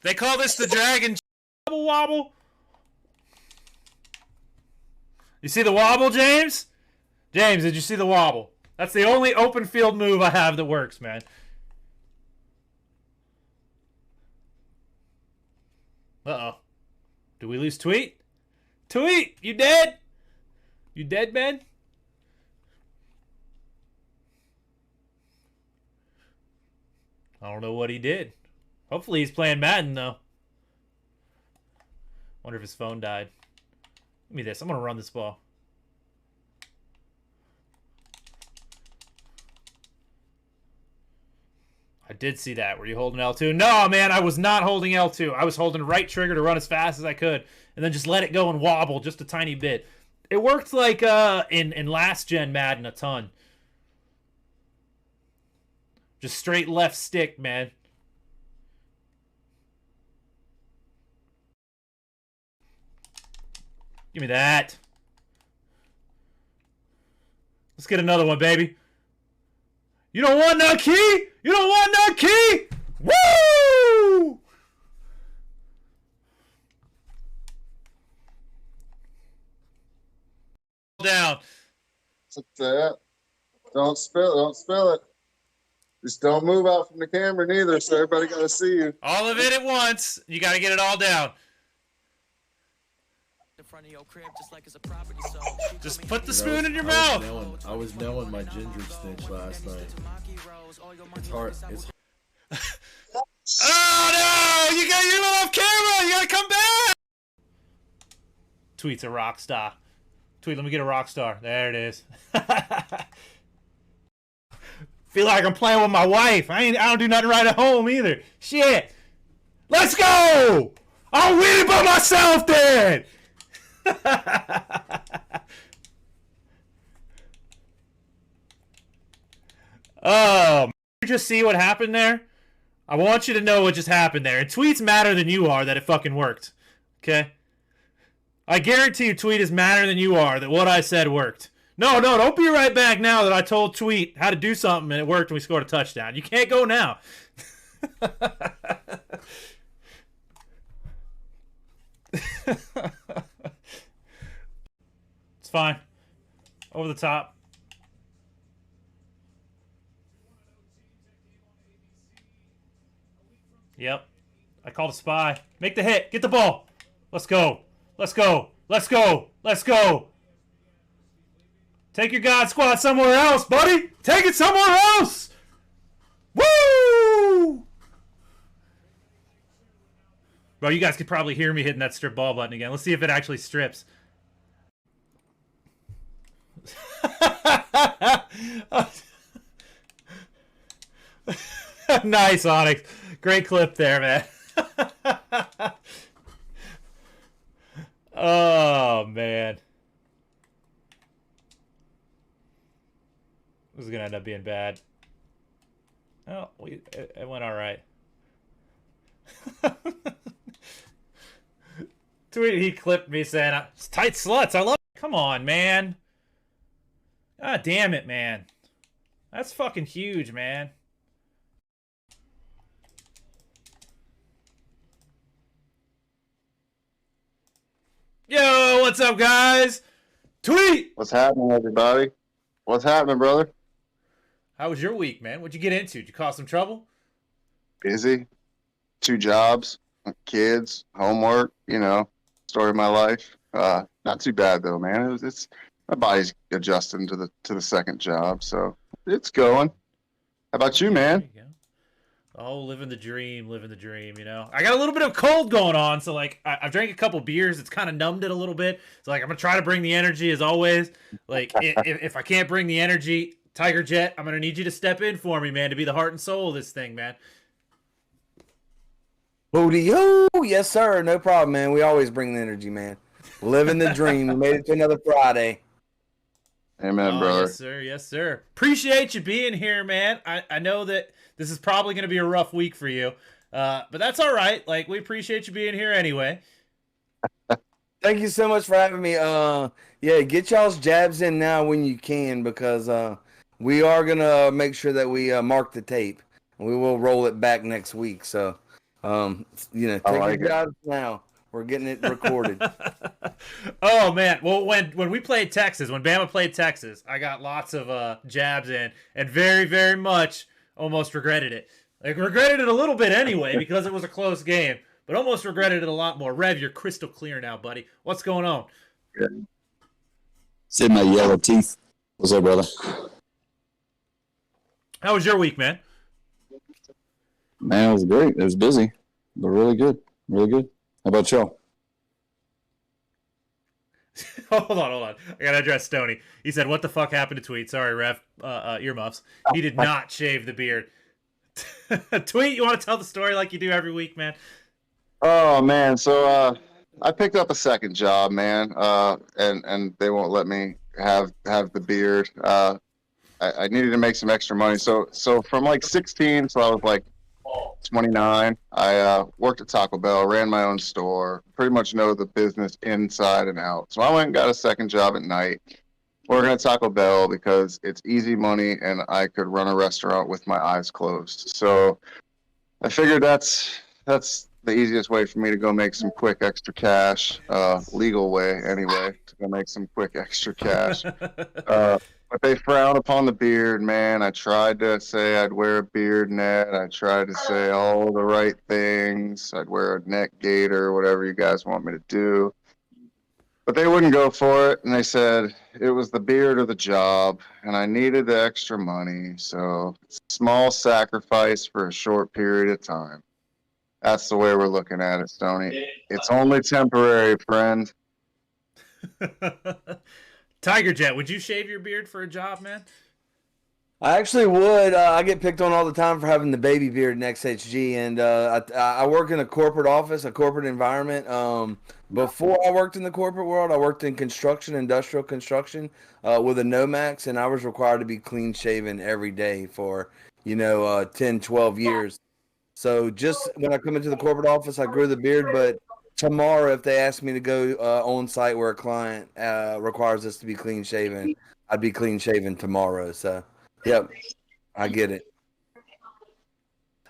They call this the dragon wobble wobble. You see the wobble, James? James, did you see the wobble? That's the only open field move I have that works, man. Uh-oh. Do we lose Tweet? Tweet, you dead? You dead, man? I don't know what he did. Hopefully he's playing Madden, though. Wonder if his phone died. Give me this. I'm going to run this ball. I did see that. Were you holding L2? No, man, I was not holding L2. I was holding right trigger to run as fast as I could, and then just let it go and wobble just a tiny bit. It worked like in last gen Madden a ton. Just straight left stick, man. Give me that. Let's get another one, baby. You don't want no key? You don't want no key? Woo! Down. That's it. Don't spill it. Don't spill it. Just don't move out from the camera neither, so everybody got to see you. All of it at once. You got to get it all down. Just put the spoon in your mouth. I was nailing my ginger snitch last night. It's hard. It's. Oh no! You're off camera. You gotta come back. Tweet's a rock star. Tweet, let me get a rock star. There it is. Feel like I'm playing with my wife. I don't do nothing right at home either. Shit. Let's go. I'll win it by myself then. Oh, you just see what happened there? I want you to know what just happened there. And Tweet's madder than you are that it fucking worked. Okay? I guarantee you Tweet is madder than you are that what I said worked. No, don't be right back now that I told Tweet how to do something and it worked and we scored a touchdown. You can't go now. It's fine. Over the top. Yep. I called a spy. Make the hit. Get the ball. Let's go. Let's go. Let's go. Let's go. Take your God squad somewhere else, buddy. Take it somewhere else. Woo! Bro, you guys could probably hear me hitting that strip ball button again. Let's see if it actually strips. Nice, Onyx. Great clip there, man. Oh, man. This is going to end up being bad. Oh, it went all right. Tweeted, he clipped me saying, it's tight sluts. I love it. Come on, man. God damn it, man. That's fucking huge, man. Yo, what's up, guys? Tweet! What's happening, everybody? What's happening, brother? How was your week, man? What'd you get into? Did you cause some trouble? Busy. 2 jobs, kids, homework, you know, story of my life. Not too bad though, man. It's my body's adjusting to the second job, so it's going. How about you, man? There you go. Oh, living the dream, you know. I got a little bit of cold going on, so like I've drank a couple beers. It's kind of numbed it a little bit. So like I'm gonna try to bring the energy as always. Like if I can't bring the energy, Tigerjet, I'm gonna need you to step in for me, man, to be the heart and soul of this thing, man. Booty-oo! Yes, sir. No problem, man. We always bring the energy, man. Living the dream. We made it to another Friday. Amen, brother. Yes, sir. Yes, sir. Appreciate you being here, man. I know that this is probably going to be a rough week for you, but that's all right. Like, we appreciate you being here anyway. Thank you so much for having me. Yeah, get y'all's jabs in now when you can, because we are going to make sure that we mark the tape. We will roll it back next week, so Take like your it. jobs now. We're getting it recorded. Oh man, well when we played Texas, when Bama played Texas, I got lots of jabs in, and very very much almost regretted it. Like regretted it a little bit anyway because it was a close game, but almost regretted it a lot more. Rev, you're crystal clear now, buddy. What's going on? See my yellow teeth. What's up, brother? How was your week, man? Man, it was great. It was busy, but really good. Really good. How about y'all? hold on. I gotta address Stoney. He said, "What the fuck happened to Tweet?" Sorry, Rev. Earmuffs. He did not shave the beard. Tweet, you want to tell the story like you do every week, man? Oh man, so I picked up a second job, man, and they won't let me have the beard. I needed to make some extra money, so from like 16, so I was like 29. I worked at Taco Bell, ran my own store, pretty much know the business inside and out. So I went and got a second job at night, working at Taco Bell because it's easy money and I could run a restaurant with my eyes closed. So I figured that's the easiest way for me to go make some quick extra cash, legal way anyway, to go make some quick extra cash. But they frown upon the beard, man. I tried to say I'd wear a beard net. I tried to say all the right things. I'd wear a neck gaiter, whatever you guys want me to do. But they wouldn't go for it, and they said it was the beard or the job, and I needed the extra money. So small sacrifice for a short period of time. That's the way we're looking at it, Stoney. It's only temporary, friend. Tigerjet, would you shave your beard for a job, man? I actually would. I get picked on all the time for having the baby beard in XHG, and I work in a corporate office, a corporate environment. Before I worked in the corporate world, I worked in construction, industrial construction, with a Nomax, and I was required to be clean shaven every day for 10, 12 years. So just when I come into the corporate office, I grew the beard, but tomorrow, if they ask me to go on site where a client requires us to be clean shaven, I'd be clean shaven tomorrow. So, yep, I get it.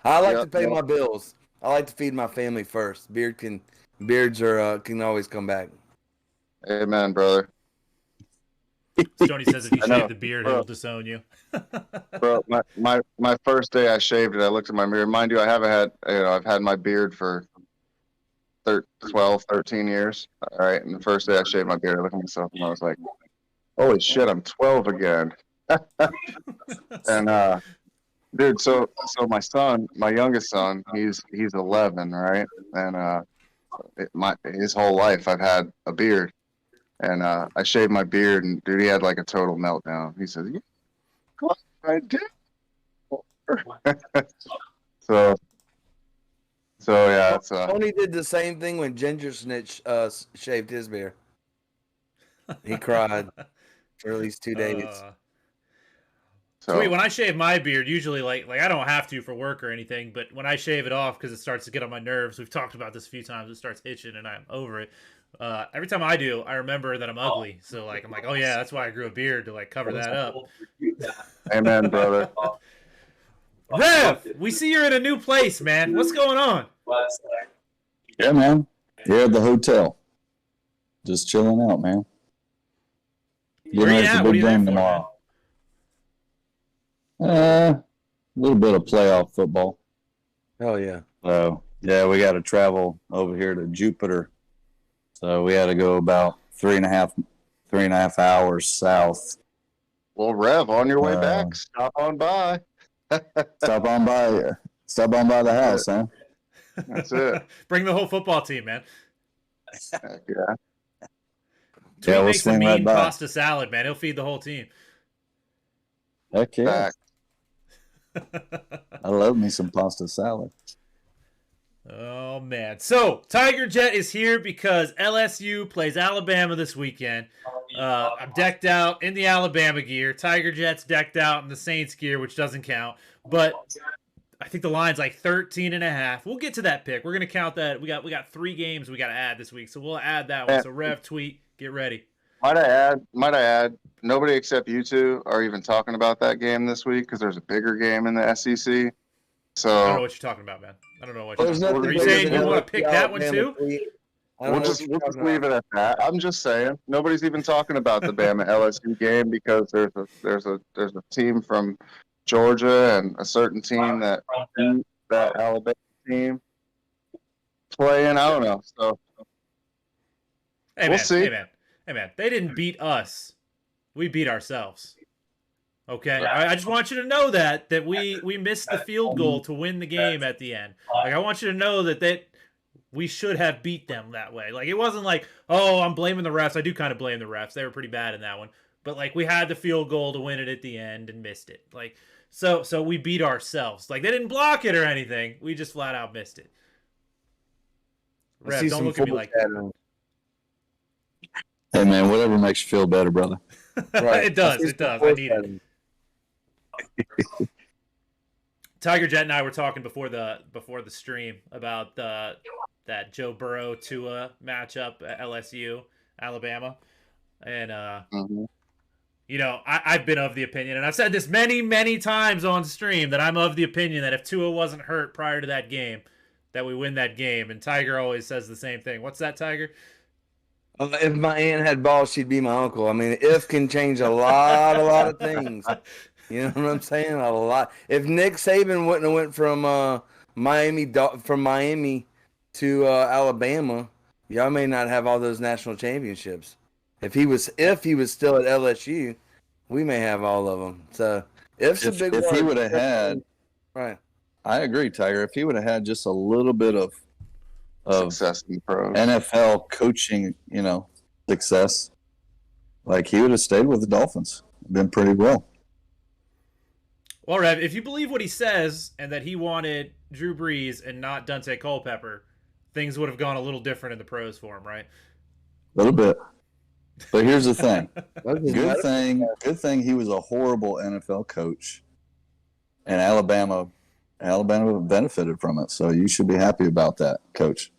I like to pay my bills. I like to feed my family first. Beards can always come back. Amen, brother. Stoney says if you shave the beard, he'll disown you. Bro, my first day I shaved it, I looked in my mirror. Mind you, I've had my beard for 12, 13 years. All right. And the first day I shaved my beard, I looked at myself and I was like, holy shit, I'm 12 again. And dude, so my son, my youngest son, he's 11, right? And his whole life I've had a beard. And I shaved my beard, and dude, he had like a total meltdown. He says, "What I did?" so yeah, it's Tony did the same thing when Ginger Snitch shaved his beard. He cried for at least 2 days. Sweet. When I shave my beard, usually like I don't have to for work or anything, but when I shave it off because it starts to get on my nerves, we've talked about this a few times. It starts itching, and I'm over it. Every time I do, I remember that I'm ugly. So like I'm like, oh yeah, that's why I grew a beard to like cover that up. Amen, brother. Rev, we see you're in a new place, man. What's going on? Yeah, man. Here at the hotel. Just chilling out, man. Where are you at? What are you there for, tomorrow? A little bit of playoff football. Hell yeah. So, yeah, we got to travel over here to Jupiter. So we had to go about 3.5 hours south. Well, Rev, on your way back, stop on by. Stop on by the house, huh? That's it. Bring the whole football team, man. Heck yeah. Tweet makes a mean pasta salad, man. He'll feed the whole team. Heck yeah. I love me some pasta salad. Oh, man. So, Tigerjet is here because LSU plays Alabama this weekend. I'm decked out in the Alabama gear. Tigerjet's decked out in the Saints gear, which doesn't count. But I think the line's like 13.5. We'll get to that pick. We're going to count that. We got 3 games we got to add this week, so we'll add that one. So, Rev, Tweet, get ready. Might I add, nobody except you two are even talking about that game this week because there's a bigger game in the SEC. I don't know So what you're talking about, man. I don't know what There's you're talking about. nothing Are you bigger saying than you want to LSU pick that one Alabama too? tweet. I don't we'll know just what we'll you're just talking leave about. it at that. I'm just saying nobody's even talking about the Bama LSU game because there's a team from Georgia and a certain team that beat that Alabama team playing. I don't know. So Hey we'll man, see. hey man. They didn't beat us. We beat ourselves. Okay, I just want you to know that we missed the field goal to win the game at the end. Like I want you to know that we should have beat them that way. Like it wasn't like, oh, I'm blaming the refs. I do kind of blame the refs. They were pretty bad in that one. But like we had the field goal to win it at the end and missed it. Like so we beat ourselves. Like they didn't block it or anything. We just flat out missed it. I see Rev, don't some look at me full like that. shadow. Hey man, whatever makes you feel better, brother. Right. It does. I see It some does. I need it. foreshadowing. Tigerjet and I were talking before the stream about that Joe Burrow Tua matchup at LSU Alabama, and Mhm. you know I've been of the opinion, and I've said this many times on stream that I'm of the opinion that if Tua wasn't hurt prior to that game, that we win that game. And Tiger always says the same thing. What's that, Tiger? If my aunt had balls, she'd be my uncle. I mean, if can change a lot of things. You know what I'm saying? A lot. If Nick Saban wouldn't have went from Miami to Alabama, y'all may not have all those national championships. If he was still at LSU, we may have all of them. So if's a big If word. he would have had, Right. I agree, Tiger. If he would have had just a little bit of Success in the pros. NFL coaching, success, like he would have stayed with the Dolphins. Been pretty well. Well, Rev, if you believe what he says and that he wanted Drew Brees and not Dante Culpepper, things would have gone a little different in the pros for him, right? A little bit. But here's the thing. Good Good thing he was a horrible NFL coach, and Alabama benefited from it. So you should be happy about that, Coach.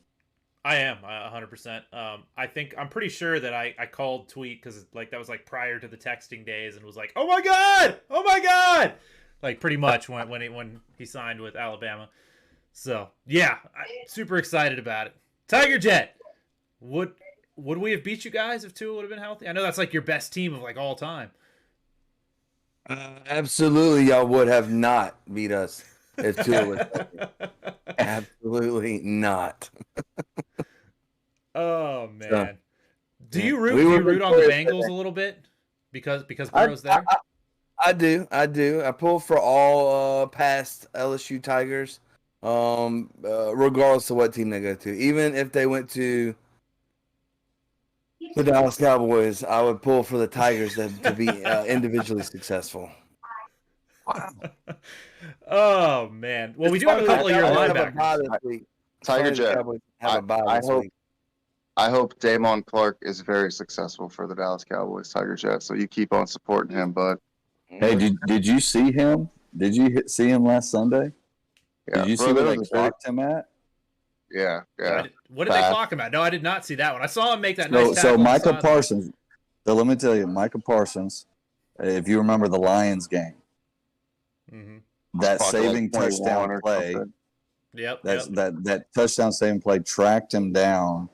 I am 100%. I'm pretty sure that I called tweet because like that was like prior to the texting days and was like, oh my god, like pretty much when he signed with Alabama. So yeah, super excited about it. Tiger Jet, would we have beat you guys if Tua would have been healthy? I know that's like your best team of like all time. Absolutely, y'all would have not beat us if Tua was healthy. Absolutely not. Oh man, So, do you we root were on the victorious Bengals today. a little bit because Burrow's there? I do. I pull for all past LSU Tigers, regardless of what team they go to. Even if they went to the Dallas Cowboys, I would pull for the Tigers to be individually successful. Oh man, well we do have a couple of your linebackers. Tiger Jet. I hope Damon Clark is very successful for the Dallas Cowboys, Tiger Jet. So you keep on supporting him, bud. Hey, did you see him? Did you see him last Sunday? Yeah, did you see where they clocked him at? Yeah. What did they clock him at? No, I did not see that one. I saw him make that nice tackle. So Micah Parsons. So let me tell you, Micah Parsons. If you remember the Lions game, that saving touchdown play. Yep. That touchdown saving play tracked him down,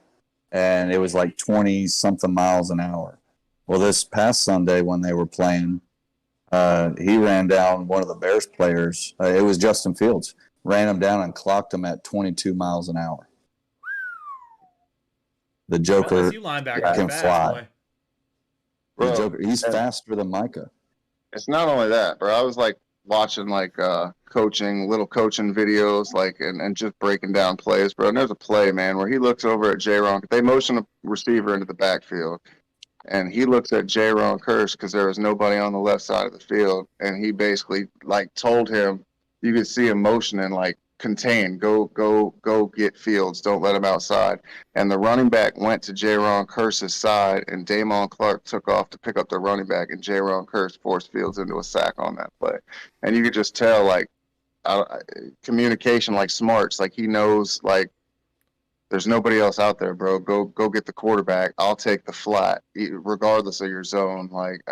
and it was like 20-something miles an hour. Well, this past Sunday when they were playing, he ran down one of the Bears players. It was Justin Fields. Ran him down and clocked him at 22 miles an hour. The Joker can fly. The Joker, he's faster than Micah. It's not only that, bro. I was like watching like little coaching videos, like and just breaking down plays, bro. And there's a play, man, where he looks over at J-Ron. They motion a receiver into the backfield, and he looks at J-Ron Kearse because there was nobody on the left side of the field, and he basically like told him, you could see him motioning like, contain, go get Fields, don't let him outside. And the running back went to J-Ron Kearse's side, and Damon Clark took off to pick up the running back, and J-Ron Kearse forced Fields into a sack on that play. And you could just tell, like, communication, like smarts, like he knows, like, there's nobody else out there, bro. Go get the quarterback. I'll take the flat, regardless of your zone. Like,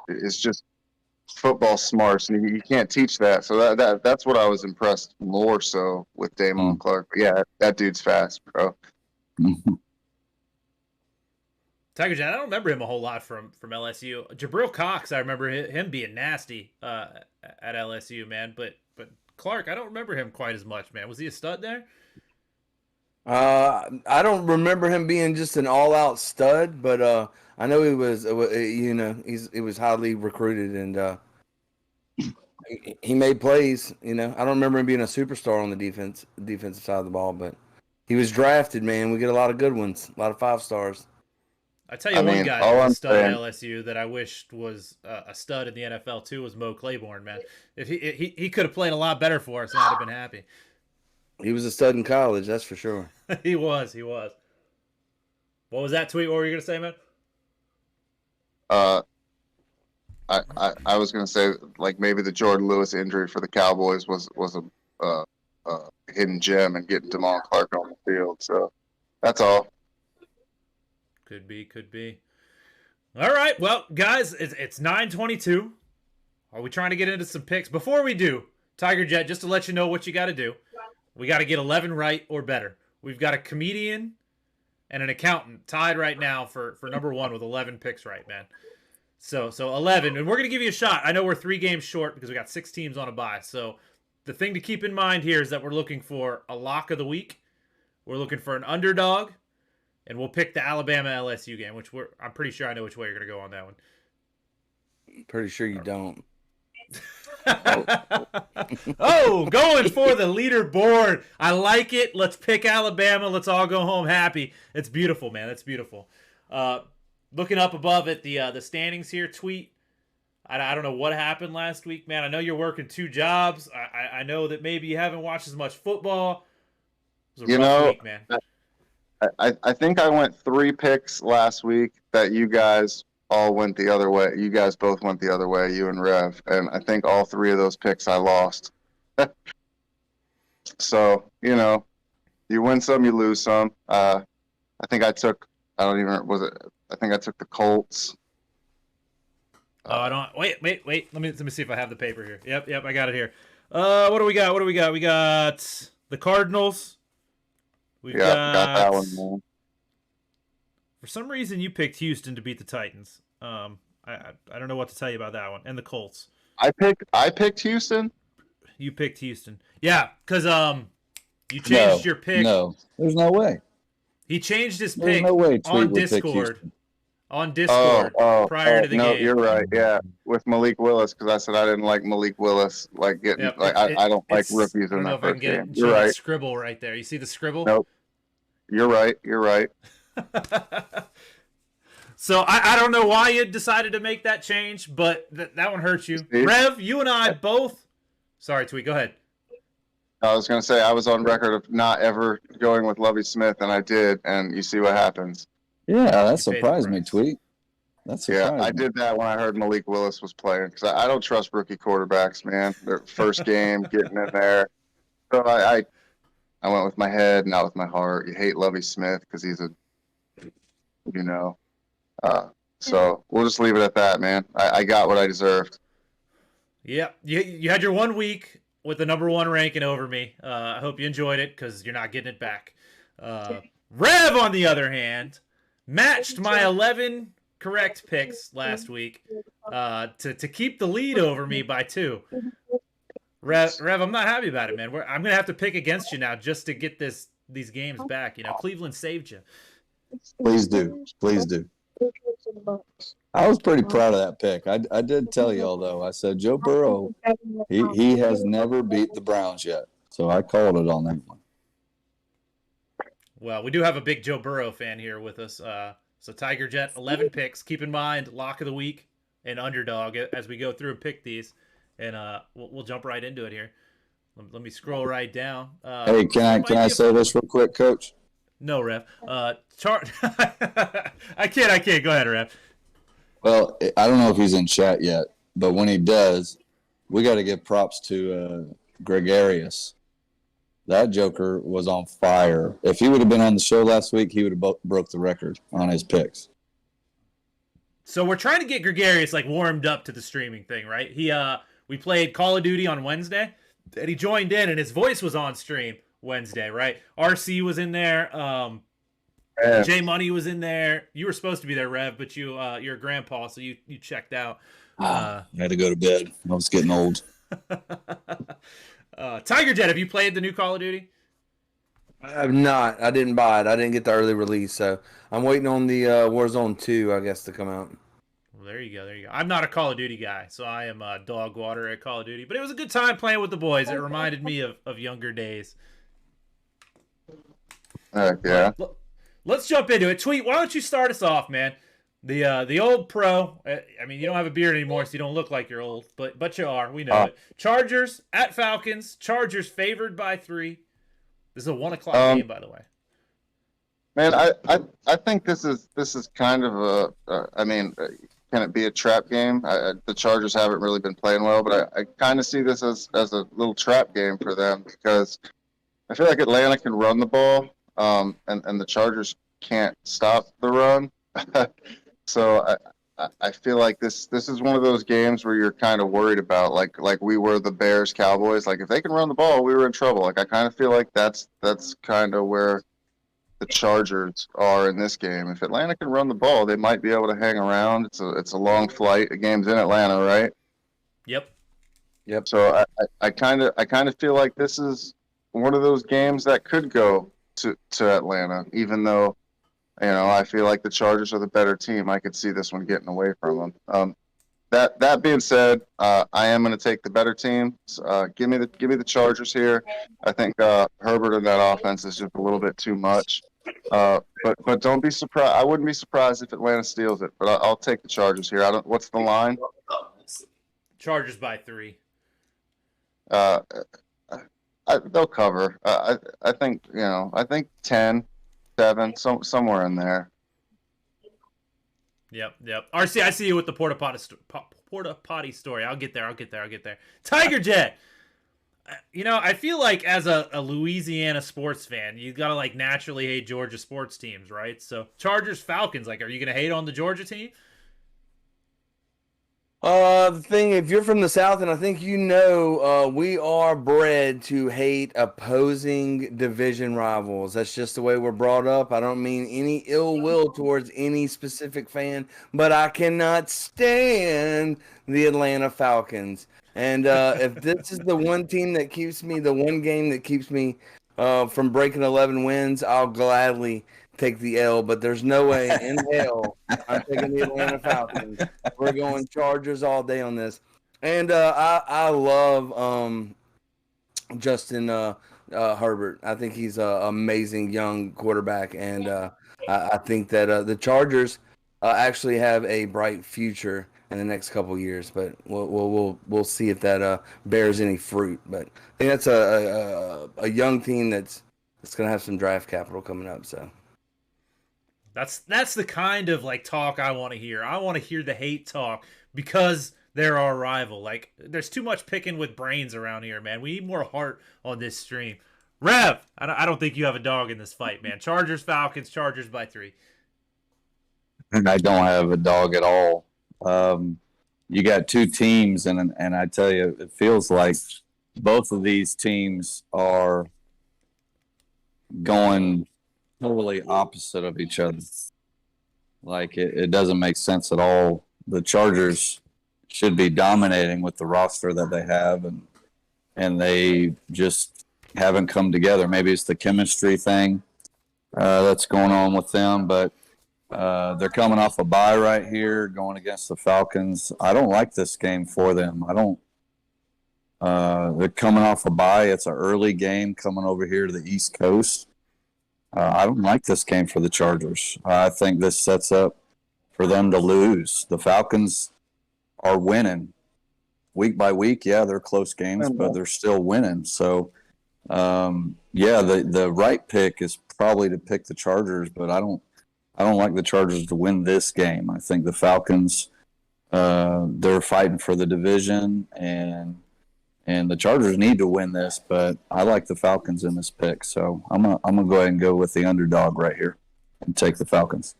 it's just football smarts, and you can't teach that. So that's what I was impressed more so with Damon Clark. But yeah, that dude's fast, bro. Tigerjet, I don't remember him a whole lot from LSU. Jabril Cox, I remember him being nasty at LSU, man. But Clark, I don't remember him quite as much, man. Was he a stud there? I don't remember him being just an all-out stud, but I know he was. He was highly recruited, and he made plays. I don't remember him being a superstar on the defensive side of the ball, but he was drafted. Man, we get a lot of good ones, a lot of 5 stars. I tell you, one guy that was a stud at LSU that I wished was a stud in the NFL too was Mo Claiborne, man. If he could have played a lot better for us, and I'd have been happy. He was a stud in college, that's for sure. He was. What was that tweet? What were you gonna say, man? I was gonna say, like, maybe the Jordan Lewis injury for the Cowboys was a hidden gem and getting Damon Clark on the field. So that's all. Could be. All right, well, guys, it's 9:22. Are we trying to get into some picks? Before we do, Tigerjet, just to let you know what you got to do, we got to get 11 right or better. We've got a comedian and an accountant tied right now for number 1 with 11 picks right, man. So 11, and we're going to give you a shot. I know we're 3 games short because we got 6 teams on a bye. So the thing to keep in mind here is that we're looking for a lock of the week. We're looking for an underdog. And we'll pick the Alabama LSU game, which I'm pretty sure I know which way you're going to go on that one. Pretty sure you don't. Oh, going for the leaderboard. I like it. Let's pick Alabama. Let's all go home happy. It's beautiful, man. That's beautiful. Looking up above at the standings here, tweet. I don't know what happened last week, man. I know you're working 2 jobs. I know that maybe you haven't watched as much football. It was a rough week, man. I think I went 3 picks last week that you guys all went the other way. You guys both went the other way, you and Rev. And I think all 3 of those picks I lost. So, you win some, you lose some. I think I took, I think I took the Colts. Oh, I don't. Wait. Let me see if I have the paper here. Yep, I got it here. What do we got? We got the Cardinals. Got that one, man. For some reason, you picked Houston to beat the Titans. I don't know what to tell you about that one. And the Colts. I picked Houston. You picked Houston. Yeah, because you changed your pick. No, there's no way. He changed his There's pick no way on Discord. Prior to the game. No, you're right. Yeah, with Malik Willis, because I said I didn't like Malik Willis. Like getting, I don't like rookies in that first game. You're right. Scribble right there. You see the scribble? Nope. You're right. So I don't know why you decided to make that change, but that one hurts you. Rev, you and I both. Sorry, Tweet. Go ahead. I was going to say I was on record of not ever going with Lovie Smith, and I did, and you see what happens. Yeah, that surprised me, Tweet. That's surprising. Yeah, I did that when I heard Malik Willis was playing because I don't trust rookie quarterbacks, man. Their first game, getting in there. So I went with my head, not with my heart. You hate Lovie Smith because he's so we'll just leave it at that, man. I got what I deserved. Yeah, you had your 1 week with the number 1 ranking over me. I hope you enjoyed it because you're not getting it back. Rev, on the other hand, matched my 11 correct picks last week to keep the lead over me by 2. Rev, I'm not happy about it, man. I'm gonna have to pick against you now just to get these games back. Cleveland saved you. Please do. I was pretty proud of that pick. I did tell y'all though. I said Joe Burrow, he has never beat the Browns yet, so I called it on that one. Well, we do have a big Joe Burrow fan here with us. So Tigerjet, 11 picks. Keep in mind, lock of the week and underdog as we go through and pick these. And we'll jump right into it here. Let me scroll right down. Hey, can I say this real quick, Coach? No, Rev. I can't. Go ahead, Rev. Well, I don't know if he's in chat yet, but when he does, we got to give props to Gregarious. That joker was on fire. If he would have been on the show last week, he would have broke the record on his picks. So we're trying to get Gregarious like warmed up to the streaming thing, right? We played Call of Duty on Wednesday, and he joined in, and his voice was on stream Wednesday, right? RC was in there. J Money was in there. You were supposed to be there, Rev, but you're a grandpa, so you checked out. I had to go to bed. I was getting old. Tigerjet, have you played the new Call of Duty? I have not. I didn't buy it. I didn't get the early release, so I'm waiting on the Warzone 2, I guess, to come out. Well, there you go. I'm not a Call of Duty guy, so I am dog water at Call of Duty. But it was a good time playing with the boys. It reminded me of younger days. Yeah. Let's jump into it. Tweet, why don't you start us off, man? The old pro. I mean, you don't have a beard anymore, so you don't look like you're old, but you are. We know it. Chargers at Falcons. Chargers favored by 3. This is a 1:00 game, by the way. Man, I think this is kind of I mean, can it be a trap game? The Chargers haven't really been playing well, but I kind of see this as a little trap game for them because I feel like Atlanta can run the ball, and the Chargers can't stop the run. So I feel like this is one of those games where you're kind of worried about, like we were the Bears Cowboys. Like if they can run the ball, we were in trouble. Like I kind of feel like that's kind of where the Chargers are in this game. If Atlanta can run the ball, they might be able to hang around. It's a long flight. The game's in Atlanta, right? Yep. So I kind of feel like this is one of those games that could go to Atlanta, even though, you know, I feel like the Chargers are the better team. I could see this one getting away from them. That being said, I am going to take the better team. Give me the Chargers here. I think Herbert in that offense is just a little bit too much. But don't be surprised. I wouldn't be surprised if Atlanta steals it. But I'll take the Chargers here. What's the line? Chargers by 3. They'll cover. I think 10, 7, somewhere in there. Yep. RC, I see you with the porta potty story. I'll get there. Tigerjet. You know, I feel like as a Louisiana sports fan, you gotta like naturally hate Georgia sports teams, right? So Chargers, Falcons. Like, are you gonna hate on the Georgia team? The thing, if you're from the South, and I think you know, we are bred to hate opposing division rivals. That's just the way we're brought up. I don't mean any ill will towards any specific fan, but I cannot stand the Atlanta Falcons. And if this is the one team that keeps me, the one game that keeps me from breaking 11 wins, I'll gladly take the L, but there's no way in hell I'm taking the Atlanta Falcons. We're going Chargers all day on this. And I love Justin Herbert. I think he's an amazing young quarterback, and I think that the Chargers actually have a bright future in the next couple of years. But we'll see if that bears any fruit. But I think that's a young team that's going to have some draft capital coming up. So. That's the kind of like talk I want to hear. I want to hear the hate talk because they're our rival. Like, there's too much picking with brains around here, man. We need more heart on this stream. Rev, I don't think you have a dog in this fight, man. Chargers, Falcons, Chargers by 3. And I don't have a dog at all. You got two teams, and I tell you, it feels like both of these teams are going totally opposite of each other. Like it doesn't make sense at all. The Chargers should be dominating with the roster that they have, and they just haven't come together. Maybe it's the chemistry thing that's going on with them, but they're coming off a bye right here, going against the Falcons. I don't like this game for them. They're coming off a bye. It's an early game coming over here to the East Coast. I don't like this game for the Chargers. I think this sets up for them to lose. The Falcons are winning week by week. Yeah, they're close games, but they're still winning. So, the right pick is probably to pick the Chargers, but I don't like the Chargers to win this game. I think the Falcons, they're fighting for the division, and the Chargers need to win this, but I like the Falcons in this pick. So I'm gonna go ahead and go with the underdog right here and take the Falcons.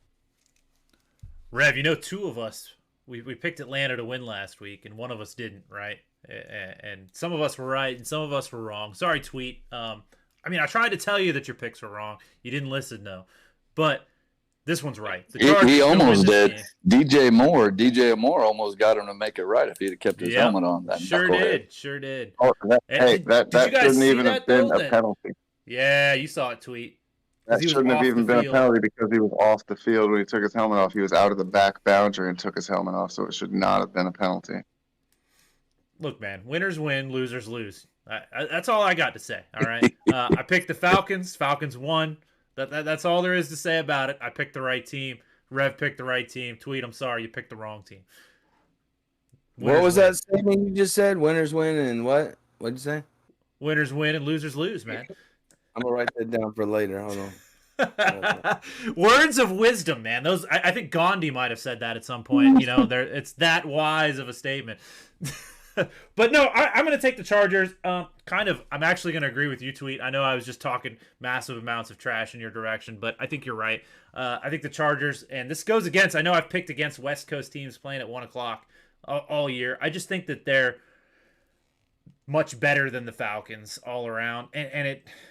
Rev, you know, two of us, we picked Atlanta to win last week, and one of us didn't, right? And some of us were right, and some of us were wrong. Sorry, Tweet. I mean, I tried to tell you that your picks were wrong. You didn't listen, though. But this one's right. The Chargers He gonna win almost this did. game. DJ Moore almost got him to make it right if he'd have kept his Yep. helmet on. That Sure knucklehead. did. Sure did. Oh, that, And hey, did that you guys shouldn't see even that, have been though? a penalty. Yeah, you saw it, Tweet. 'Cause That he was shouldn't have off even the been a field. penalty because he was off the field when he took his helmet off. He was out of the back boundary and took his helmet off, so it should not have been a penalty. Look, man, winners win, losers lose. That's all I got to say. All right. I picked the Falcons. Falcons won. That's all there is to say about it. I picked the right team. Rev picked the right team. Tweet, I'm sorry, you picked the wrong team. What was win. that statement you just said? Winners win and what? What'd you say? Winners win and losers lose, man. I'm gonna write that down for later. Hold on. Words of wisdom, man. Those I think Gandhi might have said that at some point. You know, it's that wise of a statement. But no, I'm going to take the Chargers. I'm actually going to agree with you, Tweet. I know I was just talking massive amounts of trash in your direction, but I think you're right. I think the Chargers, and this goes against, I know I've picked against West Coast teams playing at 1 o'clock all year. I just think that they're much better than the Falcons all around.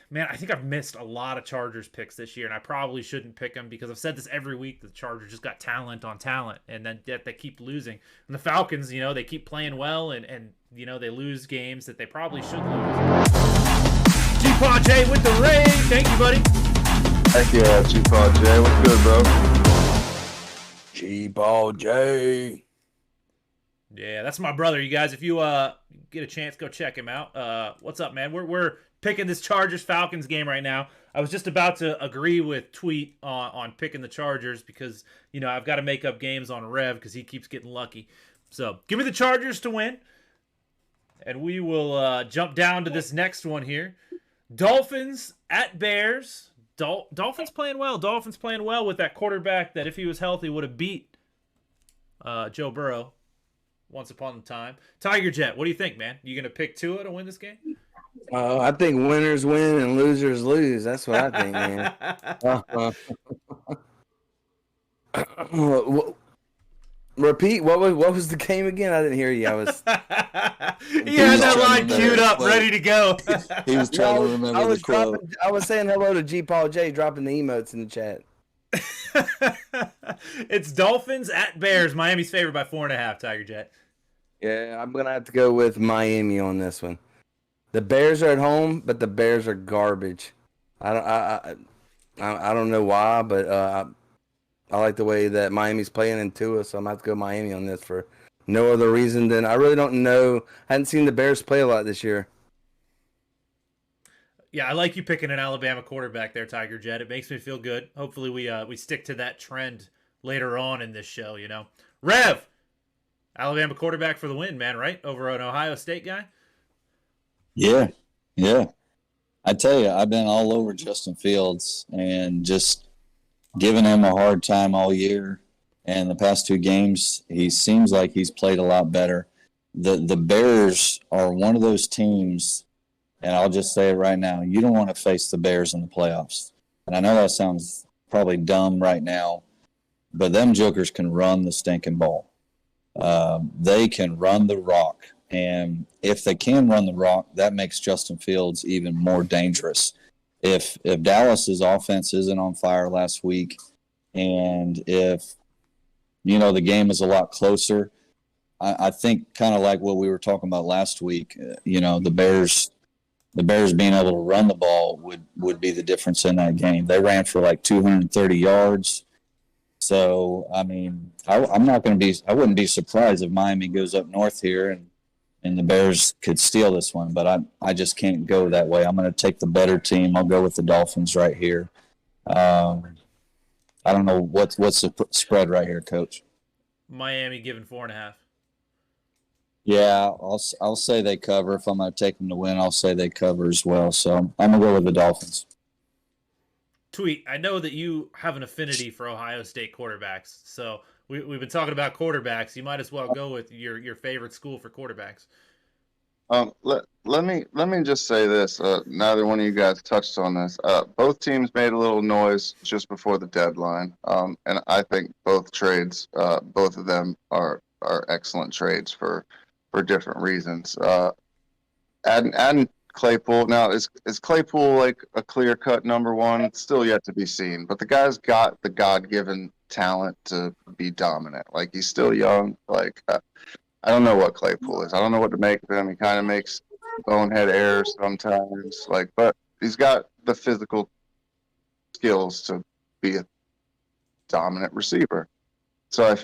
Man, I think I've missed a lot of Chargers picks this year, and I probably shouldn't pick them because I've said this every week. The Chargers just got talent on talent, and then they keep losing. And the Falcons, you know, they keep playing well, and you know, they lose games that they probably should lose. G-Paw J with the raid. Thank you, buddy. Thank you, G-Paw J. What's good, bro? G-Ball J. Yeah, that's my brother. You guys, if you get a chance, go check him out. What's up, man? We're picking this Chargers-Falcons game right now. I was just about to agree with Tweet on picking the Chargers because, you know, I've got to make up games on Rev because he keeps getting lucky. So give me the Chargers to win. And we will jump down to this next one here. Dolphins at Bears. Dolphins playing well. Dolphins playing well with that quarterback that if he was healthy would have beat Joe Burrow once upon a time. Tigerjet, what do you think, man? You going to pick Tua to win this game? I think winners win and losers lose. That's what I think, man. Repeat. What was the game again? I didn't hear you. I was. He had that line queued up, ready to go. He was trying to remember the quote. I was saying hello to G. Paul J, dropping the emotes in the chat. It's Dolphins at Bears. Miami's favored by 4.5. Tigerjet. Yeah, I'm gonna have to go with Miami on this one. The Bears are at home, but the Bears are garbage. I don't know why, but I like the way that Miami's playing in Tua, so I'm gonna have to go Miami on this for no other reason than I really don't know. I hadn't seen the Bears play a lot this year. Yeah, I like you picking an Alabama quarterback there, Tigerjet. It makes me feel good. Hopefully we stick to that trend later on in this show, you know. Rev, Alabama quarterback for the win, man, right? Over an Ohio State guy? Yeah. I tell you, I've been all over Justin Fields and just giving him a hard time all year. And the past 2 games, he seems like he's played a lot better. The Bears are one of those teams, and I'll just say it right now, you don't want to face the Bears in the playoffs. And I know that sounds probably dumb right now, but them jokers can run the stinking ball. They can run the rock. And if they can run the rock, that makes Justin Fields even more dangerous. If Dallas's offense isn't on fire last week, and if, you know, the game is a lot closer, I think kind of like what we were talking about last week, you know, the Bears being able to run the ball would be the difference in that game. They ran for like 230 yards. So, I mean, I wouldn't be surprised if Miami goes up north here and the Bears could steal this one, but I just can't go that way. I'm going to take the better team. I'll go with the Dolphins right here. I don't know what's the spread right here, Coach. Miami giving 4.5. Yeah, I'll say they cover. If I'm going to take them to win, I'll say they cover as well. So I'm going to go with the Dolphins. Tweet, I know that you have an affinity for Ohio State quarterbacks, so we've been talking about quarterbacks. You might as well go with your favorite school for quarterbacks. Let me just say this. Neither one of you guys touched on this. Both teams made a little noise just before the deadline. And I think both trades, both of them are excellent trades for different reasons. Adding Claypool now is Claypool like a clear cut number one? It's still yet to be seen. But the guy's got the God given talent to be dominant. Like he's still young. Like I don't know what Claypool is. I don't know what to make of him. He kind of makes bonehead errors sometimes. Like, but he's got the physical skills to be a dominant receiver. So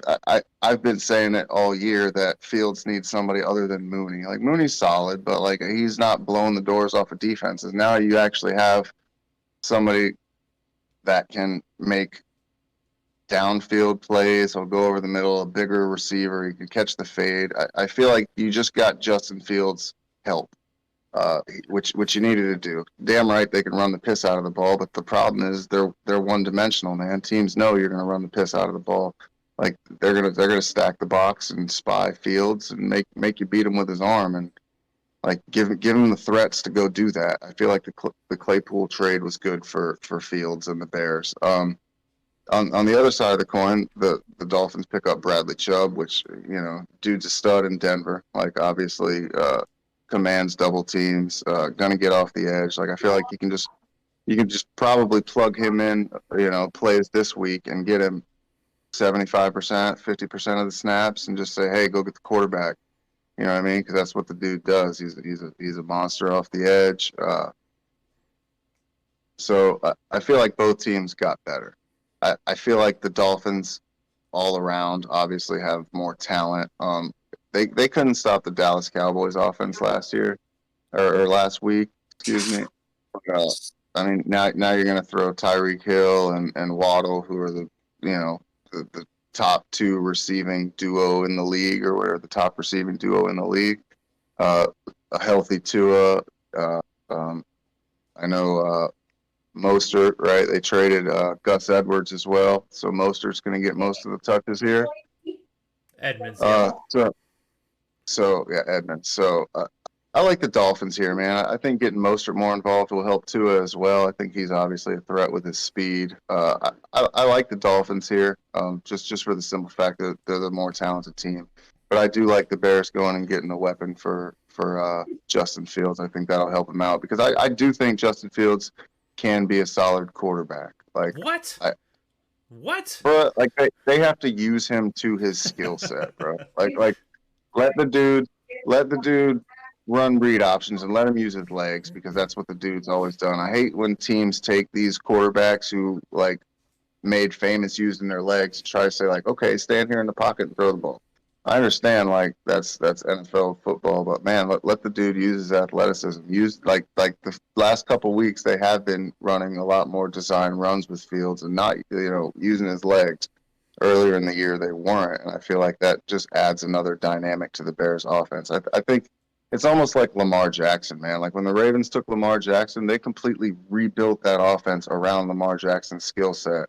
I've been saying it all year that Fields needs somebody other than Mooney. Like Mooney's solid, but like he's not blowing the doors off of defenses. Now you actually have somebody that can make downfield plays. He'll go over the middle, a bigger receiver. He can catch the fade. I feel like you just got Justin Fields' help, which you needed to do. Damn right they can run the piss out of the ball, but the problem is they're one dimensional, man. Teams know you're going to run the piss out of the ball. Like they're gonna stack the box and spy Fields and make you beat him with his arm and like give him the threats to go do that. I feel like the Claypool trade was good for Fields and the Bears. On the other side of the coin, the Dolphins pick up Bradley Chubb, which dude's a stud in Denver. Like obviously commands double teams, gonna get off the edge. Like I feel like you can just probably plug him in, plays this week and get him 75%, 50% of the snaps and just say, hey, go get the quarterback. You know what I mean? Because that's what the dude does. He's a monster off the edge. So I feel like both teams got better. I feel like the Dolphins all around obviously have more talent. They couldn't stop the Dallas Cowboys offense last year or last week, excuse me. I mean, now you're going to throw Tyreek Hill and Waddle, who are the top two receiving duo in the league, or whatever, the top receiving duo in the league. A healthy Tua. I know Mostert, right? They traded Gus Edwards as well, so Mostert's going to get most of the touches here. Edmonds. Yeah. Edmonds. So I like the Dolphins here, man. I think getting Mostert more involved will help Tua as well. I think he's obviously a threat with his speed. I like the Dolphins here, just for the simple fact that they're the more talented team. But I do like the Bears going and getting a weapon for Justin Fields. I think that'll help him out because I do think Justin Fields can be a solid quarterback. Like what? What? Bro, like they have to use him to his skill set, bro. Like let the dude run read options and let him use his legs because that's what the dude's always done. I hate when teams take these quarterbacks who like made famous using their legs and try to say like, okay, stand here in the pocket and throw the ball. I understand like that's NFL football, but man, let the dude use his athleticism. Use like the last couple weeks they have been running a lot more design runs with Fields and not using his legs. Earlier in the year they weren't, and I feel like that just adds another dynamic to the Bears offense. I think it's almost like Lamar Jackson, man. Like when the Ravens took Lamar Jackson, they completely rebuilt that offense around Lamar Jackson's skill set.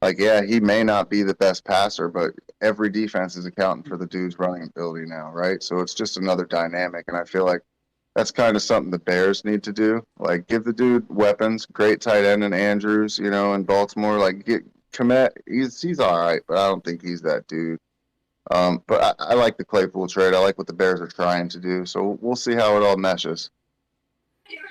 Like, yeah, he may not be the best passer, but every defense is accounting for the dude's running ability now, right? So it's just another dynamic, and I feel like that's kind of something the Bears need to do. Like, give the dude weapons, great tight end in Andrews, in Baltimore. Like, get Komet, he's all right, but I don't think he's that dude. But I like the Claypool trade. I like what the Bears are trying to do. So we'll see how it all meshes.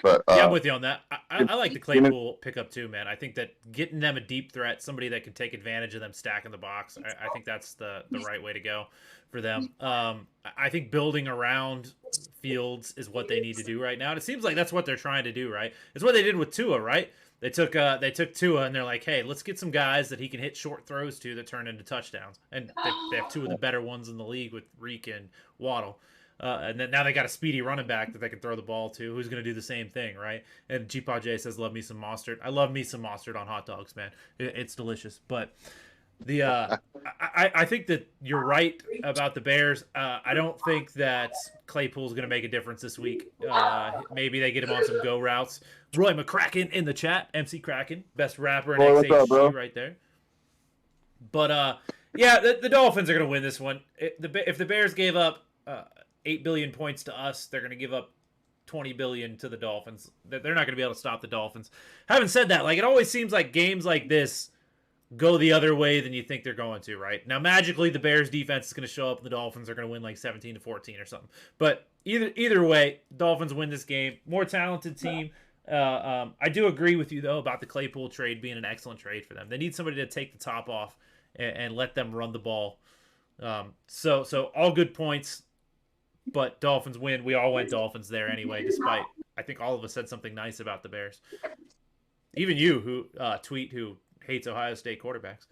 But yeah, I'm with you on that. I like the Claypool pickup too, man. I think that getting them a deep threat, somebody that can take advantage of them stacking the box, I think that's the right way to go for them. I think building around Fields is what they need to do right now. And it seems like that's what they're trying to do, right? It's what they did with Tua, right? They took Tua and they're like, hey, let's get some guys that he can hit short throws to that turn into touchdowns. And they have two of the better ones in the league with Reek and Waddle. And then now they got a speedy running back that they can throw the ball to, who's going to do the same thing, right? And G-Paw J says, love me some Mostert. I love me some Mostert on hot dogs, man. It's delicious. But I think that you're right about the Bears. I don't think that Claypool's going to make a difference this week. Maybe they get him on some go routes. Roy McCracken in the chat. MC Kraken, best rapper in XHG right there. But yeah, the Dolphins are going to win this one. If the Bears gave up 8 billion points to us. They're going to give up 20 billion to the Dolphins. They're not going to be able to stop the Dolphins. Having said that, like, it always seems like games like this go the other way than you think they're going to, right? Now, magically, the Bears defense is going to show up and the Dolphins are going to win like 17-14 or something. But either way, Dolphins win this game. More talented team. I do agree with you, though, about the Claypool trade being an excellent trade for them. They need somebody to take the top off and let them run the ball. So all good points, but Dolphins win. We all went Dolphins there anyway, despite I think all of us said something nice about the Bears. Even you, who tweet, who hates Ohio State quarterbacks.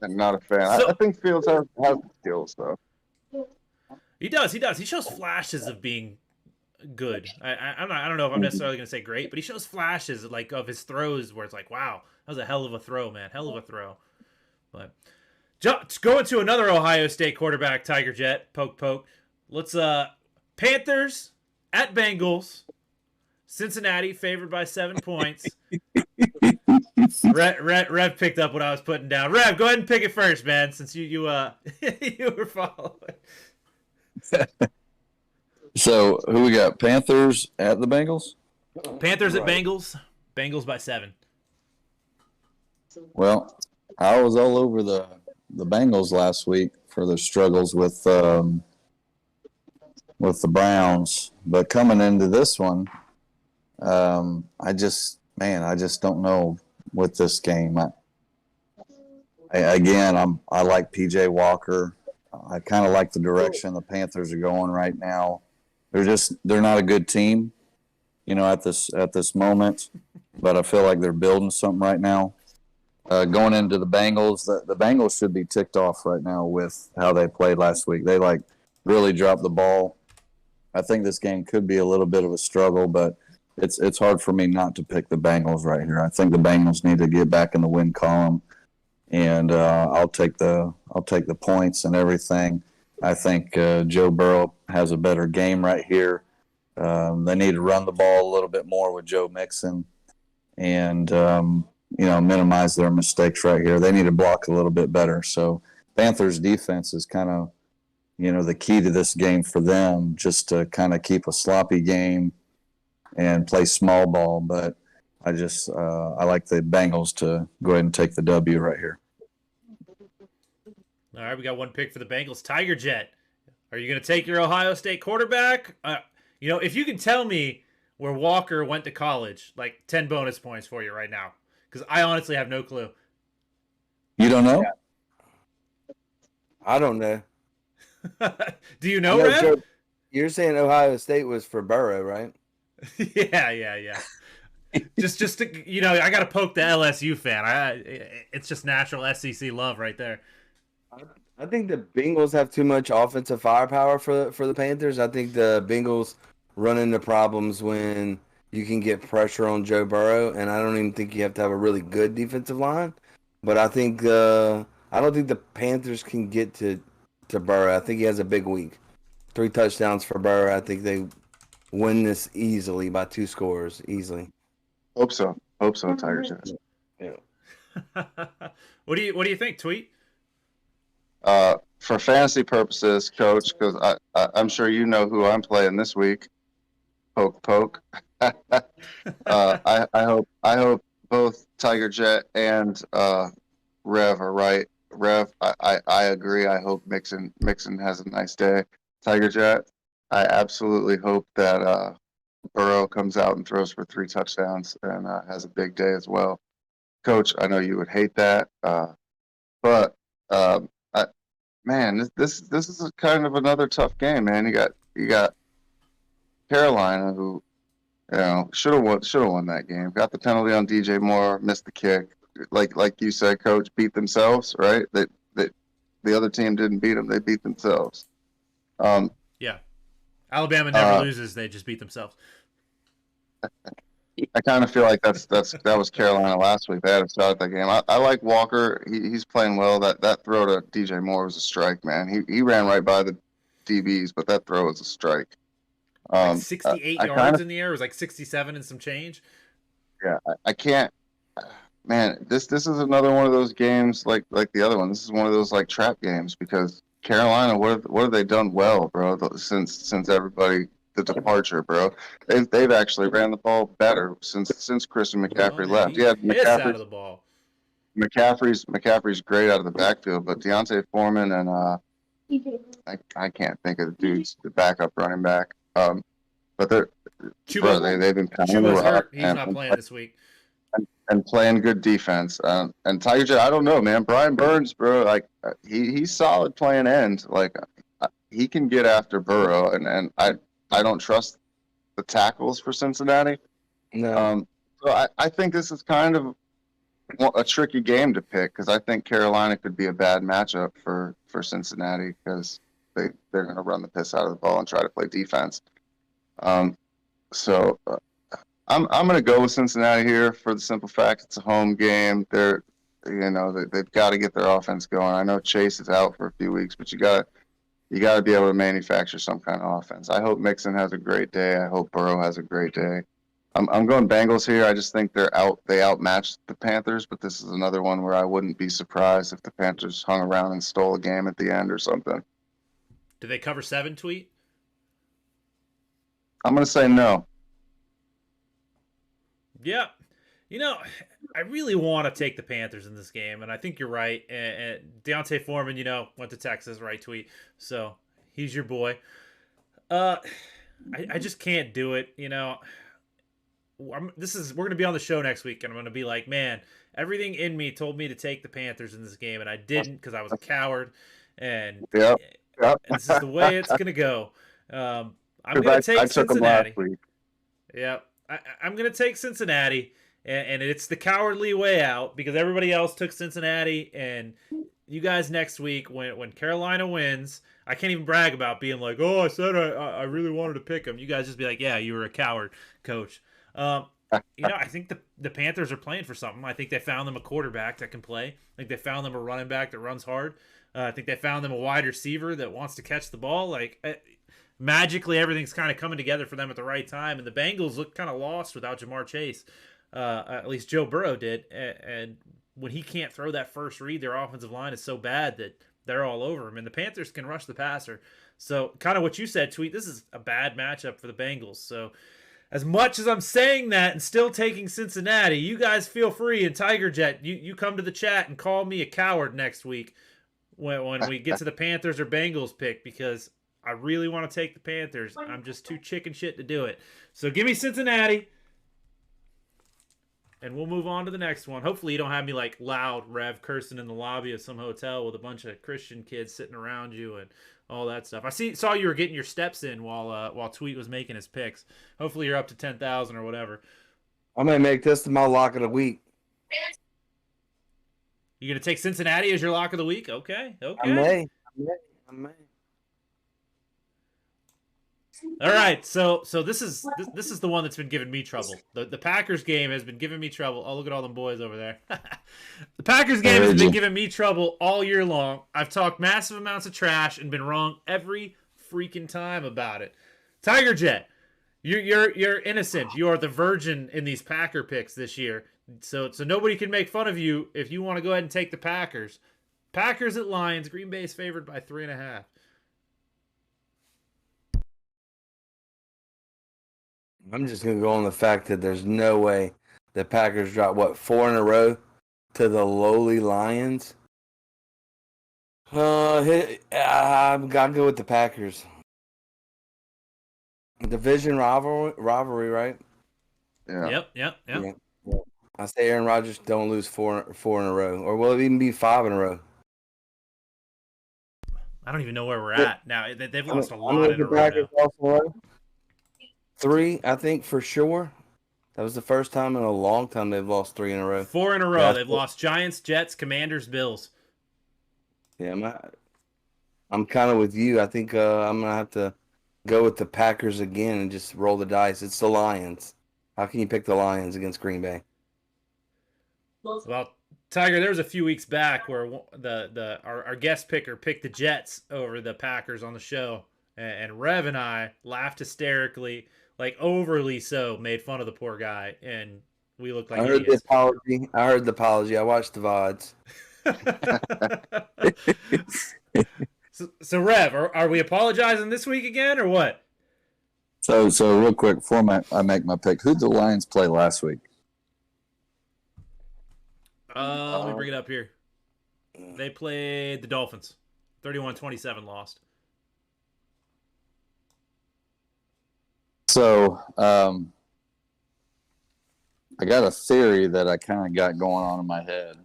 I'm not a fan. I think Fields has skills, though. He does. He shows flashes of being good. I don't know if I'm necessarily going to say great, but he shows flashes like of his throws where it's like, wow, that was a hell of a throw, man. Hell of a throw. But going to another Ohio State quarterback, Tigerjet, poke. Let's Panthers at Bengals. Cincinnati favored by 7 points. Rev picked up what I was putting down. Rev, go ahead and pick it first, man, since you you were following. So who we got? Panthers at the Bengals? Panthers at Bengals. Bengals by 7. Well, I was all over the Bengals last week for their struggles with the Browns, but coming into this one, I just don't know with this game. I like PJ Walker. I kind of like the direction the Panthers are going right now. They're not a good team, at this moment, but I feel like they're building something right now. Going into the Bengals, the Bengals should be ticked off right now with how they played last week. They really dropped the ball. I think this game could be a little bit of a struggle, but it's hard for me not to pick the Bengals right here. I think the Bengals need to get back in the win column, and I'll take the points and everything. I think Joe Burrow has a better game right here. They need to run the ball a little bit more with Joe Mixon, and minimize their mistakes right here. They need to block a little bit better. So Panthers defense is kind of the key to this game for them, just to kind of keep a sloppy game and play small ball. But I like the Bengals to go ahead and take the W right here. All right, we got one pick for the Bengals. Tigerjet, are you going to take your Ohio State quarterback? If you can tell me where Walker went to college, like 10 bonus points for you right now, because I honestly have no clue. You don't know? I don't know. Do you know, Rev? Joe, you're saying Ohio State was for Burrow, right? Yeah. just to, I got to poke the LSU fan. It's just natural SEC love right there. I think the Bengals have too much offensive firepower for the Panthers. I think the Bengals run into problems when you can get pressure on Joe Burrow, and I don't even think you have to have a really good defensive line. But I think I don't think the Panthers can get to Burrow. I think he has a big week. 3 touchdowns for Burrow. I think they win this easily by 2 scores easily. Hope so, Tigers. Yeah. What do you think, Tweet? For fantasy purposes, Coach, because I'm sure you know who I'm playing this week. Poke. I hope both Tigerjet and Rev are right. Rev, I agree. I hope Mixon has a nice day. Tigerjet, I absolutely hope that Burrow comes out and throws for 3 touchdowns and has a big day as well. Coach, I know you would hate that, but this is kind of another tough game, man. You got Carolina, who should have won that game. Got the penalty on DJ Moore, missed the kick. Like you said, Coach, beat themselves, right? That the other team didn't beat them; they beat themselves. Yeah, Alabama never loses; they just beat themselves. I kind of feel like that was Carolina last week. They had to start that game. I like Walker. He's playing well. That throw to DJ Moore was a strike, man. He ran right by the DBs, but that throw was a strike. 68 yards in the air. It was like 67 and some change. Yeah, I can't. Man, this is another one of those games like the other one. This is one of those like trap games because Carolina, what have they done well, bro? Since everybody the departure, bro. They've actually ran the ball better since Christian McCaffrey left. Yeah, Piss out of the ball. McCaffrey's great out of the backfield, but Deontay Foreman and I can't think of the backup running back. But they've been pounding the Chuba's rock hurt. He's not playing this week. and playing good defense. And Tigerjet, I don't know, man. Brian Burns, bro, like he's solid playing end. Like he can get after Burrow, and I don't trust the tackles for Cincinnati. No. So I think this is kind of a tricky game to pick because I think Carolina could be a bad matchup for Cincinnati because they're going to run the piss out of the ball and try to play defense. So I'm going to go with Cincinnati here for the simple fact it's a home game. They've got to get their offense going. I know Chase is out for a few weeks, but you got to be able to manufacture some kind of offense. I hope Mixon has a great day. I hope Burrow has a great day. I'm going Bengals here. I just think they outmatched the Panthers, but this is another one where I wouldn't be surprised if the Panthers hung around and stole a game at the end or something. Did they cover 7, Tweet? I'm going to say no. Yeah. I really want to take the Panthers in this game, and I think you're right. And Deontay Foreman, went to Texas, right, Tweet? So he's your boy. I just can't do it, we're going to be on the show next week, and I'm going to be like, man, everything in me told me to take the Panthers in this game, and I didn't because I was a coward. And, Yep. and this is the way it's going to go. I'm going to take Cincinnati. Yeah, I'm going to take Cincinnati, and it's the cowardly way out because everybody else took Cincinnati. And you guys next week, when Carolina wins, I can't even brag about being like, oh, I said I really wanted to pick them. You guys just be like, yeah, you were a coward, coach. I think the Panthers are playing for something. I think they found them a quarterback that can play. I think they found them a running back that runs hard. I think they found them a wide receiver that wants to catch the ball. Magically, everything's kind of coming together for them at the right time. And the Bengals look kind of lost without Jamar Chase. At least Joe Burrow did. And when he can't throw that first read, their offensive line is so bad that they're all over him. And the Panthers can rush the passer. So kind of what you said, Tweet, this is a bad matchup for the Bengals. So as much as I'm saying that and still taking Cincinnati, you guys feel free. And Tigerjet, you come to the chat and call me a coward next week when we get to the Panthers or Bengals pick because I really want to take the Panthers. I'm just too chicken shit to do it. So give me Cincinnati, and we'll move on to the next one. Hopefully you don't have me like loud Rev cursing in the lobby of some hotel with a bunch of Christian kids sitting around you and all that stuff. I saw you were getting your steps in while Tweet was making his picks. Hopefully you're up to 10,000 or whatever. I may make this my lock of the week. You're gonna take Cincinnati as your lock of the week? Okay. I may. All right, so this is the one that's been giving me trouble. The Packers game has been giving me trouble. Oh, look at all them boys over there. The Packers game has been giving me trouble all year long. I've talked massive amounts of trash and been wrong every freaking time about it. Tigerjet, you're innocent. You are the virgin in these Packer picks this year. So nobody can make fun of you if you want to go ahead and take the Packers. Packers at Lions. Green Bay is favored by 3.5. I'm just going to go on the fact that there's no way the Packers drop, 4 in a row to the lowly Lions? I've got to go with the Packers. Division rivalry, right? Yeah. Yep. Yeah. I say Aaron Rodgers don't lose four in a row. Or will it even be 5 in a row? I don't even know where we're at now. They've lost a lot in a row now. 3, I think, for sure. That was the first time in a long time they've lost 3 in a row. 4 in a row. They've lost Giants, Jets, Commanders, Bills. Yeah, I'm kind of with you. I think I'm going to have to go with the Packers again and just roll the dice. It's the Lions. How can you pick the Lions against Green Bay? Well, Tiger, there was a few weeks back where our guest picker picked the Jets over the Packers on the show. And Rev and I laughed hysterically, like overly so, made fun of the poor guy, and we looked like idiots. I heard the apology. I watched the VODs. So Rev, are we apologizing this week again or what? So real quick before I make my pick, who'd the Lions play last week? Let me bring it up here. They played the Dolphins. 31-27 lost. So I got a theory that I kind of got going on in my head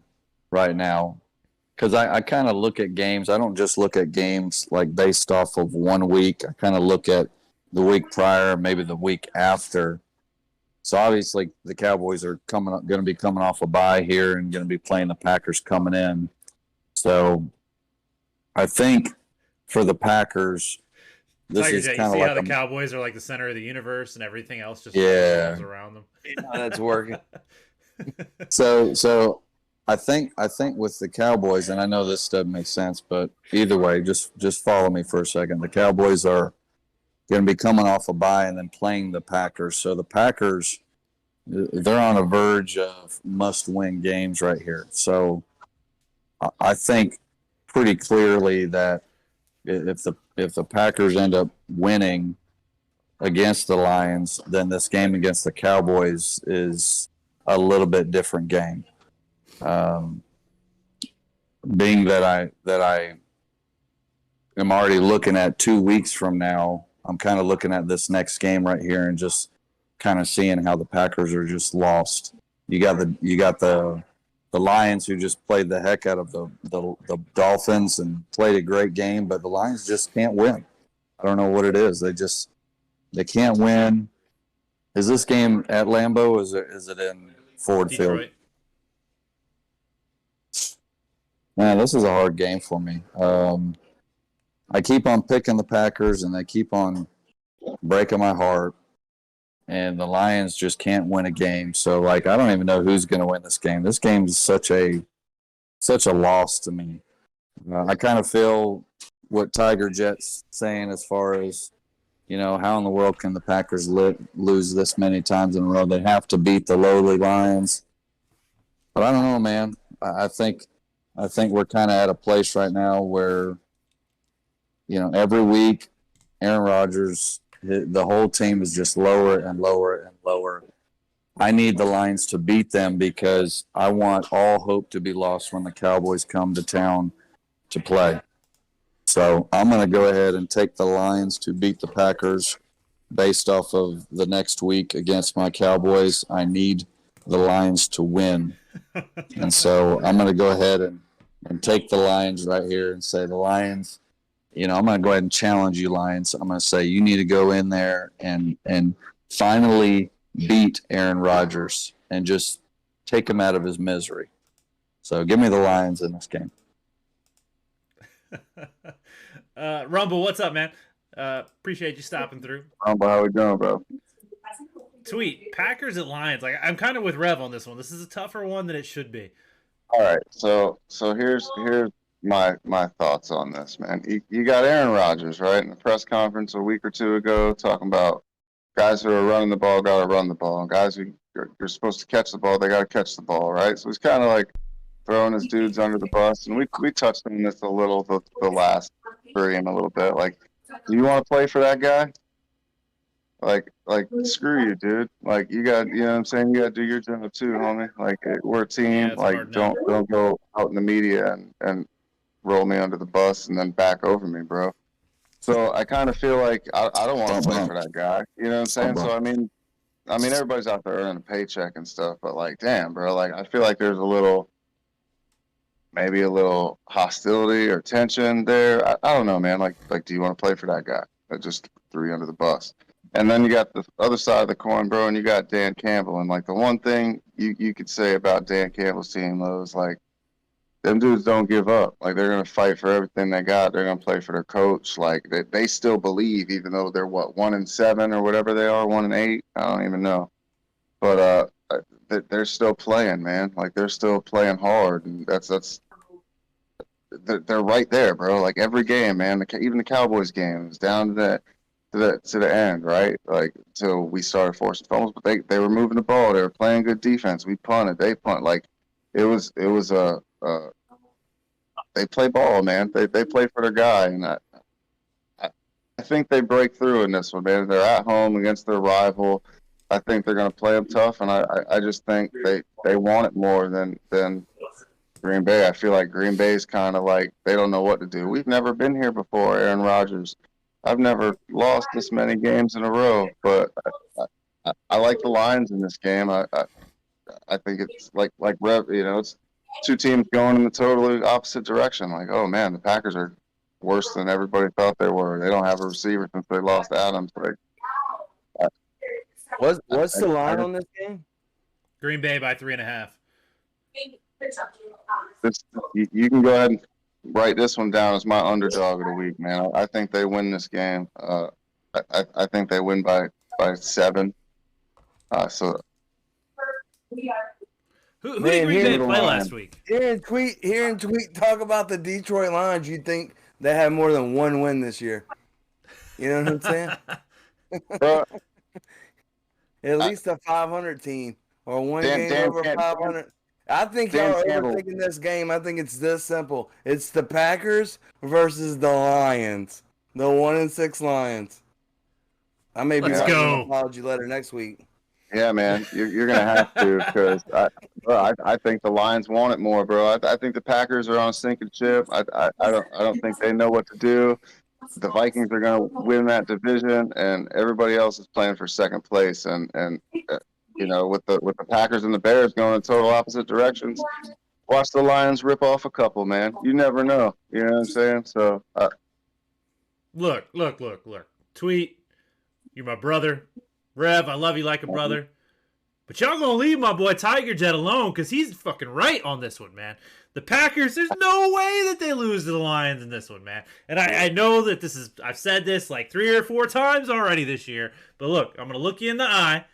right now. Because I kind of look at games. I don't just look at games like based off of 1 week. I kind of look at the week prior, maybe the week after. So obviously the Cowboys are going to be coming off a bye here and going to be playing the Packers coming in. So I think for the Packers, this Tiger is Jet, kind you of see like how the Cowboys are like the center of the universe and everything else just Yeah. revolves around them. That's working. So I think with the Cowboys, and I know this doesn't make sense, but either way, just follow me for a second. The Cowboys are going to be coming off a bye and then playing the Packers. So the Packers, they're on a verge of must-win games right here. So I think pretty clearly that if the Packers end up winning against the Lions, then this game against the Cowboys is a little bit different game. Being that I am already looking at 2 weeks from now, I'm kind of looking at this next game right here and just kind of seeing how the Packers are just lost. You got the Lions who just played the heck out of the Dolphins and played a great game, but the Lions just can't win. I don't know what it is. They can't win. Is this game at Lambeau? Is it in Ford Detroit. Field? Man, this is a hard game for me. I keep on picking the Packers, and they keep on breaking my heart. And the Lions just can't win a game. So, I don't even know who's going to win this game. This game is such a loss to me. I kind of feel what Tiger Jet's saying as far as, how in the world can the Packers lose this many times in a row? They have to beat the lowly Lions. But I don't know, man. I think we're kind of at a place right now where, every week Aaron Rodgers, the whole team is just lower and lower and lower. I need the Lions to beat them because I want all hope to be lost when the Cowboys come to town to play. So I'm going to go ahead and take the Lions to beat the Packers based off of the next week against my Cowboys. I need the Lions to win. And so I'm going to go ahead and take the Lions right here and say the Lions, I'm going to go ahead and challenge you, Lions. I'm going to say you need to go in there and finally beat Aaron Rodgers and just take him out of his misery. So give me the Lions in this game. Rumble, what's up, man? Appreciate you stopping through. Rumble, how we doing, bro? Tweet, Packers at Lions. I'm kind of with Rev on this one. This is a tougher one than it should be. All right, so here's my thoughts on this, man. You got Aaron Rodgers, right, in the press conference a week or two ago talking about guys who are running the ball got to run the ball, and guys who are supposed to catch the ball, they got to catch the ball, right? So he's kind of like throwing his dudes under the bus, and we touched on this a little the last stream a little bit. Like, do you want to play for that guy? Like, screw you, dude. Like, you got, you know what I'm saying? You got to do your job too, homie. Like, we're a team. Yeah, like, don't go out in the media and roll me under the bus and then back over me, bro. So I kind of feel like I don't want to play for that guy. You know what I'm saying? So I mean, everybody's out there earning a paycheck and stuff, but like, damn, bro. Like, I feel like there's maybe a little hostility or tension there. I don't know, man. Like, do you want to play for that guy that just threw you under the bus? And then you got the other side of the coin, bro, and you got Dan Campbell. And like the one thing you could say about Dan Campbell's team, though, is like them dudes don't give up. Like they're gonna fight for everything they got. They're gonna play for their coach. Like they still believe, even though they're 1-7 or whatever they are, 1-8. I don't even know. But they're still playing, man. Like they're still playing hard, and they're right there, bro. Like every game, man. Even the Cowboys game is down to the end, right? Like till we started forcing fumbles, but they were moving the ball. They were playing good defense. We punted, they punt. Like it was they play ball, man. They play for their guy, and I think they break through in this one, man. They're at home against their rival. I think they're going to play them tough, and I just think they want it more than Green Bay. I feel like Green Bay's kind of like they don't know what to do. We've never been here before, Aaron Rodgers. I've never lost this many games in a row, but I like the Lions in this game. I think it's like Rev, it's two teams going in the totally opposite direction. Like, oh man, the Packers are worse than everybody thought they were. They don't have a receiver since they lost Adams. Like, What's the line on this game? Green Bay by 3.5. You can go ahead and write this one down as my underdog of the week, man. I think they win this game. I think they win by 7. So Who did Green Bay play last week? Hearing Tweet talk about the Detroit Lions, you'd think they have more than one win this year. You know what I'm saying? At least a 500 team or one game over 500. I think y'all are overthinking this game. I think it's this simple. It's the Packers versus the Lions. The 1-6 Lions. I may be writing an apology letter next week. Yeah, man, you're gonna have to because I think the Lions want it more, bro. I think the Packers are on a sinking ship. I don't think they know what to do. The Vikings are gonna win that division, and everybody else is playing for second place. And with the Packers and the Bears going in total opposite directions, watch the Lions rip off a couple, man. You never know. You know what I'm saying? So look. Tweet, you're my brother. Rev, I love you like a brother. But y'all gonna leave my boy Tigerjet alone because he's fucking right on this one, man. The Packers, there's no way that they lose to the Lions in this one, man. And I know that I've said this like 3 or 4 times already this year. But look, I'm gonna look you in the eye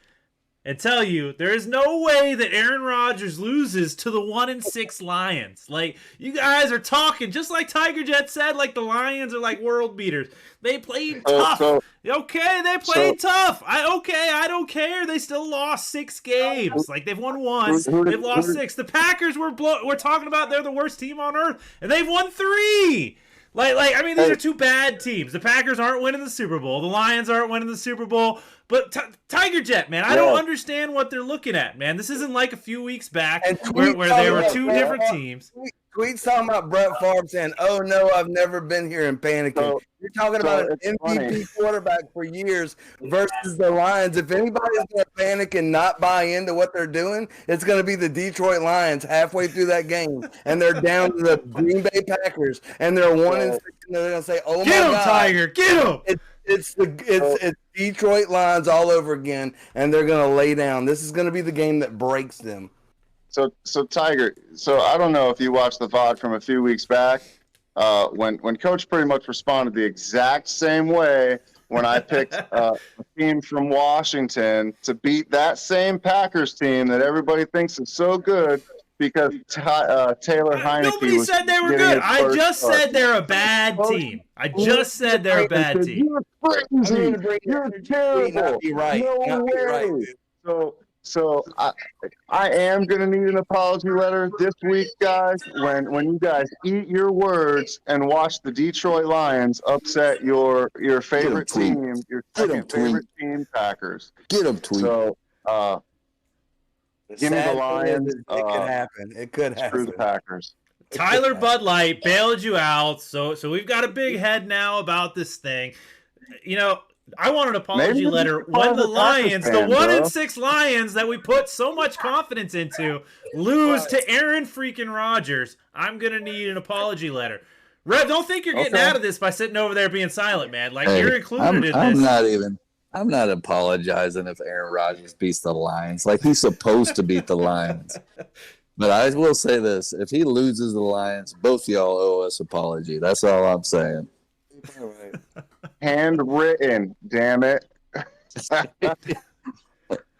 and tell you there is no way that Aaron Rodgers loses to the 1-6 Lions. Like, you guys are talking, just like Tigerjet said, like the Lions are like world beaters. They played tough. Okay, they played tough. I don't care. They still lost 6 games. Like, they've won 1. They've lost 6. The Packers we're talking about they're the worst team on earth, and they've won 3. I mean, these are 2 bad teams. The Packers aren't winning the Super Bowl. The Lions aren't winning the Super Bowl. But Tigerjet, man, I don't understand what they're looking at, man. This isn't like a few weeks back where there were 2 different teams. Tweet's talking about Brett Favre saying, "Oh no, I've never been here and panicking." You're talking about an MVP quarterback for years versus the Lions. If anybody's going to panic and not buy into what they're doing, it's going to be the Detroit Lions halfway through that game, and they're down to the Green Bay Packers, and they're 1-6, and they're going to say, "Oh my God, get him, Tiger, get him!" It's Detroit Lions all over again, and they're going to lay down. This is going to be the game that breaks them. So Tiger, I don't know if you watched the VOD from a few weeks back, when Coach pretty much responded the exact same way when I picked a team from Washington to beat that same Packers team that everybody thinks is so good because Taylor Heineke. Nobody said they were good. I just said they're a bad team. I just said they're a bad team. You're crazy. You're terrible. Not be right. No way. Right. So I am going to need an apology letter this week, guys, when you guys eat your words and watch the Detroit Lions upset your favorite team, your second favorite team, Packers. Get them, Tweet. So give me the Lions. It could happen. It could happen. Screw the Packers. Tyler Bud Light bailed you out, so we've got a big head now about this thing. I want an apology letter when the Lions, the 1-6 Lions that we put so much confidence into, lose to Aaron freaking Rodgers. I'm going to need an apology letter. Rev, don't think you're getting out of this by sitting over there being silent, man. Like, you're included in this. I'm not apologizing if Aaron Rodgers beats the Lions. Like, he's supposed to beat the Lions. But I will say this. If he loses the Lions, both y'all owe us an apology. That's all I'm saying. All right. Handwritten, damn it. I'm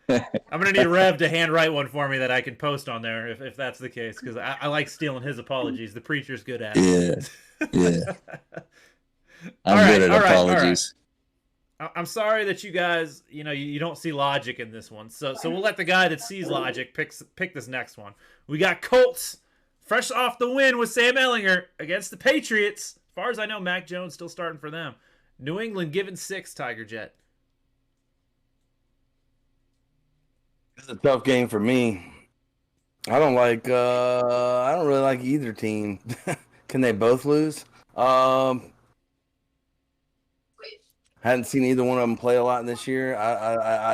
going to need Rev to handwrite one for me that I can post on there if that's the case, because I like stealing his apologies. The preacher's good at it. Yeah. I'm good at apologies. I'm sorry that you guys, you don't see logic in this one. So we'll let the guy that sees logic pick this next one. We got Colts fresh off the win with Sam Ellinger against the Patriots. As far as I know, Mac Jones still starting for them. New England giving 6, Tiger Jet. It's a tough game for me. I don't really like either team. Can they both lose? Hadn't seen either one of them play a lot this year.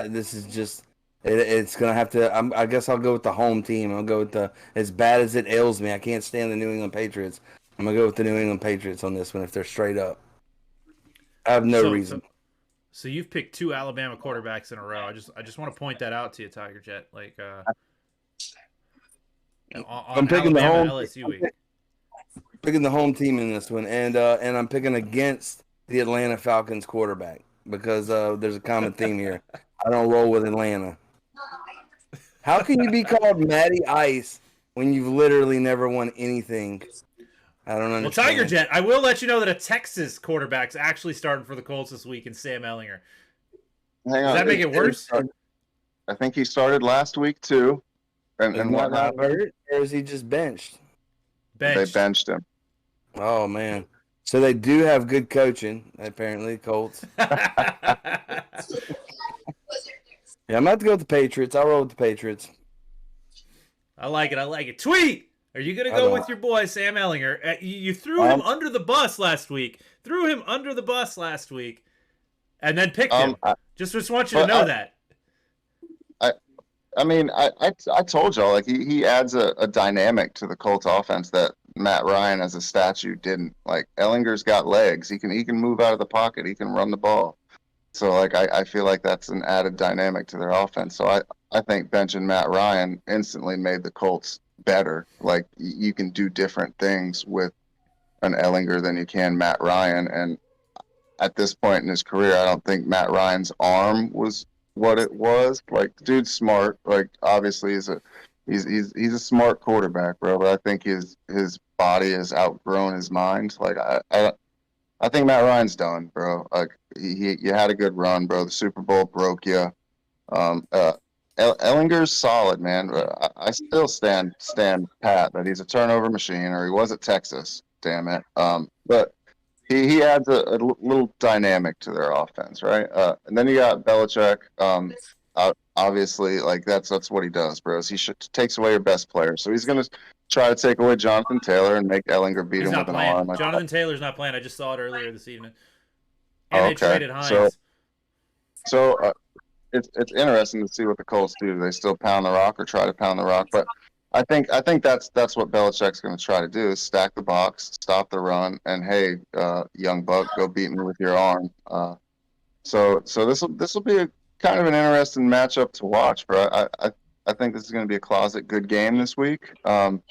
This is just it's gonna have to. I guess I'll go with the home team. I'll go with the, as bad as it ails me, I can't stand the New England Patriots. I'm gonna go with the New England Patriots on this one if they're straight up. I have no reason. So you've picked 2 Alabama quarterbacks in a row. I just want to point that out to you, Tiger Jet. Like I'm picking Alabama, the home LSU week. Picking the home team in this one, and I'm picking against the Atlanta Falcons quarterback because there's a common theme here. I don't roll with Atlanta. How can you be called Matty Ice when you've literally never won anything? I don't understand. Well, Tiger Jet, I will let you know that a Texas quarterback's actually starting for the Colts this week in Sam Ellinger. Hang on. Does that make it worse? I think he started last week too. And what happened? Hurt, or is he just benched? They benched him. Oh man! So they do have good coaching, apparently. Colts. Yeah, I'm about to go with the Patriots. I'll roll with the Patriots. I like it. Tweet! Are you going to go with your boy, Sam Ellinger? You threw him under the bus last week. And then picked him. Just want you to know that. I mean, I told y'all, like, he adds a dynamic to the Colts offense that Matt Ryan as a statue didn't. Like, Ellinger's got legs. He can move out of the pocket. He can run the ball. So, like, I feel like that's an added dynamic to their offense. So I think benching Matt Ryan instantly made the Colts better. Like, you can do different things with an Ellinger than you can Matt Ryan. And at this point in his career, I don't think Matt Ryan's arm was what it was. Like, the dude's smart. Like, obviously he's a smart quarterback, bro. But I think his body has outgrown his mind. Like, I think Matt Ryan's done, bro. Like, you had a good run, bro. The Super Bowl broke you. Ellinger's solid, man. I still stand pat that he's a turnover machine, or he was at Texas. Damn it. But he adds a little dynamic to their offense, right? And then you got Belichick. Obviously, like that's what he does, bro. He takes away your best player, so he's gonna try to take away Jonathan Taylor and make Ellinger beat him with an arm. Like, Jonathan Taylor's not playing. I just saw it earlier this evening. And they traded Hines. So it's interesting to see what the Colts do. Do they still pound the rock or try to pound the rock? But I think that's what Belichick's going to try to do: is stack the box, stop the run, and hey, young buck, go beat me with your arm. So this will be a kind of an interesting matchup to watch, bro. I think this is going to be a closet good game this week. Give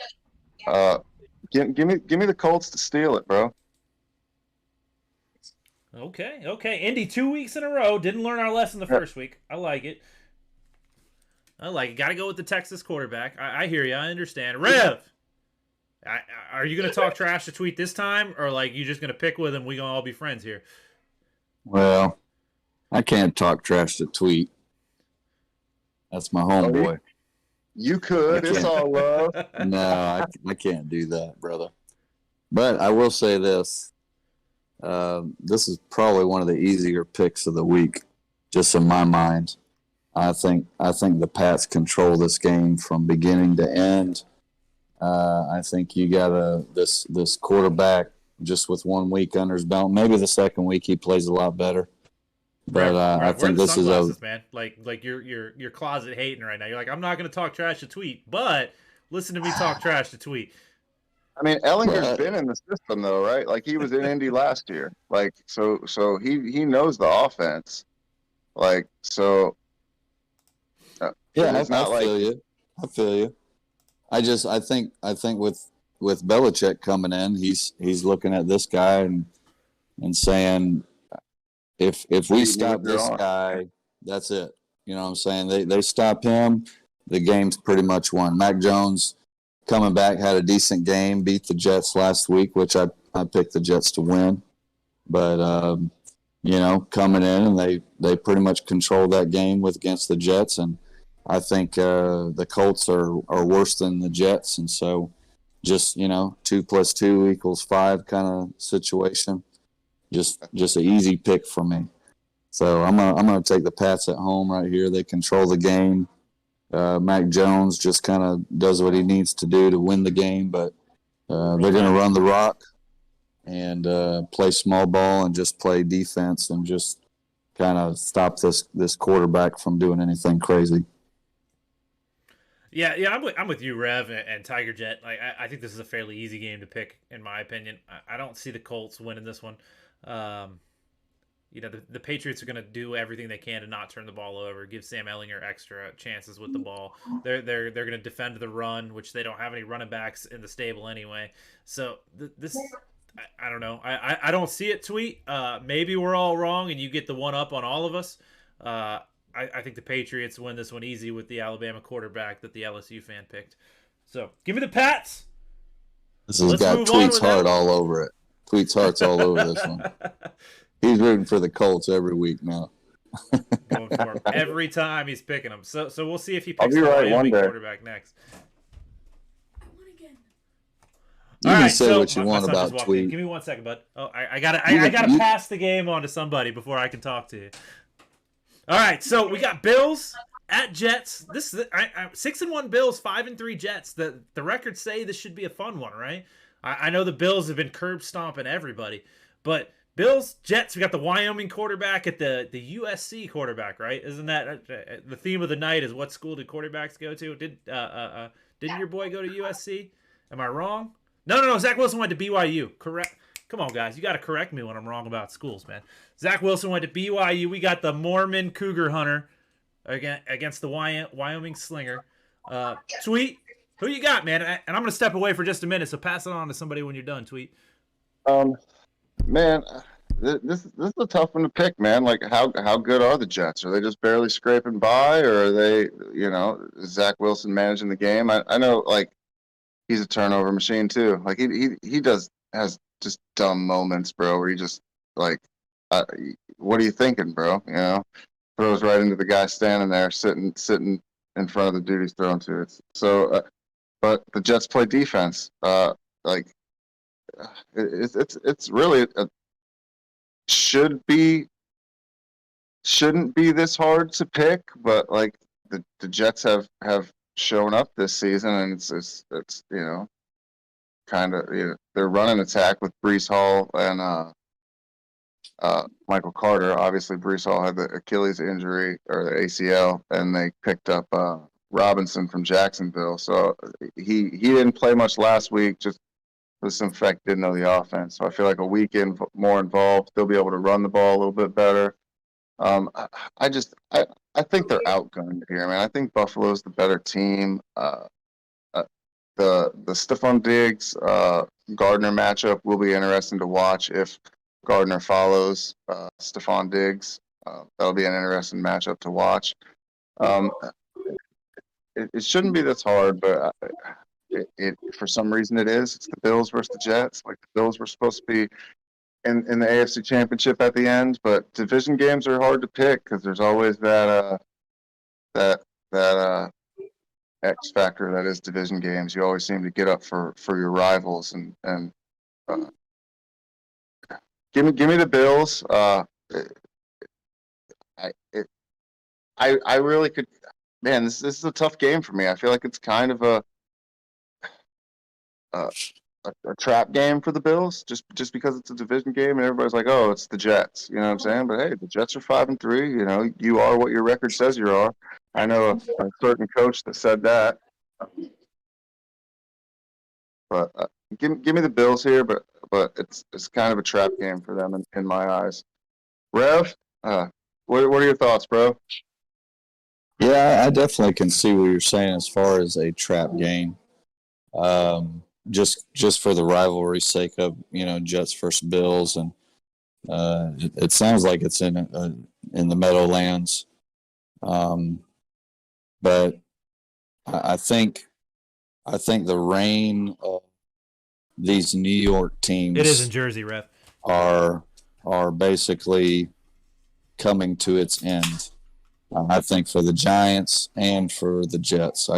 me the Colts to steal it, bro. Okay. Indy 2 weeks in a row. Didn't learn our lesson the first week. I like it. Got to go with the Texas quarterback. I hear you. I understand. Rev, are you going to talk trash to Tweet this time, or like you just going to pick with him? We gonna all be friends here. Well, I can't talk trash to Tweet. That's my homeboy. You could. It's all love. No, I can't do that, brother. But I will say this. This is probably one of the easier picks of the week, just in my mind. I think the Pats control this game from beginning to end. I think you got this quarterback just with 1 week under his belt. Maybe the second week he plays a lot better. But I think this is a man. Like you're closet hating right now. You're like, I'm not going to talk trash to Tweet, but listen to me talk trash to Tweet. I mean, Ellinger's been in the system though, right? Like he was in Indy last year. Like so he knows the offense. Like so. Yeah, I feel you. I think with Belichick coming in, he's looking at this guy and saying, if we stop this guy, that's it. You know what I'm saying? They stop him, the game's pretty much won. Mac Jones coming back had a decent game, beat the Jets last week, which I picked the Jets to win. But coming in and they pretty much controlled that game against the Jets, and I think the Colts are worse than the Jets, and so just 2 + 2 = 5 kind of situation. Just an easy pick for me. So I'm gonna take the Pats at home right here. They control the game. Mac Jones just kind of does what he needs to do to win the game, but they're gonna run the rock and play small ball and just play defense and just kind of stop this quarterback from doing anything crazy. Yeah, I'm with you, Rev and Tiger Jet. Like, I think this is a fairly easy game to pick, in my opinion. I don't see the Colts winning this one. The Patriots are going to do everything they can to not turn the ball over, give Sam Ehlinger extra chances with the ball. They're going to defend the run, which they don't have any running backs in the stable anyway. So this, I don't know. I don't see it, Tweet. Maybe we're all wrong, and you get the one up on all of us. I think the Patriots win this one easy with the Alabama quarterback that the LSU fan picked. So give me the Pats. This has got Tweet's heart all over it. Tweet's heart's all over this one. He's rooting for the Colts every week now. Going for him every time he's picking them. So we'll see if he picks the Wyoming quarterback next. You can say what you want about Tweet. Give me 1 second, bud. Oh, I gotta pass the game on to somebody before I can talk to you. All right, so we got Bills at Jets. This is 6-1 Bills, 5-3 Jets. The records say this should be a fun one, right? I know the Bills have been curb stomping everybody, but Bills, Jets. We got the Wyoming quarterback at the USC quarterback, right? Isn't that the theme of the night? Is what school did quarterbacks go to? Didn't your boy go to USC? Am I wrong? No. Zach Wilson went to BYU. Correct. Come on, guys. You got to correct me when I'm wrong about schools, man. Zach Wilson went to BYU. We got the Mormon Cougar Hunter against the Wyoming Slinger. Tweet, who you got, man? And I'm going to step away for just a minute, so pass it on to somebody when you're done, Tweet. Man, this is a tough one to pick, man. Like, how good are the Jets? Are they just barely scraping by, or are they, is Zach Wilson managing the game? I know, like, he's a turnover machine too. Like, he has just dumb moments, bro, where he just, like, what are you thinking, bro? Throws right into the guy standing there, sitting in front of the dude he's throwing to. But the Jets play defense. It's really shouldn't be this hard to pick, but like the Jets have shown up this season, and it's kind of they're running attack with Breece Hall and Michael Carter. Obviously, Breece Hall had the Achilles injury or the ACL, and they picked up Robinson from Jacksonville. So he didn't play much last week. Just was some fact didn't know the offense. So I feel like a week in more involved, they'll be able to run the ball a little bit better. I think they're outgunned here, man. I think Buffalo's the better team. The Stephon Diggs Gardner matchup will be interesting to watch if Gardner follows Stephon Diggs. That'll be an interesting matchup to watch. It shouldn't be this hard, but it for some reason it is. It's the Bills versus the Jets. Like, the Bills were supposed to be in the AFC Championship at the end, but division games are hard to pick because there's always that X factor that is division games. You always seem to get up for your rivals, and give me the Bills. I really could. Man, this is a tough game for me. I feel like it's kind of a trap game for the Bills, just because it's a division game and everybody's like, oh, it's the Jets. You know what I'm saying? But hey, the Jets are 5-3. You are what your record says you are. I know a certain coach that said that. But give me the Bills here, but it's kind of a trap game for them in my eyes. Rev, what are your thoughts, bro? Yeah, I definitely can see what you're saying as far as a trap game. Just for the rivalry's sake of Jets versus Bills, and it sounds like it's in the Meadowlands, but I think the reign of these New York teams, it is in Jersey, Ref, are basically coming to its end. I think for the Giants and for the Jets,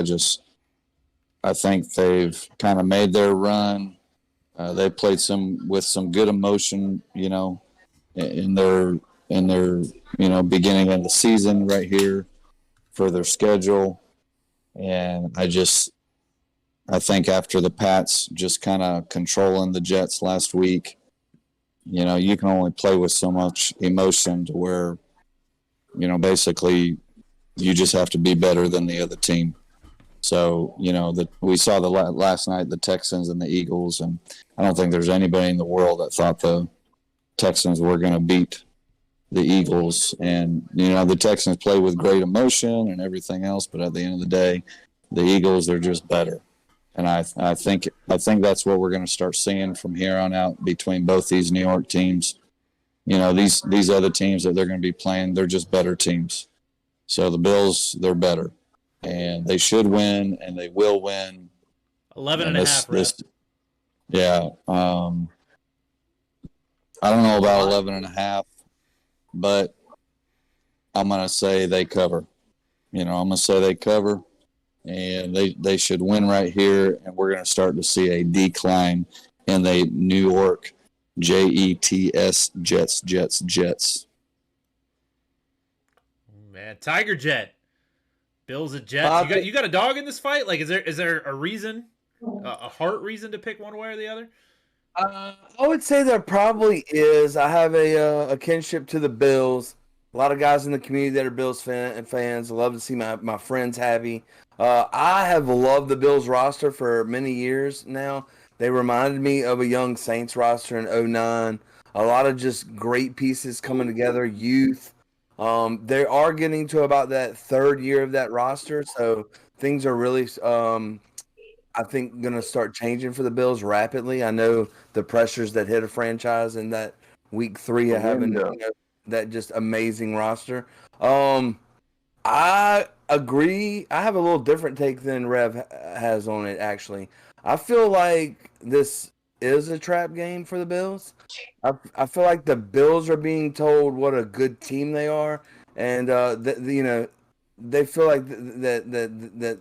I think they've kind of made their run. They played with some good emotion, in their beginning of the season right here for their schedule. And I think after the Pats just kind of controlling the Jets last week, you can only play with so much emotion to where, basically you just have to be better than the other team. So, we saw last night, the Texans and the Eagles, and I don't think there's anybody in the world that thought the Texans were going to beat the Eagles. And, the Texans play with great emotion and everything else, but at the end of the day, the Eagles, they're just better. And I think that's what we're going to start seeing from here on out between both these New York teams. These other teams that they're going to be playing, they're just better teams. So the Bills, they're better. And they should win, and they will win. 11.5, Rev. Yeah. I don't know about 11.5, but I'm going to say they cover. I'm going to say they cover, and they should win right here, and we're going to start to see a decline in the New York Jets. Man, Tiger Jet. Bills and Jets. You got a dog in this fight? Like, is there a reason, a heart reason to pick one way or the other? I would say there probably is. I have a kinship to the Bills. A lot of guys in the community that are Bills fans. I love to see my friends happy. I have loved the Bills roster for many years now. They reminded me of a young Saints roster in 2009. A lot of just great pieces coming together, youth. They are getting to about that third year of that roster, so things are really, I think, going to start changing for the Bills rapidly. I know the pressures that hit a franchise in that week 3 of having that just amazing roster. I agree. I have a little different take than Rev has on it, actually. I feel like this is a trap game for the Bills. I feel like the Bills are being told what a good team they are, and they feel like that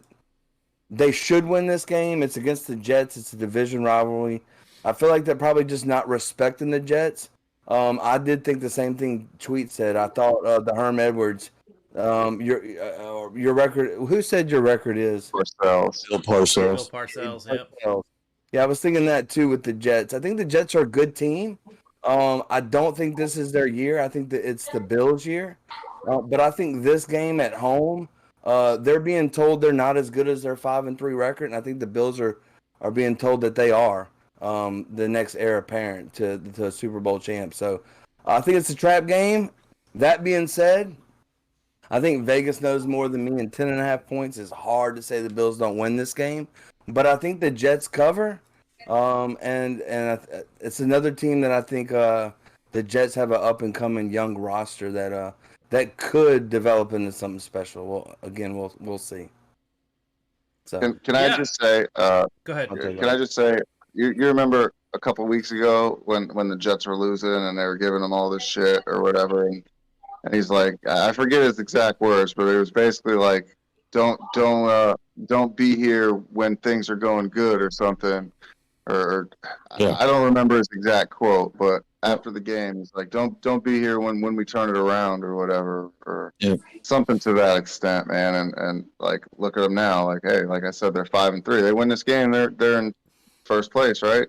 they should win this game. It's against the Jets. It's a division rivalry. I feel like they're probably just not respecting the Jets. I did think the same thing Tweet said. I thought the Herm Edwards, your record. Who said your record is? Parcells. Bill Parcells. Yep. Yeah, I was thinking that too with the Jets. I think the Jets are a good team. I don't think this is their year. I think that it's the Bills' year. But I think this game at home, they're being told they're not as good as their 5-3 record, and I think the Bills are being told that they are the next heir apparent to Super Bowl champ. So I think it's a trap game. That being said, I think Vegas knows more than me, and 10.5 points is hard to say the Bills don't win this game. But I think the Jets cover, and it's another team that I think the Jets have an up and coming young roster that could develop into something special. Well, again, we'll see. So Can I just say? Go ahead. Can I just say? You remember a couple weeks ago when the Jets were losing and they were giving them all this shit or whatever, and he's like, I forget his exact words, but it was basically like, don't be here when things are going good or something, or Yeah. I don't remember his exact quote, but after the game, he's like, don't be here when we turn it around or whatever, or something to that extent, man. And like, look at them now, like, hey, like I said, they're 5-3. They win this game, they're in first place, right?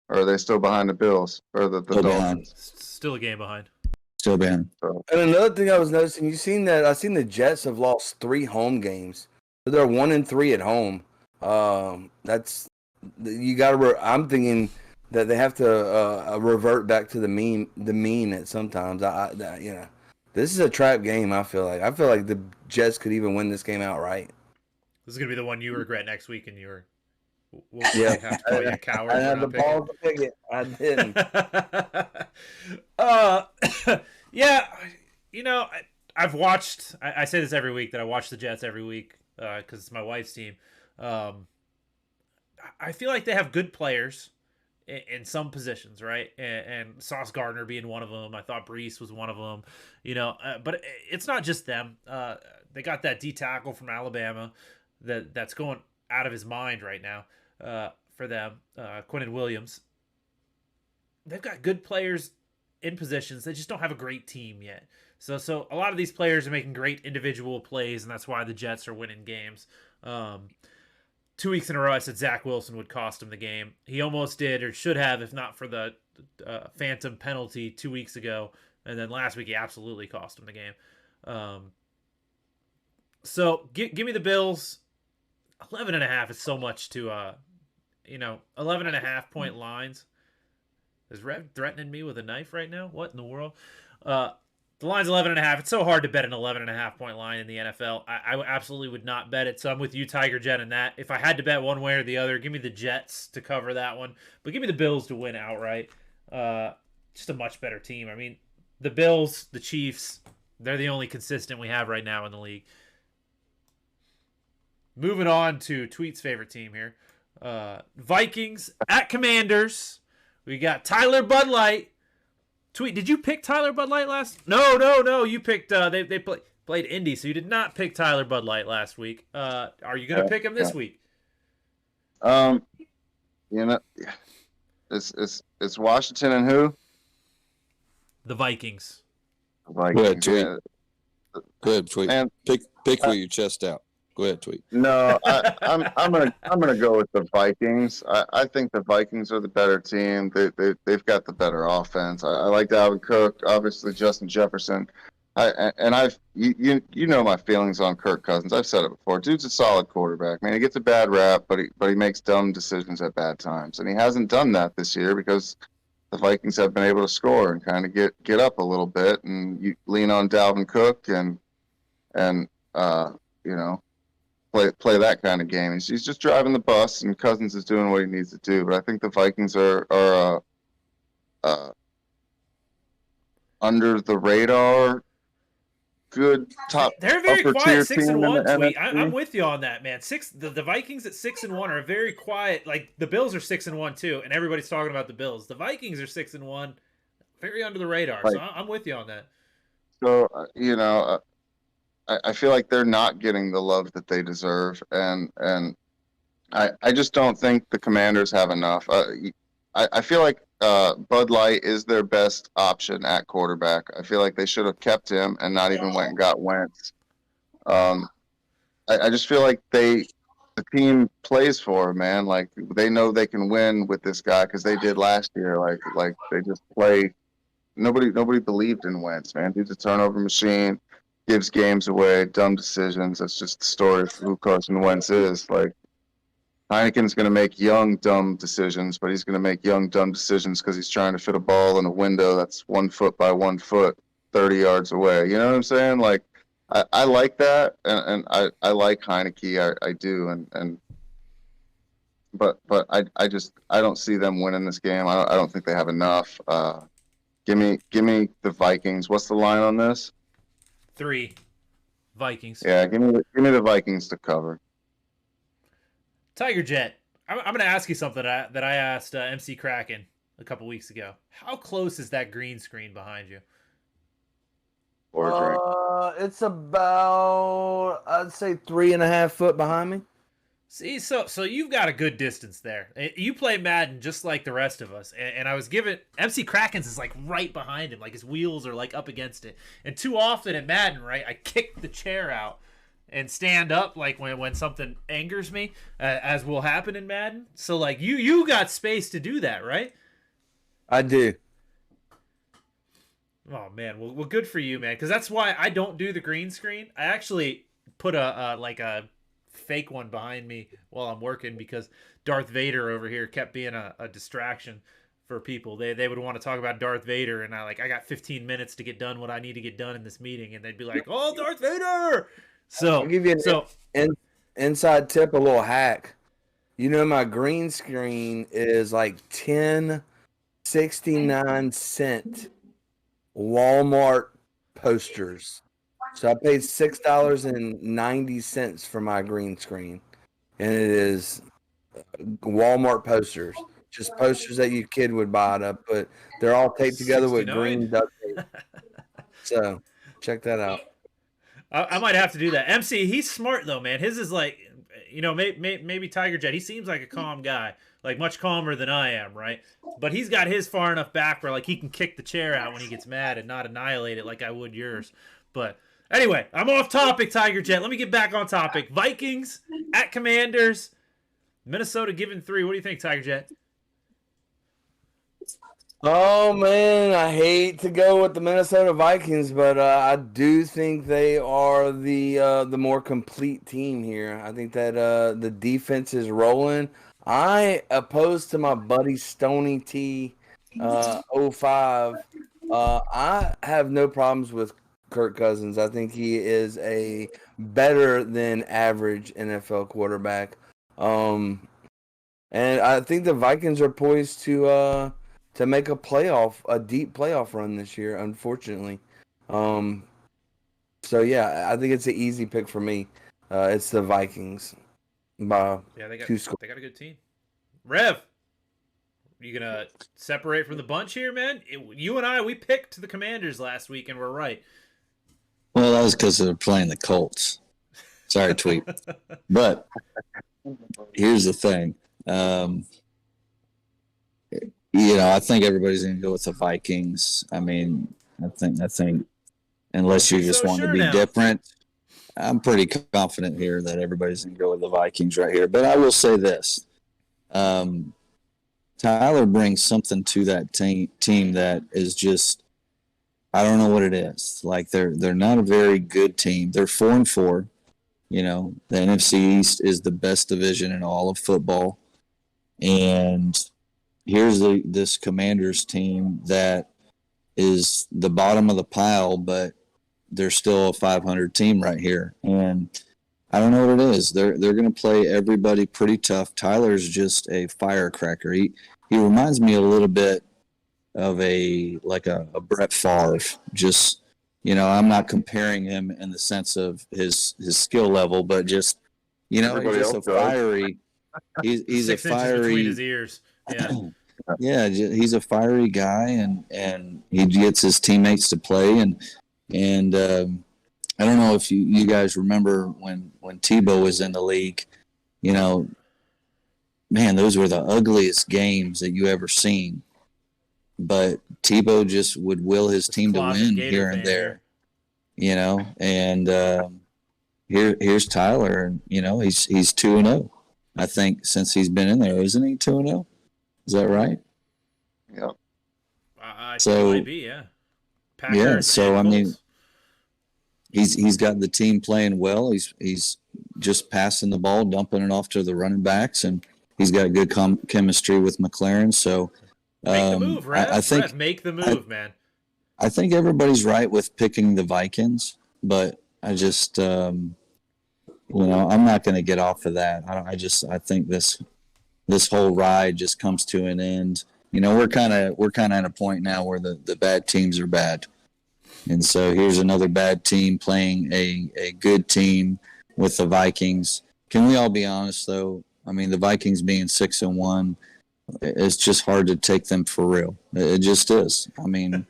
Or are they still behind the Bills or the Dolphins? Still a game behind. Still behind. So, and another thing I was noticing, I seen the Jets have lost 3 home games, so they're 1-3 at home. That's you got to. I'm thinking that they have to revert back to the mean at sometimes. This is a trap game. I feel like the Jets could even win this game outright. This is gonna be the one you regret next week, and we'll Yeah. have to call you a coward. I had the balls to pick it. I didn't. Yeah, I've watched. I say this every week that I watch the Jets every week because it's my wife's team. I feel like they have good players in some positions, right? And Sauce Gardner being one of them. I thought Brees was one of them. But it's not just them. They got that D tackle from Alabama that's going out of his mind right now for them. Quinnen Williams. They've got good players in positions. They just don't have a great team yet. So a lot of these players are making great individual plays, and that's why the Jets are winning games. 2 weeks in a row, I said Zach Wilson would cost him the game. He almost did, or should have, if not for the phantom penalty 2 weeks ago. And then last week, he absolutely cost him the game. So give me the Bills. 11.5 is so much to, 11.5 point lines. Is Rev threatening me with a knife right now? What in the world? The line's 11.5. It's so hard to bet an 11.5 point line in the NFL. I absolutely would not bet it. So I'm with you, Tiger Jet, in that. If I had to bet one way or the other, give me the Jets to cover that one. But give me the Bills to win outright. Just a much better team. I mean, the Bills, the Chiefs, they're the only consistent we have right now in the league. Moving on to Tweet's favorite team here. Vikings at Commanders. We got Tyler Bud Light. Tweet, did you pick Tyler Bud Light last? No. You picked. They played Indy, so you did not pick Tyler Bud Light last week. Are you going to pick him this week? It's Washington and who? The Vikings. Like, Go ahead, Tweet. yeah, Go ahead, Tweet. Man, Pick with your chest out. Go ahead, Tweet. no, I'm gonna go with the Vikings. I think the Vikings are the better team. They've got the better offense. I like Dalvin Cook, obviously Justin Jefferson. You know my feelings on Kirk Cousins. I've said it before. Dude's a solid quarterback. Man, he gets a bad rap, but he makes dumb decisions at bad times, and he hasn't done that this year because the Vikings have been able to score and kind of get up a little bit, and you lean on Dalvin Cook and play that kind of game. He's just driving the bus, and Cousins is doing what he needs to do. But I think the Vikings are under the radar, good top. They're very upper quiet, tier team 6-1. in the Tweet. NFC. I'm with you on that, man. The Vikings at 6-1 are very quiet. Like the Bills are 6-1 too, and everybody's talking about the Bills. The Vikings are 6-1, very under the radar. Right. So I'm with you on that. So I feel like they're not getting the love that they deserve, and I just don't think the Commanders have enough. I feel like Bud Light is their best option at quarterback. I feel like they should have kept him and not even went and got Wentz. I just feel like the team plays for him, man. Like they know they can win with this guy because they did last year. Like they just play. Nobody believed in Wentz, man. He's a turnover machine, gives games away, dumb decisions. That's just the story of who Carson Wentz is. Like Heineken's going to make young, dumb decisions, but he's going to make young, dumb decisions because he's trying to fit a ball in a window that's 1 foot by 1 foot, 30 yards away. You know what I'm saying? Like I like that, and I like Heineke. I do, but I don't see them winning this game. I don't think they have enough. Give me the Vikings. What's the line on this? 3 Vikings. Yeah, give me the Vikings to cover. Tiger Jet. I'm going to ask you something that I asked MC Kraken a couple weeks ago. How close is that green screen behind you? It's about, I'd say 3.5 foot behind me. See, so you've got a good distance there. You play Madden just like the rest of us, and I was given MC Kraken's is like right behind him, like his wheels are like up against it. And too often in Madden, right, I kick the chair out and stand up like when something angers me, as will happen in Madden. So like you got space to do that, right? I do. Oh man, well good for you, man. Because that's why I don't do the green screen. I actually put a fake one behind me while I'm working because Darth Vader over here kept being a distraction for people. They would want to talk about Darth Vader, and I got 15 minutes to get done what I need to get done in this meeting, and they'd be like, "Oh, Darth Vader!" So I'll give you an inside tip, a little hack. You know, my green screen is like 10.69 Walmart posters. So I paid $6.90 for my green screen, and it is Walmart posters, just posters that your kid would buy it up, but they're all taped together with 69? green duct tape. So check that out. I might have to do that. MC, he's smart though, man. His is like, maybe Tiger Jet. He seems like a calm guy, like much calmer than I am, right? But he's got his far enough back where like he can kick the chair out when he gets mad and not annihilate it like I would yours. But anyway, I'm off topic, Tiger Jet. Let me get back on topic. Vikings at Commanders. Minnesota given 3. What do you think, Tiger Jet? Oh man, I hate to go with the Minnesota Vikings, but I do think they are the more complete team here. I think that the defense is rolling. I opposed to my buddy Stony T 05. I have no problems with Kirk Cousins. I think he is a better than average NFL quarterback. And I think the Vikings are poised to make a deep playoff run this year, unfortunately. So yeah, I think it's an easy pick for me. It's the Vikings by Yeah, 2 scores. they got a good team. Rev, you gonna separate from the bunch here, man? You and I, we picked the Commanders last week and we're right. Well, that was because they're playing the Colts. Sorry, Tweet. But here's the thing. I think everybody's going to go with the Vikings. I mean, I think unless you just want to be different, I'm pretty confident here that everybody's going to go with the Vikings right here. But I will say this. Tyler brings something to that team that is just, I don't know what it is. Like they're not a very good team. They're 4-4. The NFC East is the best division in all of football. And here's this Commanders team that is the bottom of the pile, but they're still a 500 team right here. And I don't know what it is. They're going to play everybody pretty tough. Tyler's just a firecracker. He reminds me a little bit of a Brett Favre. Just, I'm not comparing him in the sense of his skill level, but just, he's just a fiery. He's a 6 fiery inches between his ears. Yeah. Yeah, he's a fiery guy, and he gets his teammates to play. And I don't know if you guys remember when Tebow was in the league. Man, those were the ugliest games that you ever seen. But Tebow just would will his team to win here and there. And here's Tyler, and he's 2-0. I think since he's been in there, isn't he 2-0? Is that right? Yep. So might be, yeah. Packers, yeah. So I mean, he's got the team playing well. He's just passing the ball, dumping it off to the running backs, and he's got good chemistry with McLaren. So make the move, Rev. I think Rev, make the move, man. I think everybody's right with picking the Vikings, but I just I'm not going to get off of that. I think this whole ride just comes to an end. We're kind of at a point now where the bad teams are bad. And so here's another bad team playing a good team with the Vikings. Can we all be honest though? I mean, the Vikings being 6-1, it's just hard to take them for real. It just is. I mean,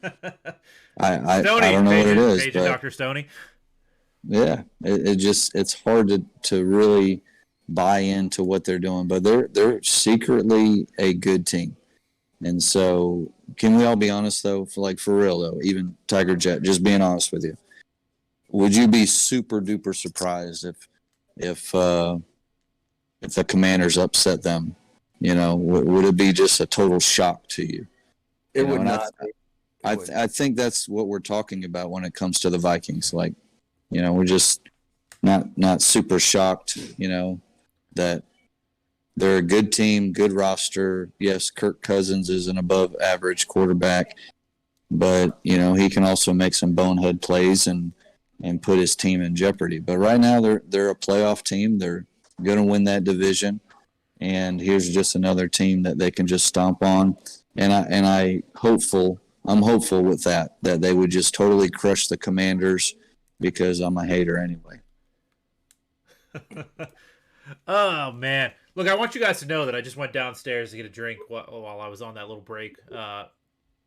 I don't know what it is, but Dr. Stoney. Yeah, it's hard to really buy into what they're doing, but they're secretly a good team. And so, can we all be honest though? For real though, even Tiger Jet, just being honest with you, would you be super duper surprised if the Commanders upset them? Would it be just a total shock to you? It would not. I think that's what we're talking about when it comes to the Vikings. We're just not super shocked, that they're a good team, good roster. Yes, Kirk Cousins is an above average quarterback, but he can also make some bonehead plays and put his team in jeopardy. But right now they're a playoff team. They're going to win that division, and here's just another team that they can just stomp on. And I'm hopeful with that they would just totally crush the Commanders, because I'm a hater anyway. Oh man, look, I want you guys to know that I just went downstairs to get a drink while I was on that little break.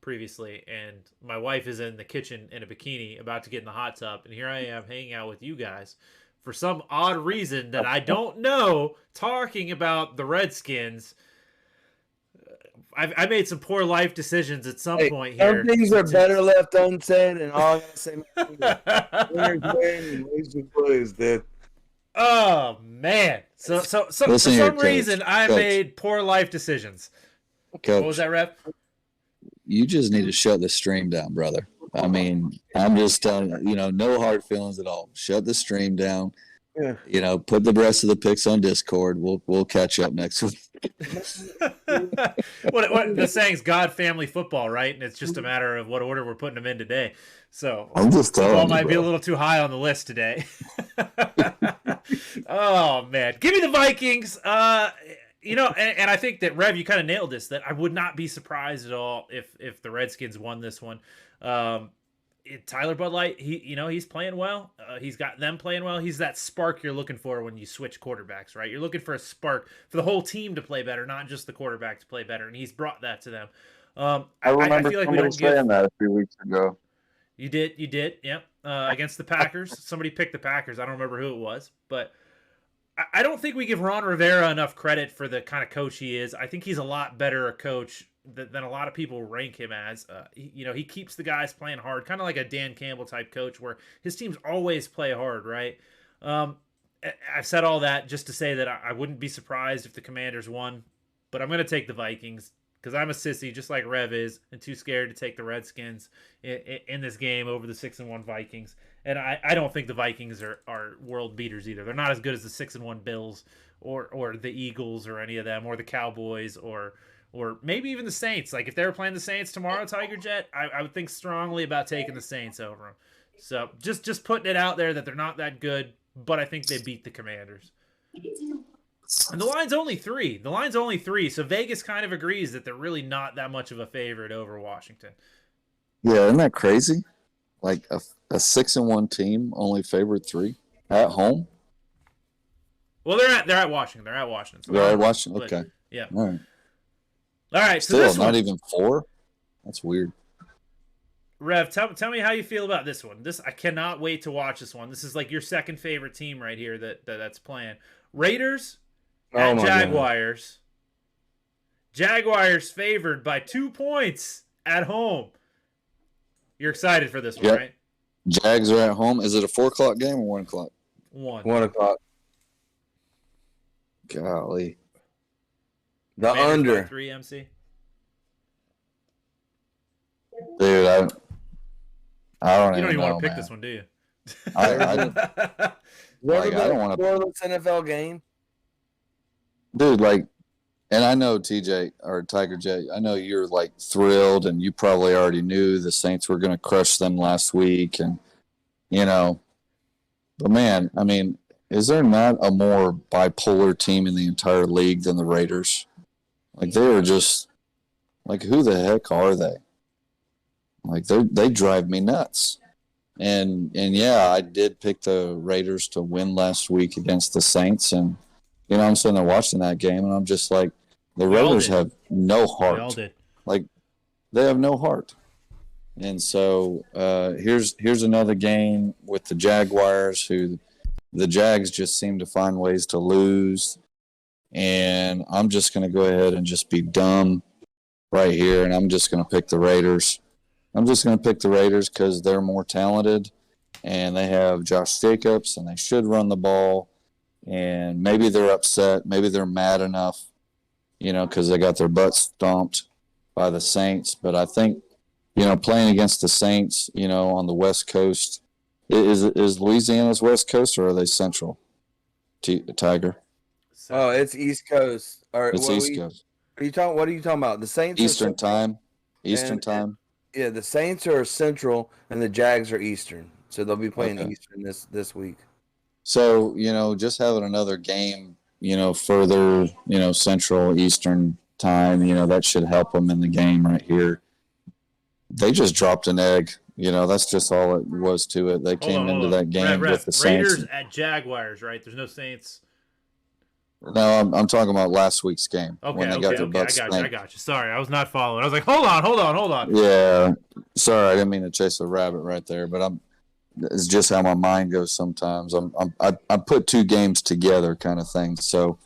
previously, and my wife is in the kitchen in a bikini about to get in the hot tub, and here I am hanging out with you guys for some odd reason that I don't know, talking about the Redskins. I made some poor life decisions at some point here. Some things are better left unsaid, and all I gotta say, winners win and losers lose, dude. Oh man! So for Listen here, some reason I Coach. made poor life decisions. Coach, What was that, Rev? you just need to shut the stream down, brother. I mean, I'm just telling you, no hard feelings at all. Shut the stream down. Yeah. Put the rest of the picks on Discord. We'll catch up next week. what the saying's God, family, football, right? And it's just a matter of what order we're putting them in today. So I'm just telling football you, might be a bro. little too high on the list today. Oh man, give me the Vikings. And I think that Rev, you kind of nailed this. That I would not be surprised at all if the Redskins won this one. Tyler Bud Light, he's playing well. He's got them playing well. He's that spark you're looking for when you switch quarterbacks, right? You're looking for a spark for the whole team to play better, not just the quarterback to play better. And he's brought that to them. I remember feel like we somebody don't give. saying that a few weeks ago. You did, yep. Against the Packers, somebody picked the Packers. I don't remember who it was, but I don't think we give Ron Rivera enough credit for the kind of coach he is. I think he's a lot better a coach than a lot of people rank him as. He keeps the guys playing hard, kind of like a Dan Campbell type coach, where his teams always play hard, right? I've said all that just to say that I wouldn't be surprised if the Commanders won, but I'm going to take the Vikings because I'm a sissy, just like Rev is, and too scared to take the Redskins in this game over the 6-1 Vikings. And I don't think the Vikings are world beaters either. They're not as good as the 6-1 Bills or the Eagles or any of them, or the Cowboys or maybe even the Saints. Like if they were playing the Saints tomorrow, Tigerjet, I would think strongly about taking the Saints over them. So just putting it out there that they're not that good, but I think they beat the Commanders. And the line's only 3. So Vegas kind of agrees that they're really not that much of a favorite over Washington. Yeah, isn't that crazy? Like a 6-1 team only favored 3 at home. Well, they're at Washington. They're at Washington. So They're at Washington. but, Okay. Yeah. All right. All right. So Still this not one, even 4. That's weird. Rev, tell me how you feel about this one. I cannot wait to watch this one. This is like your second favorite team right here that's playing. Raiders at Jaguars. Jaguars favored by 2 points at home. You're excited for this one, Yep. right? Jags are at home. Is it a 4:00 game or 1:00? 1 o'clock. Golly. The Commanders by under. 3 MC. Dude, I don't You don't even know, want to pick man. this one, do you? I Like, I don't wanna- scoreless NFL game. dude, and I know TJ or Tiger J, I know you're like thrilled and you probably already knew the Saints were going to crush them last week. And, but man, I mean, is there not a more bipolar team in the entire league than the Raiders? Like they were just like, who the heck are they? Like they drive me nuts. And yeah, I did pick the Raiders to win last week against the Saints. And, I'm sitting there watching that game and I'm just like, the We all Raiders did. have no heart. We all did. Like they have no heart. And so here's another game with the Jaguars, who the Jags just seem to find ways to lose. And I'm just going to go ahead and just be dumb right here, and I'm just going to pick the Raiders. I'm just going to pick the Raiders because they're more talented, and they have Josh Jacobs, and they should run the ball. And maybe they're upset. Maybe they're mad enough, because they got their butts stomped by the Saints. But I think, playing against the Saints, on the West Coast, is Louisiana's West Coast or are they Central? Tiger? Oh, it's East Coast. All right, It's East Coast. What are you talking about? The Saints are Eastern Central. time. Eastern And- time. Yeah, the Saints are Central and the Jags are Eastern. So they'll be playing Okay. Eastern this week. So, just having another game, further, Central Eastern time, that should help them in the game right here. They just dropped an egg. That's just all it was to it. They Hold came on, into hold on. that game Rev, with the Saints. Raiders at Jaguars, right? There's no Saints. No, I'm talking about last week's game when they got their butts I spanked. got you. Sorry, I was not following. I was like, hold on. Yeah, sorry, I didn't mean to chase a rabbit right there, but it's just how my mind goes sometimes. I put two games together, kind of thing. So,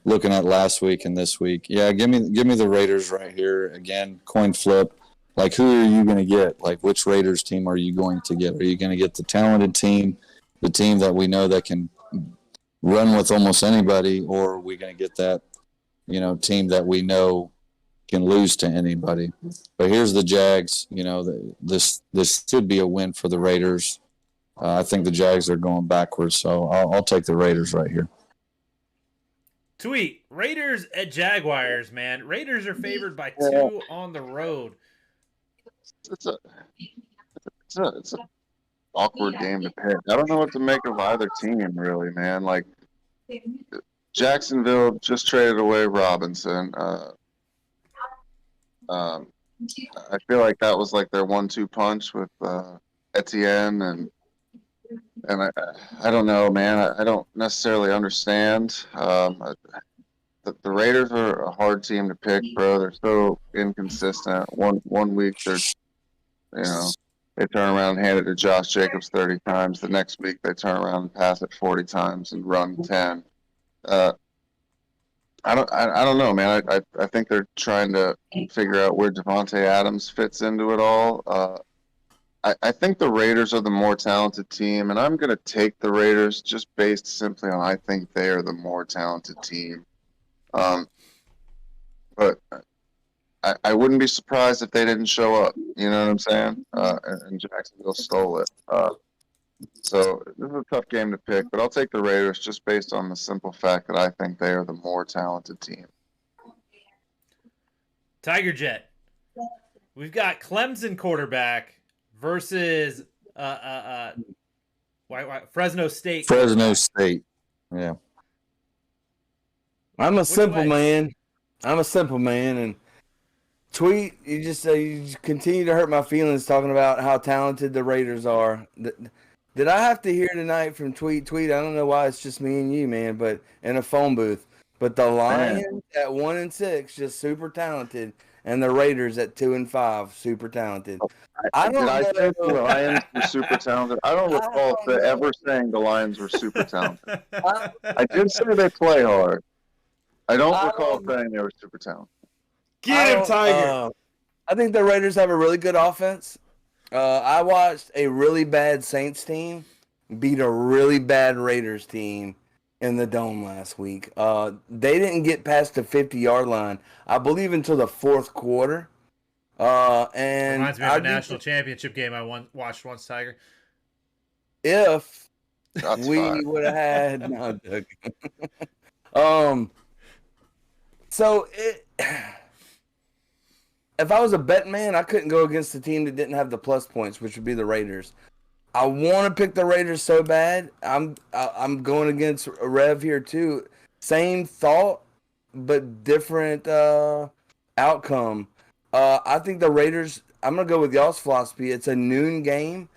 looking at last week and this week, yeah, give me the Raiders right here again. Coin flip. Like, who are you going to get? Like, which Raiders team are you going to get? Are you going to get the talented team, the team that we know that can run with almost anybody, or are we going to get that, team that we know can lose to anybody? But here's the Jags. This should be a win for the Raiders. I think the Jags are going backwards, so I'll take the Raiders right here. Tweet Raiders at Jaguars, man. Raiders are favored by 2 on the road. It's a awkward game to pick. I don't know what to make of either team, really, man. Like, Jacksonville just traded away Robinson. I feel like that was like their 1-2 punch with Etienne, and I don't know, man. I don't necessarily understand. The Raiders are a hard team to pick, bro. They're so inconsistent. One week they turn around and hand it to Josh Jacobs 30 times. The next week they turn around and pass it 40 times and run 10. I don't know, man. I think they're trying to figure out where Devontae Adams fits into it all. I think the Raiders are the more talented team, and I'm going to take the Raiders just based simply on I think they are the more talented team. But I wouldn't be surprised if they didn't show up. You know what I'm saying? And Jacksonville stole it. So this is a tough game to pick, but I'll take the Raiders just based on the simple fact that I think they are the more talented team. Tigerjet. We've got Clemson quarterback versus Fresno State. Fresno State. Yeah. I'm a simple man, and Tweet, you just continue to hurt my feelings talking about how talented the Raiders are. Did I have to hear tonight from Tweet? I don't know why it's just me and you, man, but in a phone booth. But the Lions at 1-6, just super talented, and the Raiders at 2-5, super talented. Did I say the Lions were super talented? I don't recall ever saying the Lions were super talented. I did say they play hard. I don't recall saying they were super talented. Get him, Tiger. I think the Raiders have a really good offense. I watched a really bad Saints team beat a really bad Raiders team in the Dome last week. They didn't get past the 50-yard line, I believe, until the fourth quarter. And reminds me of a national championship game I watched once, Tiger. If we would have had no, so if I was a bet man, I couldn't go against the team that didn't have the plus points, which would be the Raiders. I want to pick the Raiders so bad. I'm going against Rev here too. Same thought, but different outcome. I think the Raiders. I'm gonna go with y'all's philosophy. It's a noon game.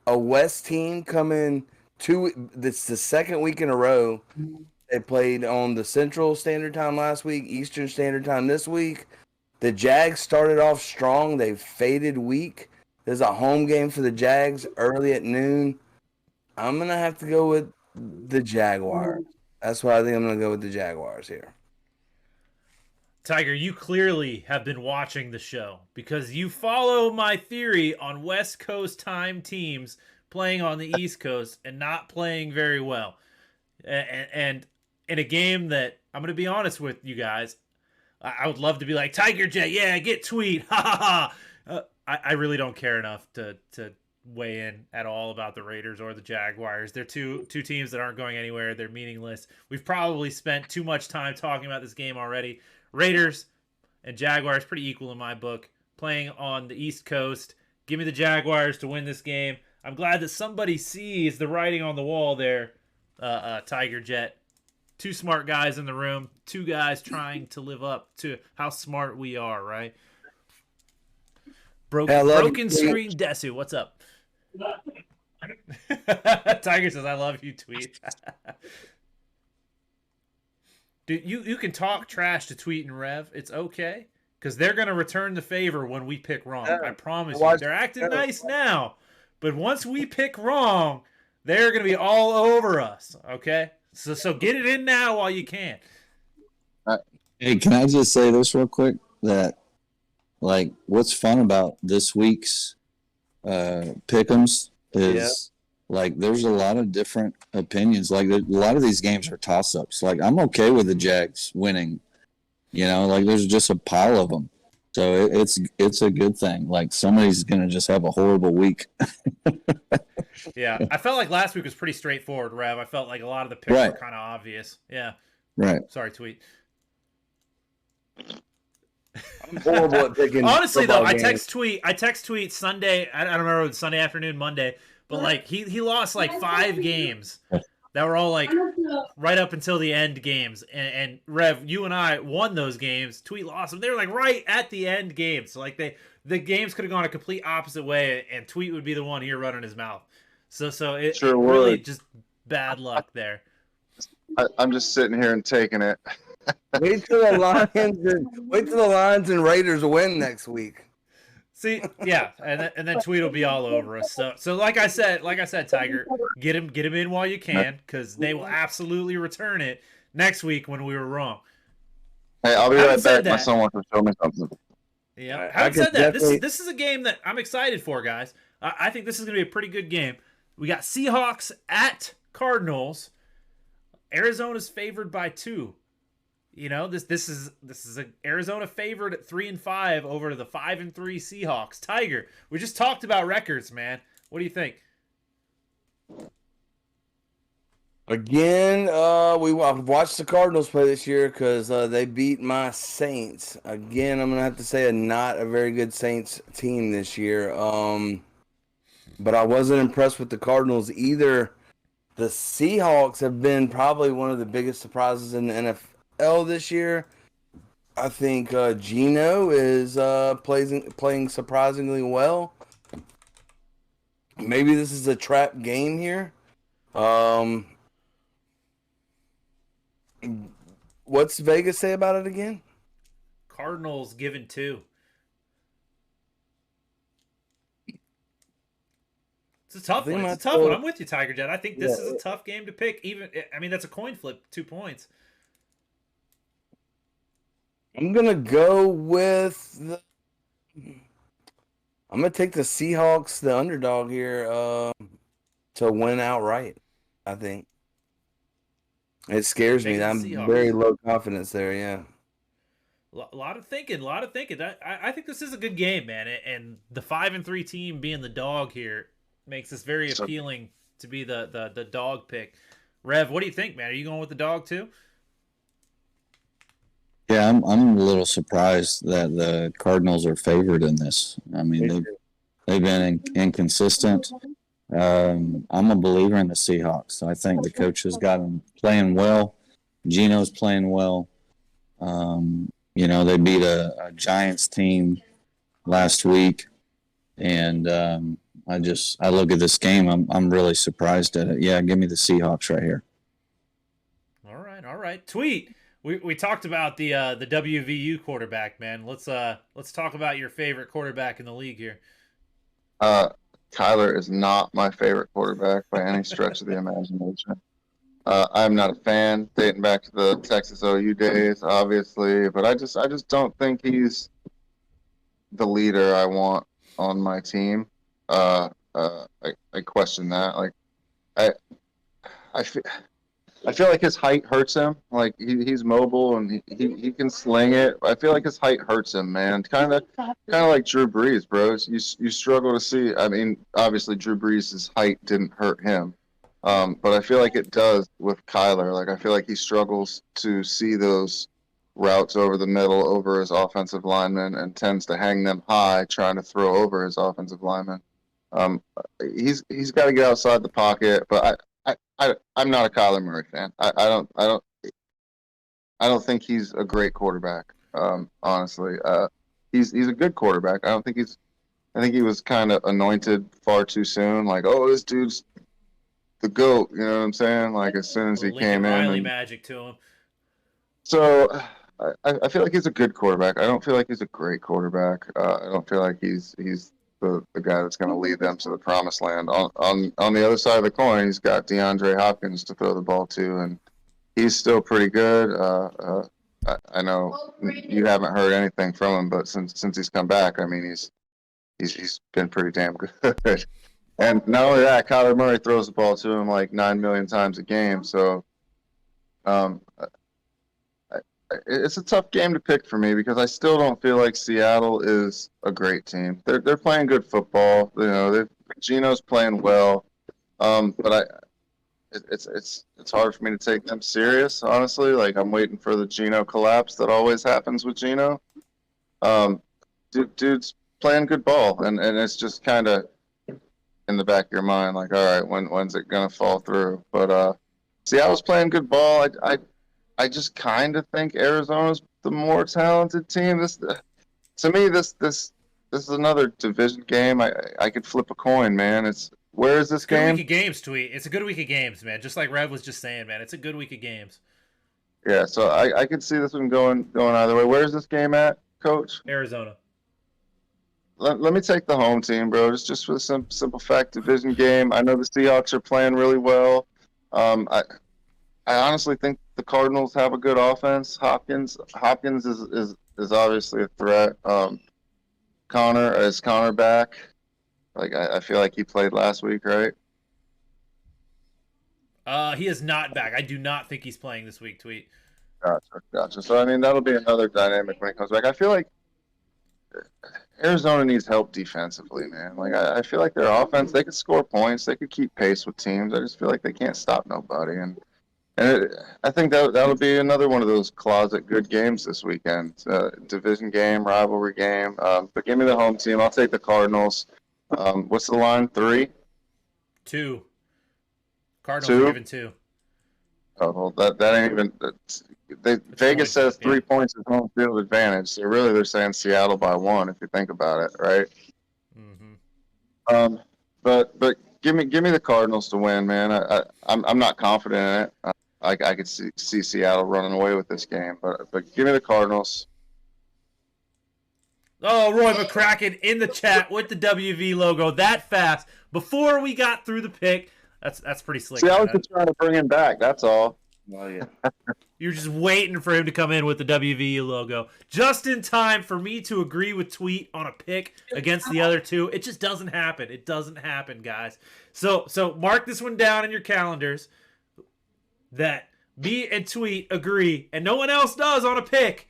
A West team coming This the second week in a row. They played on the Central Standard Time last week, Eastern Standard Time this week. The Jags started off strong. They faded weak. There's a home game for the Jags early at noon. I'm going to have to go with the Jaguars. That's why I think I'm going to go with the Jaguars here. Tiger, you clearly have been watching the show because you follow my theory on West Coast time teams playing on the East Coast and not playing very well. And in a game that, I'm going to be honest with you guys, I would love to be like, Tigerjet, yeah, get Tweet. Ha ha ha. I really don't care enough to weigh in at all about the Raiders or the Jaguars. They're two teams that aren't going anywhere. They're meaningless. We've probably spent too much time talking about this game already. Raiders and Jaguars, pretty equal in my book, playing on the East Coast. Give me the Jaguars to win this game. I'm glad that somebody sees the writing on the wall there, Tigerjet. Two smart guys in the room. Two guys trying to live up to how smart we are, right? Broken Screen Desu, what's up? Tiger says, I love you, Tweet. Dude, you can talk trash to Tweet and Rev. It's okay. Because they're going to return the favor when we pick wrong. I promise you. They're acting nice now. But once we pick wrong, they're going to be all over us. Okay? So get it in now while you can. Hey, can I just say this real quick? That, like, what's fun about this week's pick'ems is, like, there's a lot of different opinions. Like, a lot of these games are toss-ups. Like, I'm okay with the Jags winning. You know, like, there's just a pile of them. So it's a good thing. Like, somebody's going to just have a horrible week. Yeah. I felt like last week was pretty straightforward, Rev. I felt like a lot of the picks were kind of obvious. Yeah. Right. Sorry, Tweet. I'm horrible at picking. Honestly, though, I text Tweet Sunday. I don't remember, Sunday afternoon, Monday. But, like, he lost, like, 5 games that were all, like, right up until the end games. And Rev, you and I won those games. Tweet lost them. They were, like, right at the end games. So, like, the games could have gone a complete opposite way, and Tweet would be the one here running his mouth. So it really just bad luck there. I'm just sitting here and taking it. Wait till the Lions and Raiders win next week. See, yeah, and then Tweet will be all over us. So like I said, Tiger, get him in while you can, because they will absolutely return it next week when we were wrong. Hey, I'll be right back. My son wants to show me something. Yeah, having said that, this is a game that I'm excited for, guys. I think this is going to be a pretty good game. We got Seahawks at Cardinals. Arizona's favored by 2. You know, this is a Arizona favored at 3-5 over the 5-3 Seahawks. Tiger, we just talked about records, man. What do you think? Again, I've watched the Cardinals play this year because they beat my Saints. Again, I'm gonna have to say not a very good Saints team this year. But I wasn't impressed with the Cardinals either. The Seahawks have been probably one of the biggest surprises in the NFL this year. I think Geno is playing surprisingly well. Maybe this is a trap game here. What's Vegas say about it again? Cardinals given 2. It's a tough one. It's a tough one. I'm with you, Tiger Jet. I think this is a tough game to pick. That's a coin flip. 2 points. I'm gonna go with I'm gonna take the Seahawks, the underdog here, to win outright. I think it scares me. I'm very low confidence there. Yeah. A lot of thinking. I think this is a good game, man. And the 5-3 team being the dog here makes this very appealing to be the dog pick. Rev, what do you think, man? Are you going with the dog too? Yeah, I'm a little surprised that the Cardinals are favored in this. I mean, they've been inconsistent. I'm a believer in the Seahawks. I think the coach has got them playing well. Geno's playing well. You know, they beat a Giants team last week, and I look at this game. I'm really surprised at it. Yeah, give me the Seahawks right here. All right. Tweet. We talked about the WVU quarterback, man. Let's talk about your favorite quarterback in the league here. Kyler is not my favorite quarterback by any stretch of the imagination. I'm not a fan, dating back to the Texas OU days, obviously, but I just don't think he's the leader I want on my team. I question that. Like, I feel like his height hurts him. Like he's mobile and he can sling it. I feel like his height hurts him, man. Kind of like Drew Brees, bro. You struggle to see. I mean, obviously Drew Brees' height didn't hurt him, but I feel like it does with Kyler. Like I feel like he struggles to see those routes over the middle over his offensive lineman and tends to hang them high, trying to throw over his offensive lineman. He's got to get outside the pocket, but I'm not a Kyler Murray fan. I don't think he's a great quarterback. Honestly, he's a good quarterback. I think he was kind of anointed far too soon. Like, oh, this dude's the GOAT. You know what I'm saying? Like as soon as he came in, Riley magic to him. So I feel like he's a good quarterback. I don't feel like he's a great quarterback. I don't feel like he's the guy that's going to lead them to the promised land. On the other side of the coin, he's got DeAndre Hopkins to throw the ball to, and he's still pretty good. I know you haven't heard anything from him, but since he's come back, I mean he's been pretty damn good. And not only that, Kyler Murray throws the ball to him like 9 million times a game. So um, it's a tough game to pick for me because I still don't feel like Seattle is a great team. They're playing good football. You know, Geno's playing well, but it's hard for me to take them serious. Honestly, like I'm waiting for the Geno collapse that always happens with Geno. Dude's playing good ball, and it's just kind of in the back of your mind, like, all right, when's it gonna fall through? But Seattle's playing good ball. I just kind of think Arizona's the more talented team. To me, this is another division game. I could flip a coin, man. Where is this Good game? week of games, Tweet. It's a good week of games, man. Just like Rev was just saying, man. It's a good week of games. Yeah, so I could see this one going either way. Where's this game at, Coach? Arizona. Let me take the home team, bro. Just for the simple fact, division game. I know the Seahawks are playing really well. I honestly think the Cardinals have a good offense. Hopkins is obviously a threat. Is Connor back? Like I feel like he played last week, right? He is not back. I do not think he's playing this week, Tweet. Gotcha. So I mean that'll be another dynamic when it comes back. I feel like Arizona needs help defensively, man. Like I feel like their offense, they could score points, they could keep pace with teams. I just feel like they can't stop nobody, I think that'll be another one of those closet good games this weekend. Division game, rivalry game. But give me the home team. I'll take the Cardinals. What's the line? 3? 2. Cardinals 2? are given 2. Oh, well, that ain't even. Vegas says 3 points is home field advantage. So really, they're saying Seattle by 1 if you think about it, right? Mm-hmm. But give me the Cardinals to win, man. I'm not confident in it. I could see Seattle running away with this game, but give me the Cardinals. Oh, Roy McCracken in the chat with the WV logo that fast before we got through the pick. That's pretty slick. See, I was just trying to bring him back. That's all. Oh yeah. You're just waiting for him to come in with the WVU logo. Just in time for me to agree with Tweet on a pick against the other two. It just doesn't happen. It doesn't happen, guys. So mark this one down in your calendars that me and Tweet agree, and no one else does on a pick.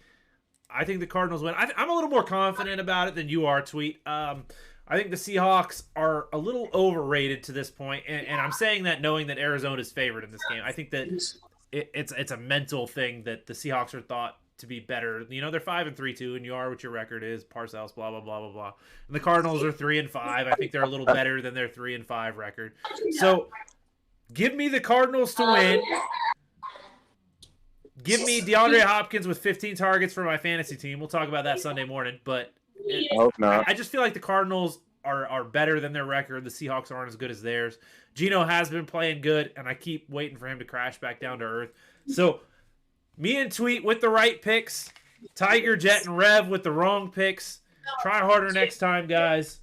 I think the Cardinals win. I'm a little more confident about it than you are, Tweet. I think the Seahawks are a little overrated to this point, and I'm saying that knowing that Arizona's favored in this game. I think that it's a mental thing that the Seahawks are thought to be better. You know, they're 5-3-2, and you are what your record is. Parcells, blah blah blah blah blah. And the Cardinals are 3-5. I think they're a little better than their 3-5 record. So, give me the Cardinals to win. Give me DeAndre Hopkins with 15 targets for my fantasy team. We'll talk about that Sunday morning, but I hope not. I just feel like the Cardinals are better than their record. The Seahawks aren't as good as theirs. Geno has been playing good, and I keep waiting for him to crash back down to earth. So, me and Tweet with the right picks. Tiger, Jet, and Rev with the wrong picks. Try harder next time, guys.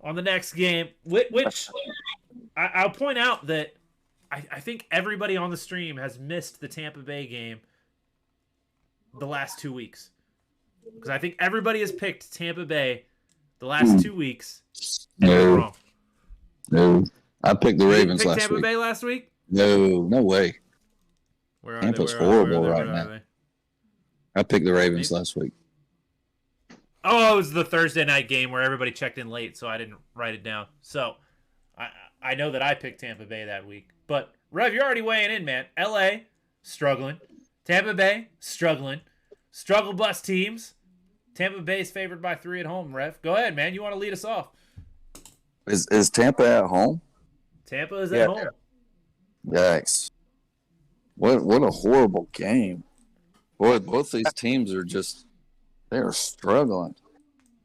On the next game, which I'll point out that I think everybody on the stream has missed the Tampa Bay game the last 2 weeks. Because I think everybody has picked Tampa Bay the last 2 weeks. And they're wrong. No. I picked the Ravens pick last Tampa week. Bay last week? No way. Where are Tampa's they? horrible right now. I picked the Ravens last week. Oh, it was the Thursday night game where everybody checked in late, so I didn't write it down. So I know that I picked Tampa Bay that week. But, Rev, you're already weighing in, man. LA, struggling. Tampa Bay, struggling. Struggle bus teams. Tampa Bay is favored by 3 at home, Rev. Go ahead, man. You want to lead us off. Is Tampa at home? Tampa is at home. Yikes. What a horrible game. Boy, both these teams are just, they are struggling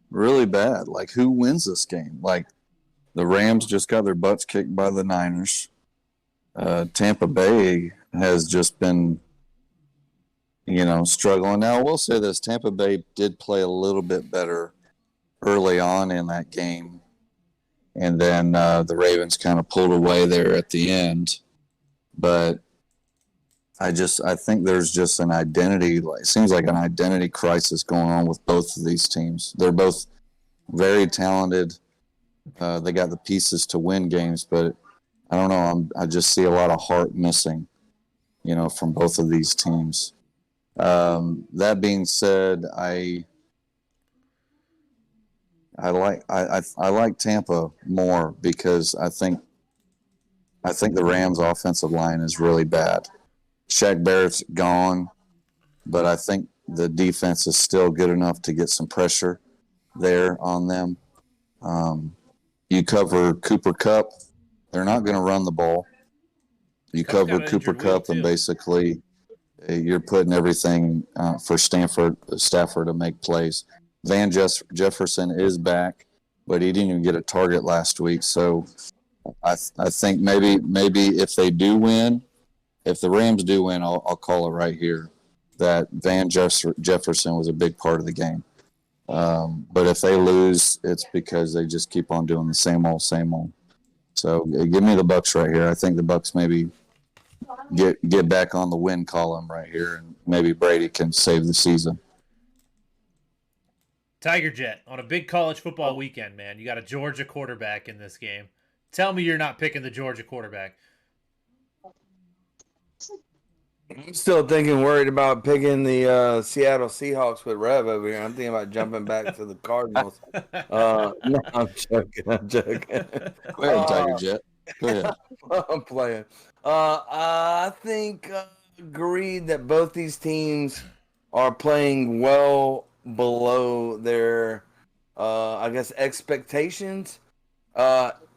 really bad. Like, who wins this game? Like, the Rams just got their butts kicked by the Niners. Tampa Bay has just been struggling. Now, I will say this: Tampa Bay did play a little bit better early on in that game, and then the Ravens kind of pulled away there at the end. But I think there's just an identity. It seems like an identity crisis going on with both of these teams. They're both very talented. They got the pieces to win games, but I don't know. I just see a lot of heart missing, from both of these teams. That being said, I like Tampa more because I think the Rams' offensive line is really bad. Shaq Barrett's gone, but I think the defense is still good enough to get some pressure there on them. You cover Cooper Kupp, they're not going to run the ball. You cover Cooper Kupp, and basically you're putting everything for Stafford to make plays. Van Jefferson is back, but he didn't even get a target last week. So I think maybe if they do win, if the Rams do win, I'll call it right here that Van Jefferson was a big part of the game. But if they lose, it's because they just keep on doing the same old, same old. So give me the Bucs right here. I think the Bucs maybe get back on the win column right here, and maybe Brady can save the season. Tiger Jet, on a big college football weekend, man, you got a Georgia quarterback in this game. Tell me you're not picking the Georgia quarterback. I'm still worried about picking the Seattle Seahawks with Rev over here. I'm thinking about jumping back to the Cardinals. No, I'm joking. Go ahead, Tiger Jet. Go ahead. I'm playing. I think agreed that both these teams are playing well below their, expectations.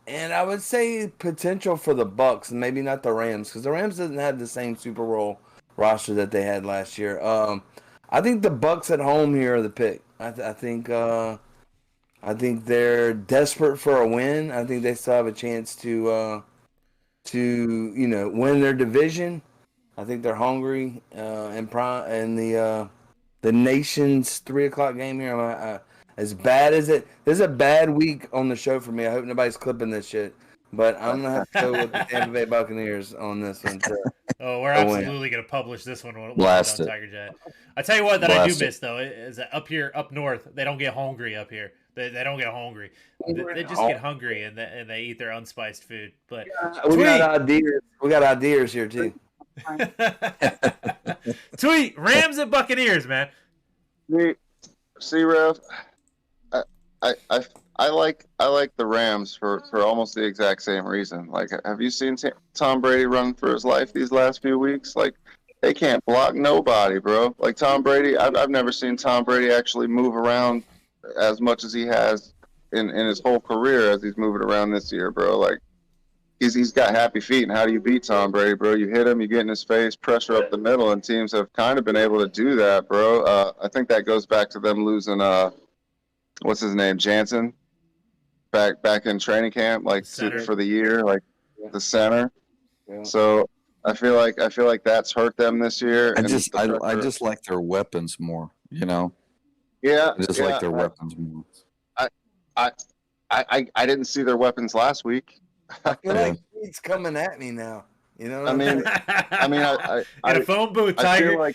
And I would say potential for the Bucs, and maybe not the Rams, because the Rams doesn't have the same Super Bowl roster that they had last year. I think the Bucs at home here are the pick. I think they're desperate for a win. I think they still have a chance to win their division. I think they're hungry and the nation's 3:00 game here. As bad as it, this is a bad week on the show for me. I hope nobody's clipping this shit, but I'm gonna have to go with the Tampa Bay Buccaneers on this one. We're absolutely gonna publish this one when we're Blast on it. Tiger Jet. I tell you what, that Blast I do it. miss though is that up here, up north, they don't get hungry up here. They don't get hungry. They just get hungry and they eat their unspiced food. But we got ideas. We got ideas here too. Tweet Rams and Buccaneers, man. See, Rev, I like the Rams for almost the exact same reason. Like, have you seen Tom Brady run for his life these last few weeks? Like, they can't block nobody, bro. Like Tom Brady, I've never seen Tom Brady actually move around as much as he has in his whole career as he's moving around this year, bro. Like, he's got happy feet. And how do you beat Tom Brady, bro? You hit him, you get in his face, pressure up the middle, and teams have kind of been able to do that, bro. I think that goes back to them losing what's his name, Jansen, back in training camp, like for the year, like the center. Yeah. So I feel like that's hurt them this year. I just like their weapons more, Yeah, I just like their weapons more. I didn't see their weapons last week. I feel like he's coming at me now. You know what I mean, in a phone booth, Tiger. I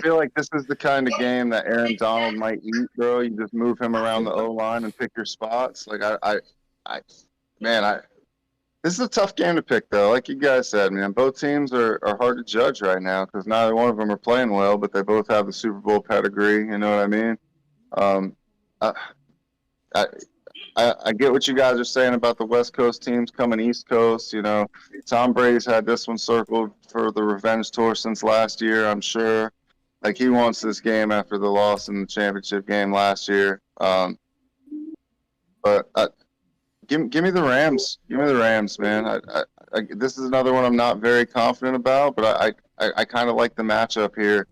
feel like this is the kind of game that Aaron Donald might eat, bro. You just move him around the O-line and pick your spots. Like this is a tough game to pick, though. Like you guys said, man, both teams are hard to judge right now because neither one of them are playing well, but they both have the Super Bowl pedigree. You know what I mean? I get what you guys are saying about the West Coast teams coming East Coast. You know, Tom Brady's had this one circled for the revenge tour since last year, I'm sure. Like, he wants this game after the loss in the championship game last year. But give me the Rams. Give me the Rams, man. This is another one I'm not very confident about, but I kind of like the matchup here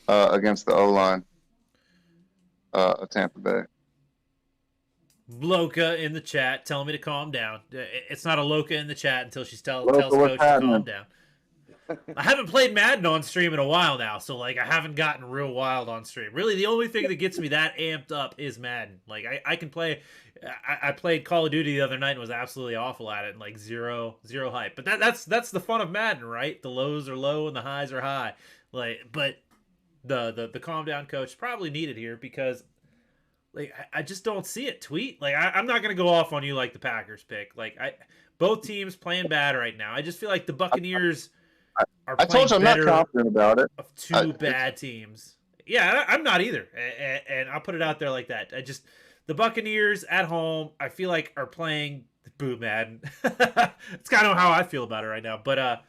against the O-line of Tampa Bay. Loca in the chat telling me to calm down. It's not a Loca in the chat until she tells Coach to calm down. I haven't played Madden on stream in a while now, so like I haven't gotten real wild on stream. Really, the only thing that gets me that amped up is Madden. Like I can play. I played Call of Duty the other night and was absolutely awful at it, and like zero hype. But that's the fun of Madden, right? The lows are low and the highs are high. Like, but the calm down coach probably needed here because like I just don't see it. Tweet like I'm not gonna go off on you like the Packers pick. Like both teams playing bad right now. I just feel like the Buccaneers are I playing told you I'm not better confident about it. of two bad teams. Yeah, I'm not either, and I'll put it out there like that. The Buccaneers at home, I feel like are playing boo Madden. It's kind of how I feel about it right now. But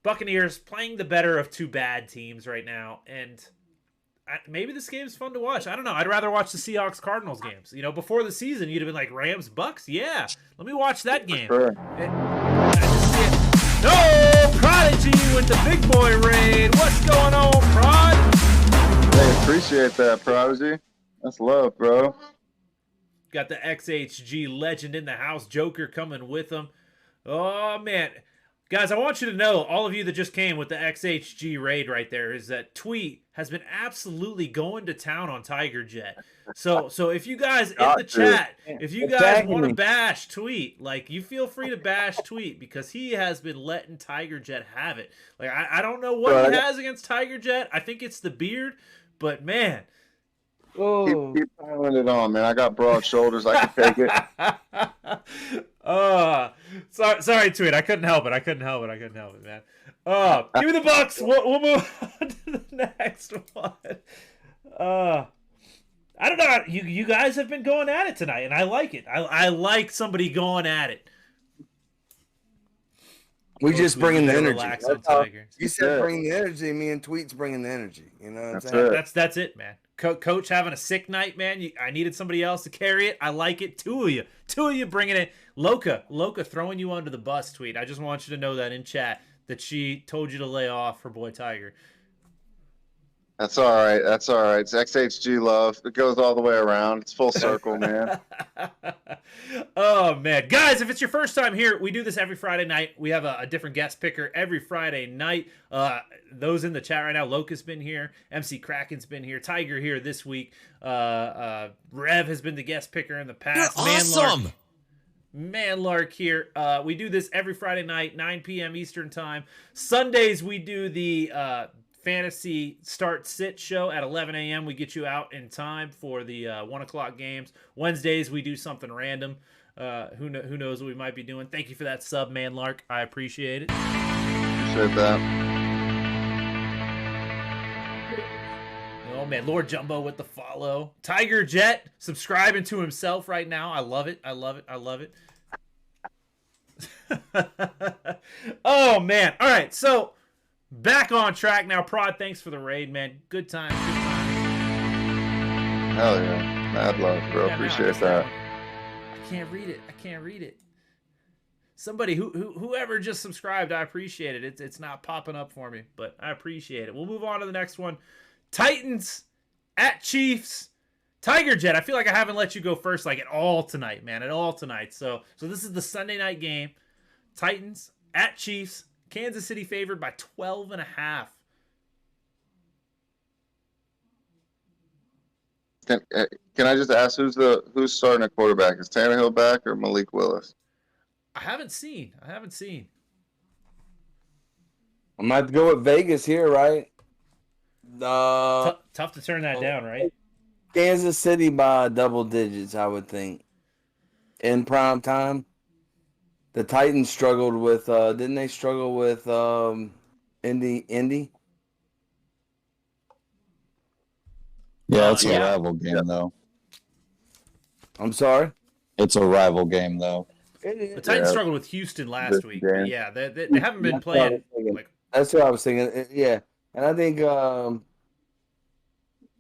Buccaneers playing the better of two bad teams right now, and maybe this game's fun to watch. I don't know. I'd rather watch the Seahawks Cardinals games. You know, before the season, you'd have been like Rams Bucks. Yeah, let me watch that game. Sure. No, Prodigy with the big boy raid. What's going on, Prod? Hey, appreciate that, Prodigy. That's love, bro. Got the XHG legend in the house. Joker coming with him. Oh, man. Guys, I want you to know, all of you that just came with the XHG raid right there, is that Tweet has been absolutely going to town on Tigerjet. So if you guys in the chat, if you guys want to bash Tweet, like, you feel free to bash Tweet because he has been letting Tigerjet have it. Like, I don't know what he has against Tigerjet. I think it's the beard, but man. Keep piling it on, man. I got broad shoulders. I can take it. Sorry, Tweet. I couldn't help it, man. Give me the Bucks. We'll move on to the next one. I don't know. You guys have been going at it tonight, and I like it. I like somebody going at it. We just bringing the energy. You said Yeah. bring the energy. Me and Tweet's bringing the energy. You know what I'm That's saying? it. That's it, man. Coach having a sick night, man. I needed somebody else to carry it. I like it. Two of you bringing it. Loca throwing you under the bus. Tweet. I just want you to know that in chat that she told you to lay off her boy Tiger. That's all right. That's all right. It's XHG love. It goes all the way around. It's full circle, man. Oh, man. Guys, if it's your first time here, we do this every Friday night. We have a different guest picker every Friday night. Those in the chat right now, Loca's been here. MC Kraken's been here. Tiger here this week. Rev has been the guest picker in the past. You're awesome. Manlark here. We do this every Friday night, 9 p.m. Eastern time. Sundays, we do the fantasy start sit show at 11 a.m. We get you out in time for the 1 o'clock games. Wednesdays, we do something random. Who knows what we might be doing. Thank you for that sub, Manlark. I appreciate it. Appreciate that. Oh, man. Lord Jumbo with the follow. Tiger Jet subscribing to himself right now. I love it. I love it. I love it. Oh, man. All right. So, back on track now. Prod, thanks for the raid, man. Good time. Good time. Hell yeah. Mad love, bro. Yeah, Appreciate that. I can't read it. Somebody whoever just subscribed, I appreciate it. It's not popping up for me, but I appreciate it. We'll move on to the next one. Titans at Chiefs. Tiger Jet. I feel like I haven't let you go first like at all tonight, man. At all tonight. So this is the Sunday night game. Titans at Chiefs. Kansas City favored by 12.5. Can I just ask who's starting at quarterback? Is Tannehill back or Malik Willis? I haven't seen. I might have to go with Vegas here, right? Tough to turn that down, right? Kansas City by double digits, I would think. In prime time. The Titans struggled with didn't they struggle with Indy? Yeah, it's a rival game though. I'm sorry? It's a rival game though. The Titans struggled with Houston last week. But yeah, they haven't been playing. That's what I was thinking. Yeah, and I think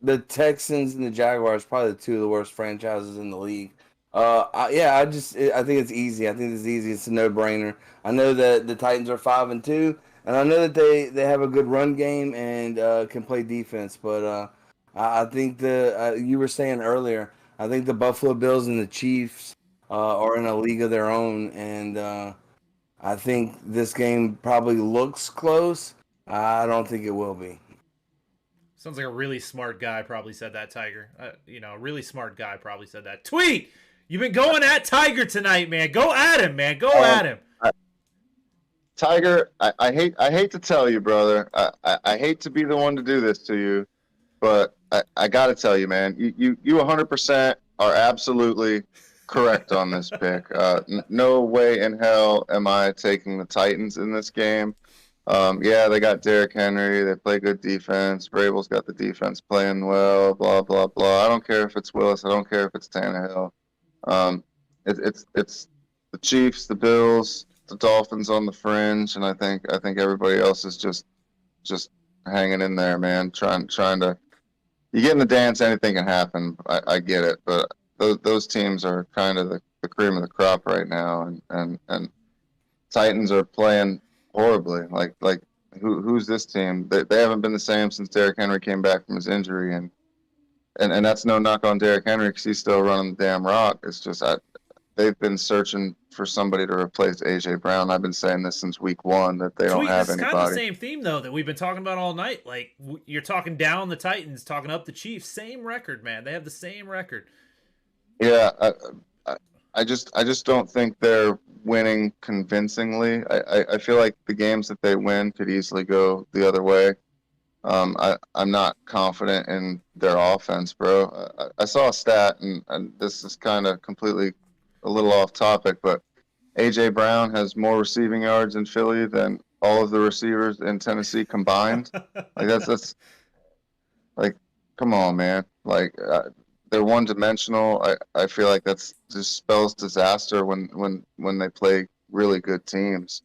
the Texans and the Jaguars probably the two of the worst franchises in the league. I think it's easy. I think it's easy. It's a no-brainer. I know that the Titans are 5-2, and I know that they have a good run game and can play defense. But I think you were saying earlier, I think the Buffalo Bills and the Chiefs are in a league of their own, and I think this game probably looks close. I don't think it will be. Sounds like a really smart guy probably said that, Tiger. A really smart guy probably said that. Tweet! You've been going at Tiger tonight, man. Go at him, man. Go at him. Tiger, I hate to tell you, brother. I hate to be the one to do this to you, but I got to tell you, man. You 100% are absolutely correct on this pick. No way in hell am I taking the Titans in this game. Yeah, they got Derrick Henry. They play good defense. Vrabel's got the defense playing well. Blah blah blah. I don't care if it's Willis. I don't care if it's Tannehill. It's the Chiefs, the Bills, the Dolphins on the fringe, and I think everybody else is just hanging in there, man. Trying to. You get in the dance, anything can happen. I get it, but those teams are kind of the cream of the crop right now, and Titans are playing horribly. Like who's this team? They haven't been the same since Derrick Henry came back from his injury, and that's no knock on Derrick Henry because he's still running the damn rock. It's just they've been searching for somebody to replace AJ Brown. I've been saying this since week 1 that they don't have anybody. It's kind of the same theme though that we've been talking about all night. Like you're talking down the Titans, talking up the Chiefs. Same record, man. They have the same record. Yeah, I just don't think they're winning convincingly. I feel like the games that they win could easily go the other way. I'm not confident in their offense, bro. I saw a stat, and this is kind of completely a little off topic, but AJ Brown has more receiving yards in Philly than all of the receivers in Tennessee combined. Like that's like, come on, man. Like they're one dimensional. I feel like that's just spells disaster when they play really good teams.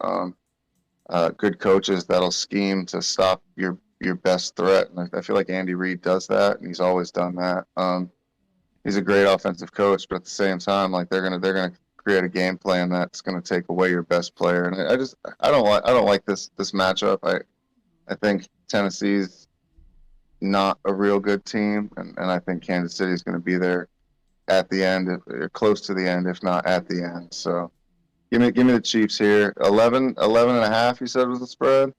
Good coaches that'll scheme to stop your best threat. And I feel like Andy Reid does that, and he's always done that. He's a great offensive coach, but at the same time, like they're gonna create a game plan that's gonna take away your best player. And I don't like this matchup. I think Tennessee's not a real good team, and I think Kansas City is going to be there at the end, or close to the end, if not at the end. So give me the Chiefs here. 11 and a half, you said was the spread?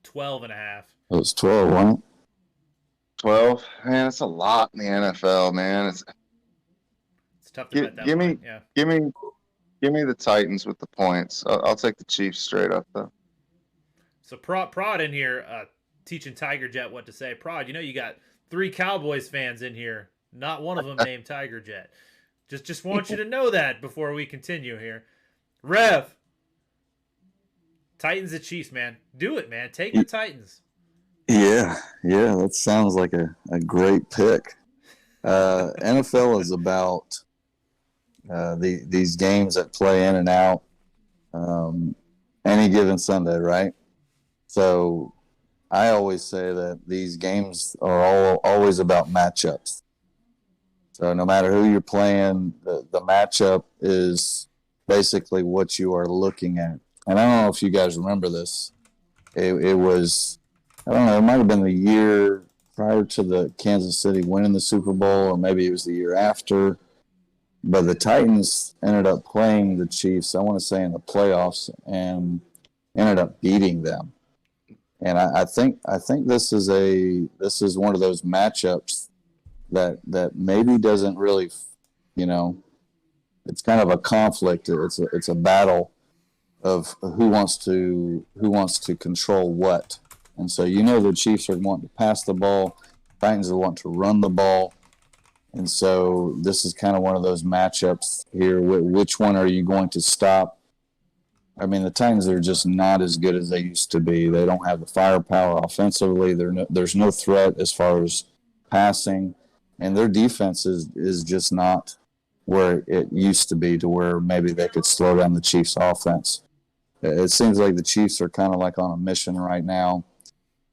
12 and a half. It was 12, wasn't it? 12? Man, it's a lot in the NFL, man. It's tough to bet that give point. me, Yeah. give me the Titans with the points. I'll take the Chiefs straight up, though. So Prod in here teaching Tigerjet what to say. Prod, you got 3 Cowboys fans in here. Not one of them named Tigerjet. Just want you to know that before we continue here. Rev. Titans at Chiefs, man. Do it, man. Take the Titans. Yeah, that sounds like a great pick. NFL is about these games that play in and out any given Sunday, right? So I always say that these games are always about matchups. So no matter who you're playing, the matchup is basically what you are looking at. And I don't know if you guys remember this. It was, I don't know, it might have been the year prior to the Kansas City winning the Super Bowl, or maybe it was the year after. But the Titans ended up playing the Chiefs, I want to say, in the playoffs, and ended up beating them. And I think this is one of those matchups that maybe doesn't really, it's kind of a conflict. It's a battle of who wants to control what. And so the Chiefs are wanting to pass the ball, Titans are wanting to run the ball. And so this is kind of one of those matchups here. Which one are you going to stop? I mean, the Titans are just not as good as they used to be. They don't have the firepower offensively. There's no threat as far as passing. And their defense is just not where it used to be, to where maybe they could slow down the Chiefs' offense. It seems like the Chiefs are kind of like on a mission right now.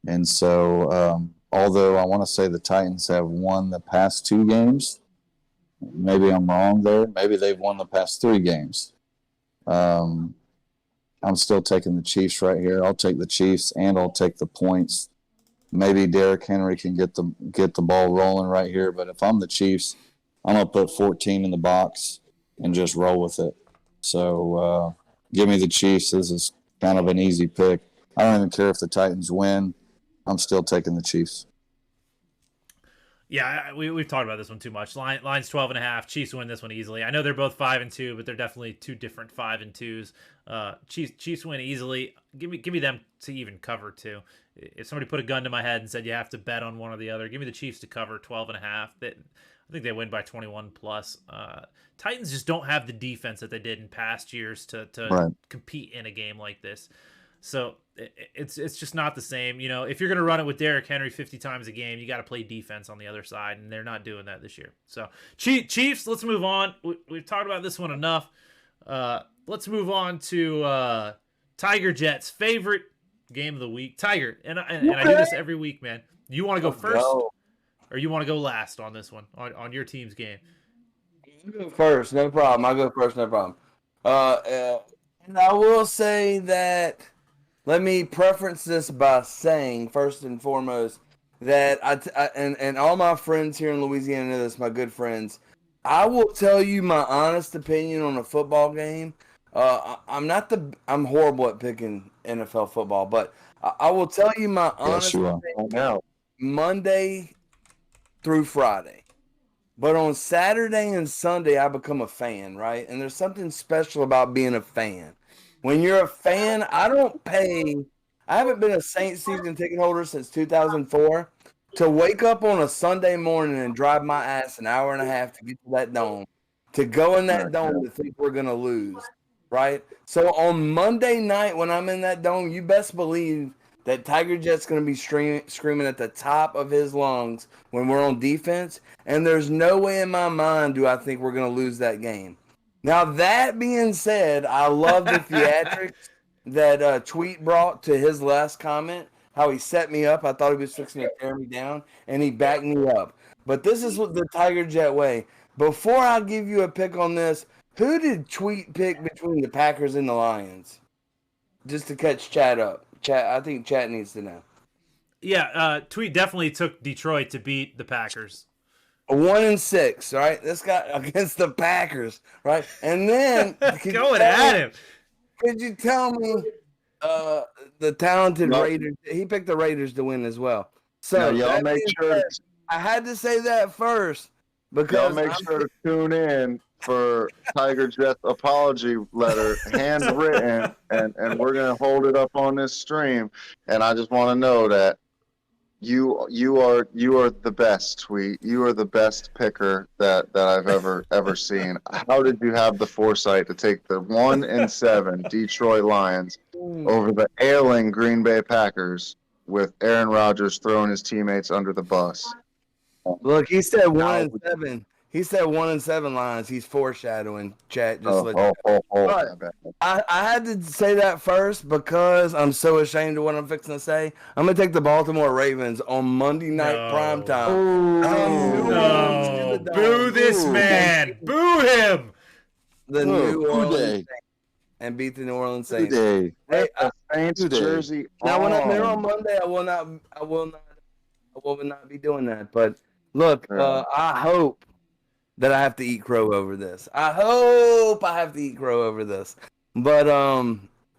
And so although I want to say the Titans have won the past 2 games, maybe I'm wrong there. Maybe they've won the past 3 games. I'm still taking the Chiefs right here. I'll take the Chiefs, and I'll take the points. Maybe Derrick Henry can get the ball rolling right here. But if I'm the Chiefs, I'm going to put 14 in the box and just roll with it. So Give me the Chiefs. This is kind of an easy pick. I don't even care if the Titans win. I'm still taking the Chiefs. Yeah, we've talked about this one too much. Line's 12.5. Chiefs win this one easily. I know they're both 5-2, but they're definitely two different 5-2s. Chiefs win easily. Give me them to even cover too. If somebody put a gun to my head and said you have to bet on one or the other, give me the Chiefs to cover 12.5. I think they win by 21 plus. Titans just don't have the defense that they did in past years to compete in a game like this. So it's just not the same. You know, if you're going to run it with Derrick Henry 50 times a game, you got to play defense on the other side, and they're not doing that this year. So Chiefs, let's move on. We've talked about this one enough. Let's move on to Tiger Jet's favorite game of the week. Tiger, and I do this every week, man. You want to go first, or you want to go last on this one, on your team's game? You go first, no problem. I'll go first, no problem. And I will say that, let me preference this by saying, first and foremost, that and all my friends here in Louisiana know this, my good friends, I will tell you my honest opinion on a football game. I'm horrible at picking NFL football, but I will tell you my honest opinion Monday through Friday. But on Saturday and Sunday, I become a fan, right? And there's something special about being a fan. When you're a fan, I haven't been a Saints season ticket holder since 2004. To wake up on a Sunday morning and drive my ass an hour and a half to get to that dome, to go in that dome to think we're going to lose, right? So on Monday night when I'm in that dome, you best believe that Tiger Jet's going to be screaming at the top of his lungs when we're on defense, and there's no way in my mind do I think we're going to lose that game. Now, that being said, I love the theatrics that Tweet brought to his last comment, how he set me up. I thought he was fixing to tear me down, and he backed me up. But this is what the Tiger Jet way. Before I give you a pick on this, who did Tweet pick between the Packers and the Lions? Just to catch Chat up. I think Chat needs to know. Yeah, Tweet definitely took Detroit to beat the Packers. 1-6, right? This guy against the Packers, right? And then going at him. Could you tell me the talented Raiders? He picked the Raiders to win as well. So y'all make sure. I had to say that first because y'all make sure to tune in for Tiger Jet's apology letter, handwritten, and we're gonna hold it up on this stream. And I just want to know that you are the best, Tweet. You are the best picker that I've ever seen. How did you have the foresight to take the 1-7 Detroit Lions over the ailing Green Bay Packers with Aaron Rodgers throwing his teammates under the bus? Look, he said 1-7. He said 1-7 Lions. He's foreshadowing. Chat. I had to say that first because I'm so ashamed of what I'm fixing to say. I'm gonna take the Baltimore Ravens on Monday night primetime. No, boo this man! Boo him! The New Orleans Saints and beat the New Orleans Saints. Hey, Saints jersey. Now, when I'm there on Monday, I will not be doing that. But look, I hope that I have to eat crow over this. I hope I have to eat crow over this. But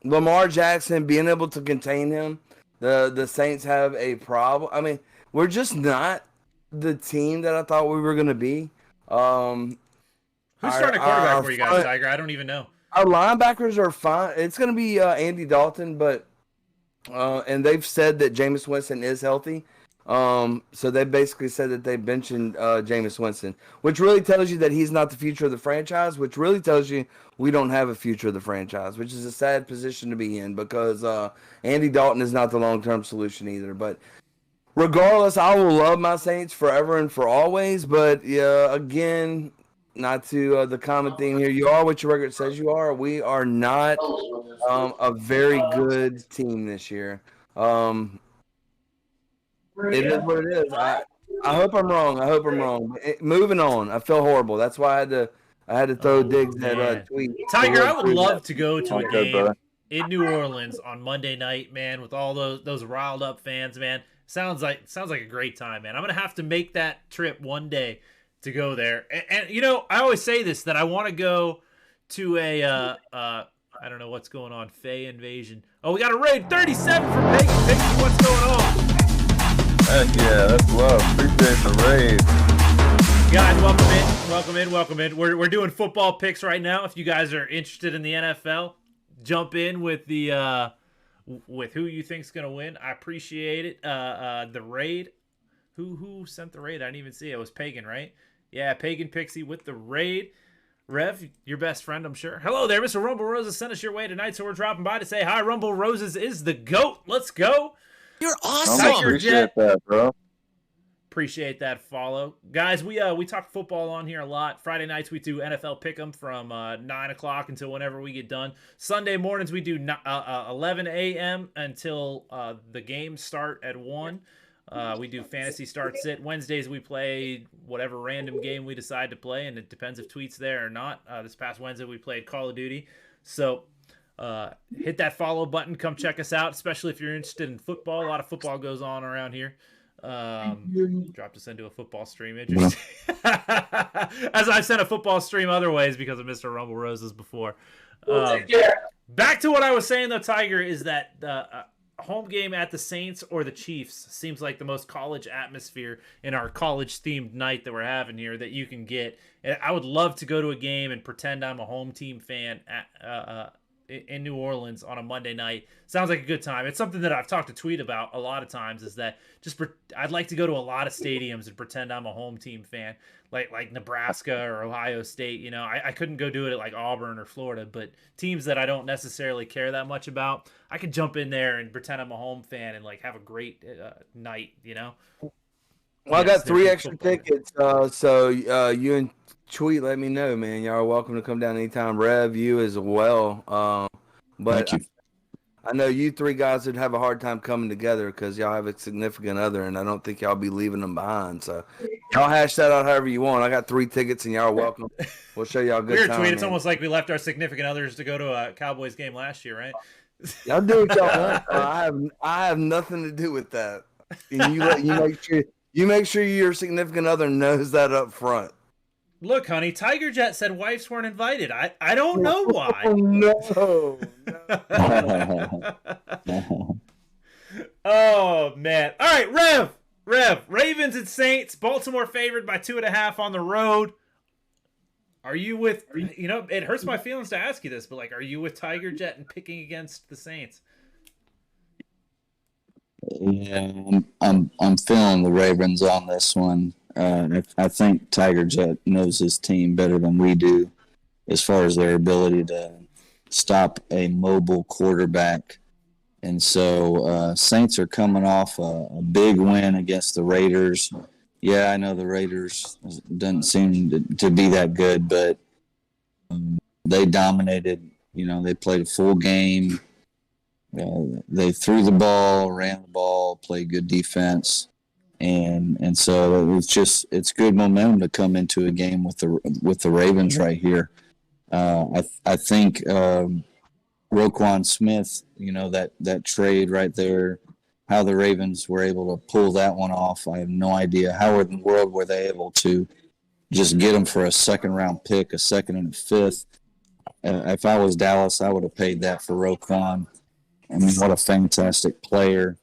Lamar Jackson being able to contain him, the Saints have a problem. I mean, we're just not the team that I thought we were going to be. Who's starting a quarterback for you guys, Tiger? I don't even know. Our linebackers are fine. It's going to be Andy Dalton, but and they've said that Jameis Winston is healthy. So they basically said that they benching Jameis Winston, which really tells you that he's not the future of the franchise, which really tells you we don't have a future of the franchise, which is a sad position to be in because Andy Dalton is not the long-term solution either. But regardless, I will love my Saints forever and for always. But yeah, again, not to the common theme here. You are what your record says you are. We are not a very good team this year. It is what it is. I hope I'm wrong. Moving on. I feel horrible. That's why I had to throw digs at Tweet. Tiger, I would love to go to a game in New Orleans on Monday night, man, with all those riled up fans, man. Sounds like a great time, man. I'm gonna have to make that trip one day to go there. And you know, I always say this, that I want to go to a I don't know what's going on. Fey Invasion. Oh, we got a raid 37 from Pagan Pixie. What's going on? Heck yeah, that's love. Appreciate the raid. Guys, welcome in. We're doing football picks right now. If you guys are interested in the NFL, jump in with the with who you think's gonna win. I appreciate it. The raid. Who sent the raid? I didn't even see it. It was Pagan, right? Yeah, Pagan Pixie with the raid. Rev, your best friend, I'm sure. Hello there, Mr. Rumble Roses sent us your way tonight, so we're dropping by to say hi. Rumble Roses is the GOAT. Let's go. You're I awesome. appreciate that, bro. Appreciate that follow. Guys, we talk football on here a lot. Friday nights we do NFL Pick'em from 9 o'clock until whenever we get done. Sunday mornings we do 11 a.m. until the games start at 1. We do fantasy start sit. Wednesdays we play whatever random game we decide to play, and it depends if Tweet's there or not. This past Wednesday we played Call of Duty. So hit that follow button. Come check us out, especially if you're interested in football. A lot of football goes on around here. Dropped us into a football stream. Interesting. As I've sent a football stream other ways because of Mr. Rumble Roses before. Back to what I was saying, though, Tiger, is that the home game at the Saints or the Chiefs seems like the most college atmosphere in our college-themed night that we're having here that you can get. And I would love to go to a game and pretend I'm a home team fan in New Orleans on a Monday night. Sounds like a good time. It's something that I've talked to Tweet about a lot of times, is that I'd like to go to a lot of stadiums and pretend I'm a home team fan, like Nebraska or Ohio State. You know, I couldn't go do it at like Auburn or Florida, but teams that I don't necessarily care that much about, I could jump in there and pretend I'm a home fan and like have a great night, you know? Well, I got 3 extra football. tickets, so you and Tweet, let me know, man. Y'all are welcome to come down anytime. Rev, you as well. But Thank you. I know you 3 guys would have a hard time coming together because y'all have a significant other, and I don't think y'all be leaving them behind. So y'all hash that out however you want. I got 3 tickets, and y'all are welcome. We'll show y'all a good Weird time. Tweet. It's man. almost like we left our significant others to go to a Cowboys game last year, right? Y'all do what y'all want. I have nothing to do with that. And you make sure your significant other knows that up front. Look, honey, Tigerjet said wives weren't invited. I don't know why. Oh, no. Oh, man. All right, Rev. Ravens and Saints. Baltimore favored by 2.5 on the road. Are you with, you know, it hurts my feelings to ask you this, but like, are you with Tigerjet and picking against the Saints? Yeah, I'm feeling the Ravens on this one. I think Tigerjet knows his team better than we do, as far as their ability to stop a mobile quarterback. And so Saints are coming off a big win against the Raiders. Yeah, I know the Raiders doesn't seem to be that good, but they dominated. You know, they played a full game. They threw the ball, ran the ball, played good defense, and so it's good momentum to come into a game with the Ravens right here. I think Roquan Smith, you know, that trade right there, how the Ravens were able to pull that one off, I have no idea. How in the world were they able to just get him for a second-round pick, a second and a fifth? If I was Dallas, I would have paid that for Roquan. I mean, what a fantastic player.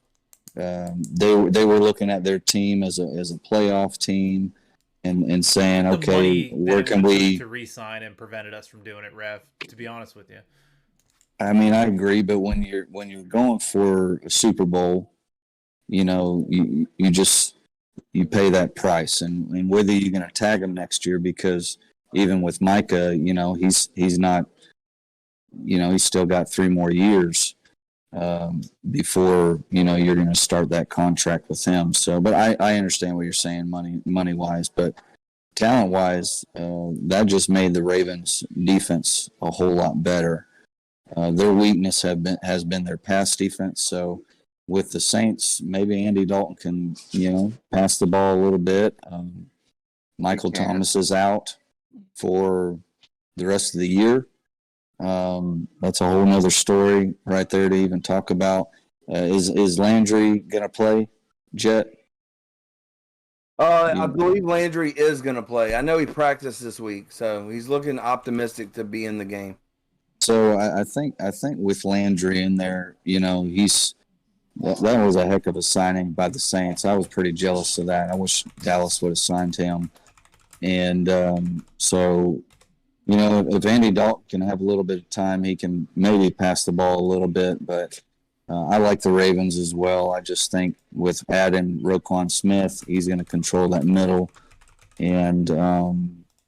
They were looking at their team as a playoff team and saying, okay, where can we to re-sign and prevented us from doing it, Rev, to be honest with you. I mean, I agree, but when you're going for a Super Bowl, you know, you pay that price, and whether you're going to tag him next year, because even with Micah, you know, he's not, you know, he's still got 3 more years before, you know, you're going to start that contract with him. So, but I understand what you're saying, money wise, but talent wise, that just made the Ravens defense a whole lot better. Their weakness has been their pass defense. So with the Saints, maybe Andy Dalton can, you know, pass the ball a little bit. Michael Thomas is out for the rest of the year. That's a whole nother story right there to even talk about. Is Landry going to play, Jet? I believe Landry is going to play. I know he practiced this week, so he's looking optimistic to be in the game. So I think with Landry in there, that was a heck of a signing by the Saints. I was pretty jealous of that. I wish Dallas would have signed him. And so, if Andy Dalton can have a little bit of time, he can maybe pass the ball a little bit. But I like the Ravens as well. I just think with adding Roquan Smith, he's going to control that middle. And,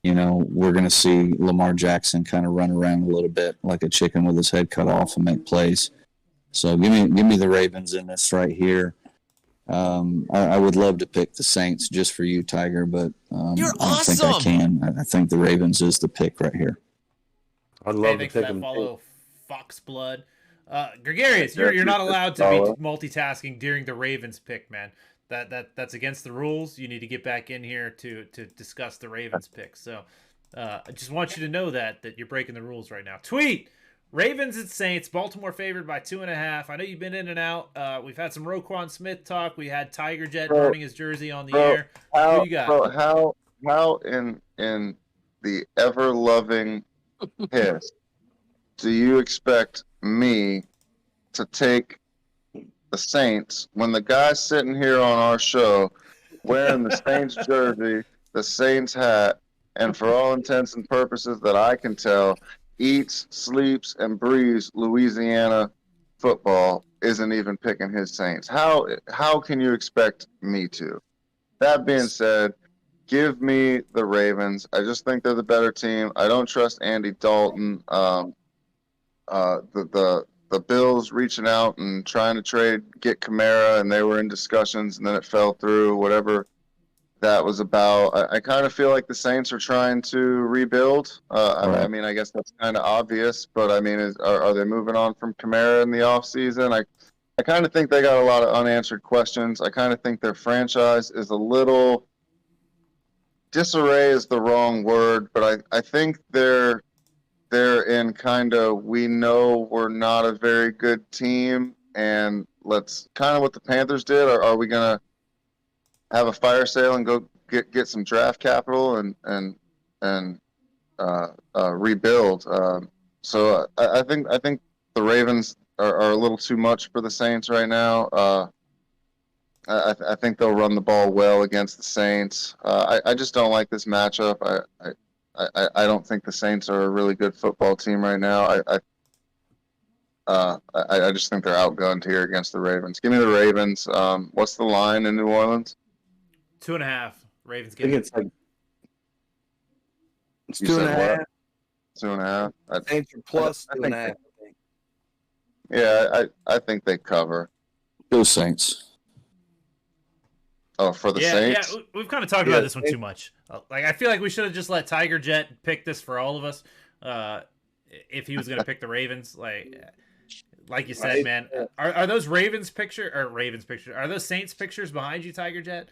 we're going to see Lamar Jackson kind of run around a little bit like a chicken with his head cut off and make plays. So give me the Ravens in this right here. I would love to pick the Saints just for you, Tiger, but You're I don't think I can. I think the Ravens is the pick right here. I'd love to thanks pick for that them. follow, Foxblood. Gregarious, you're not allowed to be multitasking during the Ravens pick, man. That's against the rules. You need to get back in here to discuss the Ravens pick. So I just want you to know that you're breaking the rules right now. Tweet. Ravens and Saints. Baltimore favored by 2.5. I know you've been in and out. We've had some Roquan Smith talk. We had Tigerjet burning his jersey on the air. Who you got? How in the ever loving piss do you expect me to take the Saints when the guy's sitting here on our show wearing the Saints jersey, the Saints hat, and for all intents and purposes that I can tell, eats, sleeps, and breathes Louisiana football, isn't even picking his Saints? How can you expect me to? That being said, give me the Ravens. I just think they're the better team. I don't trust Andy Dalton. The Bills reaching out and trying to get Kamara, and they were in discussions, and then it fell through, whatever that was about. I kind of feel like the Saints are trying to rebuild. I mean, I guess that's kind of obvious, but I mean, are they moving on from Kamara in the offseason? I kind of think they got a lot of unanswered questions. I kind of think their franchise is a little disarray is the wrong word, but I think they're in kind of, we know we're not a very good team, and let's kind of what the Panthers did. Are we going to have a fire sale and go get some draft capital and rebuild? So I think the Ravens are a little too much for the Saints right now. I think they'll run the ball well against the Saints. I just don't like this matchup. I don't think the Saints are a really good football team right now. I just think they're outgunned here against the Ravens. Give me the Ravens. What's the line in New Orleans? 2.5. Ravens I think get it's like it's You 2.5. said what? 2.5. Saints are plus 2.5. Yeah, I think they cover. Go Saints. Oh, for the Saints? Yeah, we've kind of talked about this one too much. Like, I feel like we should have just let Tiger Jet pick this for all of us. If he was going to pick the Ravens, like you said, man, are those Ravens are those Saints pictures behind you, Tiger Jet?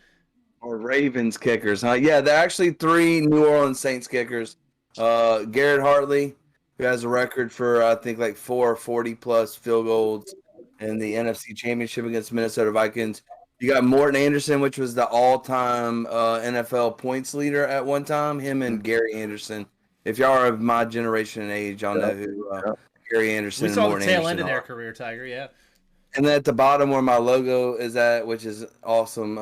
Or Ravens kickers, huh? Yeah, they're actually 3 New Orleans Saints kickers. Garrett Hartley, who has a record for, I think, like 4 40-plus field goals in the NFC Championship against Minnesota Vikings. You got Morton Anderson, which was the all-time NFL points leader at one time, him and Gary Anderson. If y'all are of my generation and age, y'all know who Gary Anderson We and saw Morton the tail Anderson end of their are. career, Tiger, yeah. And then at the bottom where my logo is at, which is awesome,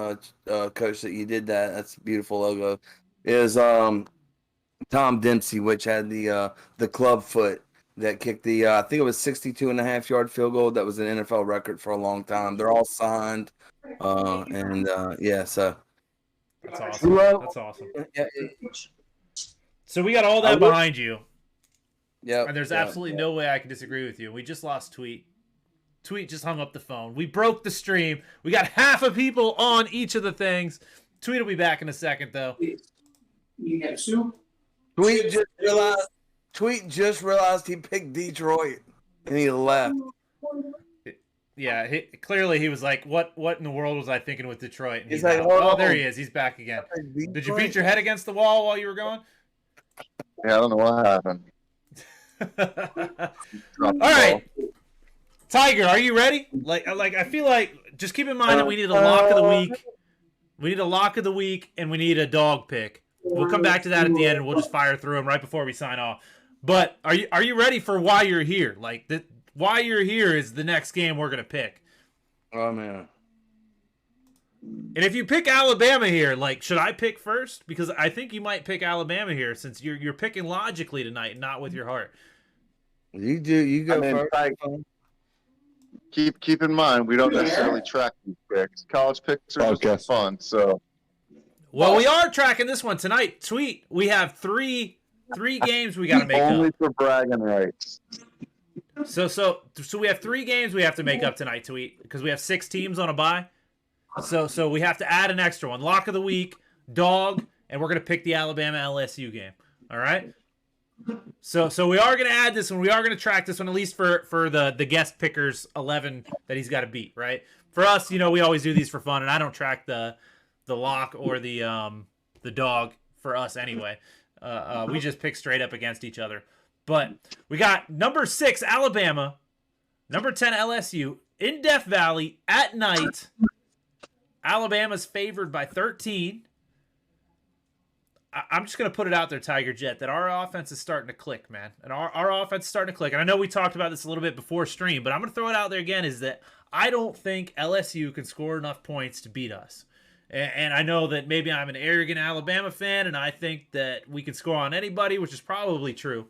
Coach, that you did that. That's a beautiful logo. Is Tom Dempsey, which had the club foot that kicked the I think it was 62.5-yard field goal. That was an NFL record for a long time. They're all signed, yeah. So That's awesome. That's awesome. So we got all that behind you. Yeah. And there's absolutely no way I can disagree with you. We just lost Tweet. Tweet just hung up the phone. We broke the stream. We got half of people on each of the things. Tweet will be back in a second, though. You get a soup? Tweet just realized he picked Detroit and he left. Yeah, clearly he was like, "What in the world was I thinking with Detroit?" And He's like, "Hold "Oh, on. there he is. He's back again." Did you beat your head against the wall while you were gone? Yeah, I don't know what happened. All right, Tiger, are you ready? Like I feel like just keep in mind that we need a lock of the week. We need a lock of the week, and we need a dog pick. We'll come back to that at the end, and we'll just fire through them right before we sign off. But are you ready for why you're here? Like why you're here is the next game we're gonna pick. Oh man. And if you pick Alabama here, like, should I pick first? Because I think you might pick Alabama here, since you're picking logically tonight, not with your heart. You do. You go first. Keep in mind, we don't necessarily track these picks. College picks are just fun. So, well, we are tracking this one tonight. Tweet. We have three games we got to make only up. for bragging rights. So we have 3 games we have to make up tonight. Tweet, because we have 6 teams on a bye. So we have to add an extra one. Lock of the week, dog, and we're gonna pick the Alabama LSU game. All right. So we are gonna add this one. We are gonna track this one, at least for the guest pickers 11 that he's got to beat. Right. For us, we always do these for fun, and I don't track the lock or the dog for us anyway. We just pick straight up against each other. But we got number 6 Alabama, number 10 LSU in Death Valley at night. Alabama's favored by 13. I'm just going to put it out there, Tiger Jet, that our offense is starting to click, man. And our offense is starting to click. And I know we talked about this a little bit before stream, but I'm going to throw it out there again, is that I don't think LSU can score enough points to beat us. And I know that maybe I'm an arrogant Alabama fan, and I think that we can score on anybody, which is probably true.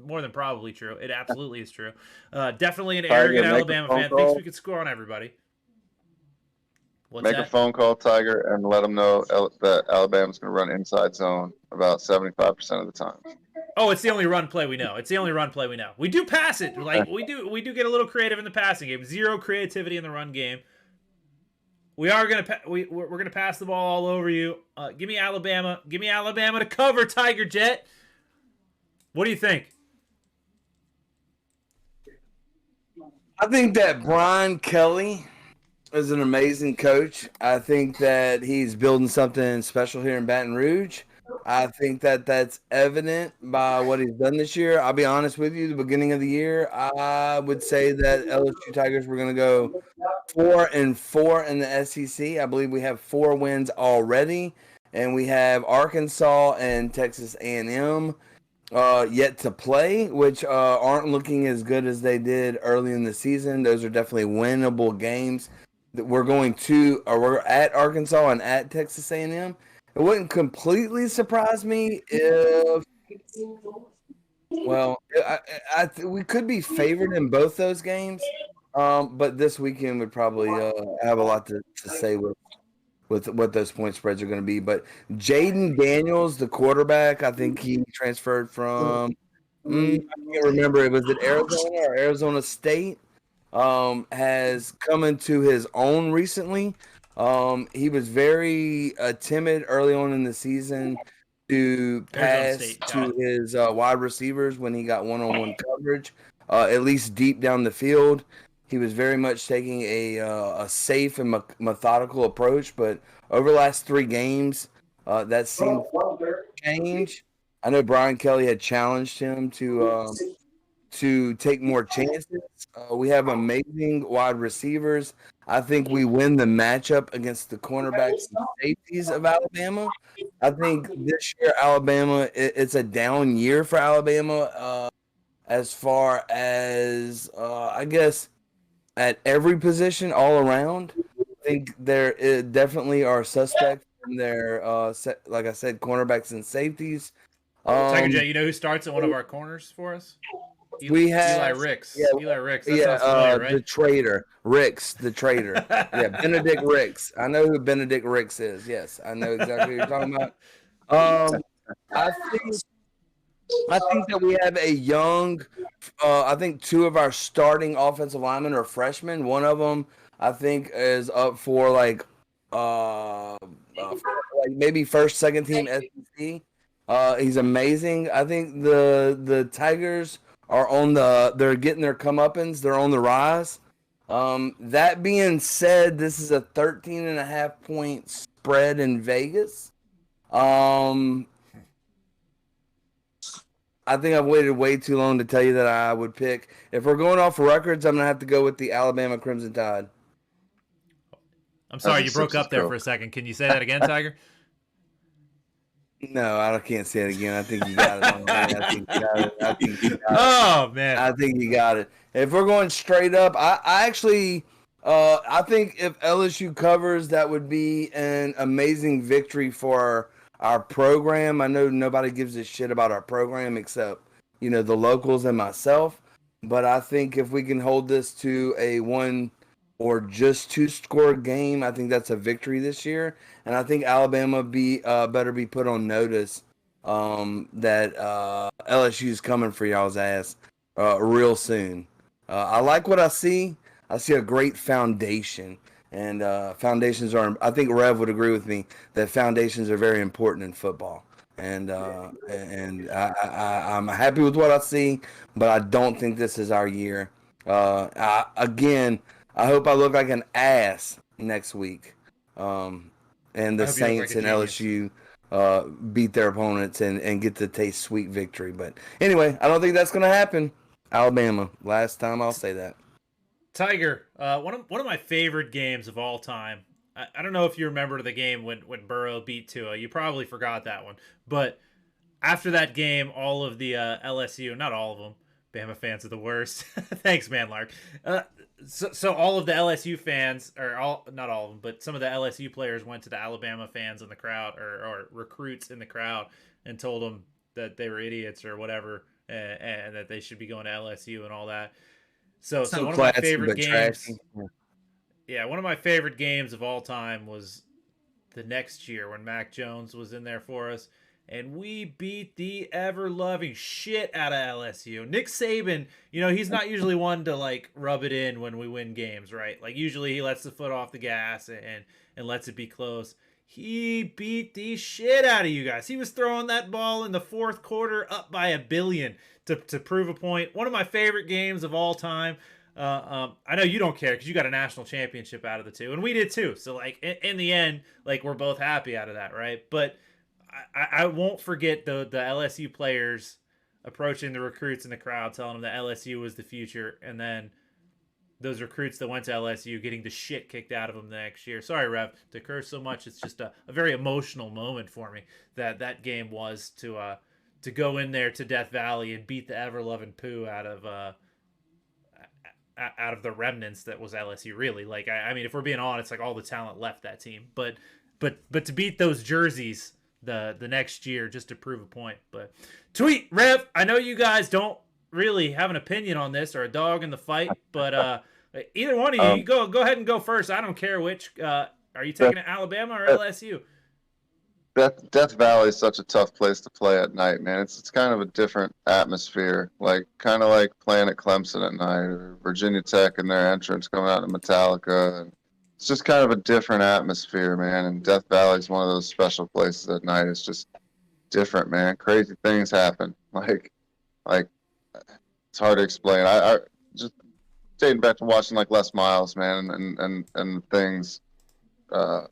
More than probably true. It absolutely is true. Definitely an arrogant Alabama fan thinks we could score on everybody. Make a phone call, Tiger, and let them know that Alabama's going to run inside zone about 75% of the time. Oh, it's the only run play we know. We do pass it. Like we do get a little creative in the passing game. Zero creativity in the run game. We are gonna we're gonna pass the ball all over you. Give me Alabama. Give me Alabama to cover, Tiger Jet. What do you think? I think that Brian Kelly is an amazing coach. I think that he's building something special here in Baton Rouge. I think that that's evident by what he's done this year. I'll be honest with you, the beginning of the year, I would say that LSU Tigers were going to go 4-4 in the SEC. I believe we have 4 wins already, and we have Arkansas and Texas A&M yet to play, which aren't looking as good as they did early in the season. Those are definitely winnable games. We're at Arkansas and at Texas A&M. It wouldn't completely surprise me if, we could be favored in both those games, but this weekend would probably have a lot to say with what those point spreads are going to be. But Jaden Daniels, the quarterback, I think he transferred from, I can't remember, was it Arizona or Arizona State? Has come into his own recently. He was very timid early on in the season to pass to his wide receivers when he got one-on-one coverage, at least deep down the field. He was very much taking a safe and methodical approach, but over the last 3 games, that seemed to change. I know Brian Kelly had challenged him to take more chances. We have amazing wide receivers. I think we win the matchup against the cornerbacks and safeties of Alabama. I think this year Alabama, it's a down year for Alabama as far as, I guess, at every position all around. I think there definitely are suspects in their, like I said, cornerbacks and safeties. Tiger Jet, you know who starts at one of our corners for us? We have Eli Ricks. Yeah, Eli Ricks. That sounds familiar, right? The traitor, Ricks, the traitor. Yeah, Benedict Ricks. I know who Benedict Ricks is. Yes, I know exactly what you're talking about. I think that we have a young. I think 2 of our starting offensive linemen are freshmen. One of them, I think, is up for like maybe first, second team SEC. He's amazing. I think the Tigers are they're getting their comeuppance. They're on the rise. That being said, this is a 13.5 point spread in Vegas. I think I've waited way too long to tell you that I would pick. If we're going off records, I'm going to have to go with the Alabama Crimson Tide. I'm sorry, you broke up there for a second. Can you say that again, Tiger? No, I can't say it again. I think you got it on there. I think you got it. I think you got it. Oh man, I think you got it. If we're going straight up, I actually, I think if LSU covers, that would be an amazing victory for our program. I know nobody gives a shit about our program except, the locals and myself. But I think if we can hold this to a 1 or just 2 score game, I think that's a victory this year. And I think Alabama better be put on notice that LSU is coming for y'all's ass real soon. I like what I see. I see a great foundation, and foundations are. I think Rev would agree with me that foundations are very important in football. And I'm happy with what I see, but I don't think this is our year. Again, I hope I look like an ass next week. And the Saints and LSU beat their opponents and get to taste sweet victory. But anyway, I don't think that's going to happen. Alabama, last time I'll say that. Tiger, one of my favorite games of all time. I don't know if you remember the game when Burrow beat Tua. You probably forgot that one. But after that game, all of the LSU, not all of them, Bama fans are the worst. Thanks, man, Lark. So all of the LSU fans, not all of them, but some of the LSU players went to the Alabama fans in the crowd or recruits in the crowd and told them that they were idiots or whatever, and that they should be going to LSU and all that. So one of my favorite games. Yeah, one of my favorite games of all time was the next year when Mac Jones was in there for us, and we beat the ever-loving shit out of LSU. Nick Saban, he's not usually one to, like, rub it in when we win games, right? Like, usually he lets the foot off the gas and lets it be close. He beat the shit out of you guys. He was throwing that ball in the fourth quarter up by 1 billion to prove a point. One of my favorite games of all time. I know you don't care because you got a national championship out of the two, and we did too. So, like, in the end, like, we're both happy out of that, right? But I won't forget the LSU players approaching the recruits in the crowd, telling them that LSU was the future, and then those recruits that went to LSU getting the shit kicked out of them the next year. Sorry, Rev, to curse so much. It's just a very emotional moment for me that game was to go in there to Death Valley and beat the ever-loving poo out of the remnants that was LSU. Really, like, I mean, if we're being honest, like, all the talent left that team, but to beat those jerseys the next year just to prove a point. But tweet Rev, I know you guys don't really have an opinion on this or a dog in the fight, but either one of you, go ahead and go first. I don't care which. Are you taking Alabama or LSU? Death Valley is such a tough place to play at night, man. It's kind of a different atmosphere, kind of like playing at Clemson at night or Virginia Tech and their entrance coming out to Metallica. And it's just kind of a different atmosphere, man. And Death Valley is one of those special places at night. It's just different, man. Crazy things happen. Like it's hard to explain. I just dating back to watching like Les Miles, man, and things that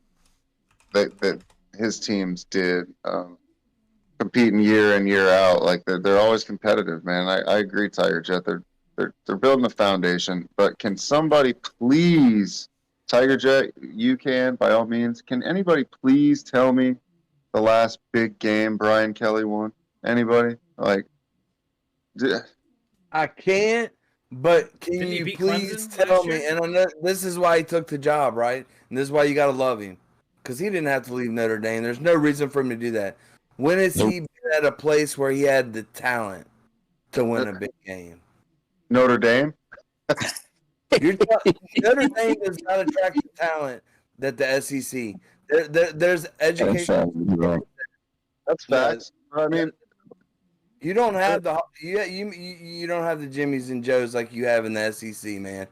his teams did, competing year in, year out. Like they're always competitive, man. I agree, Tigerjet. They're building a foundation, but can somebody please, Tigerjet, you can, by all means, can anybody please tell me the last big game Brian Kelly won? Anybody? I can't, but can Didn't he you beat please Clemson tell last me? year? And I know this is why he took the job, right? And this is why you got to love him, because he didn't have to leave Notre Dame. There's no reason for him to do that. When has he been at a place where he had the talent to win a big game? Notre Dame? Notre Dame does not attract the talent that the SEC. There's education. That's facts. I mean, you don't have you don't have the Jimmies and Joes like you have in the SEC, man.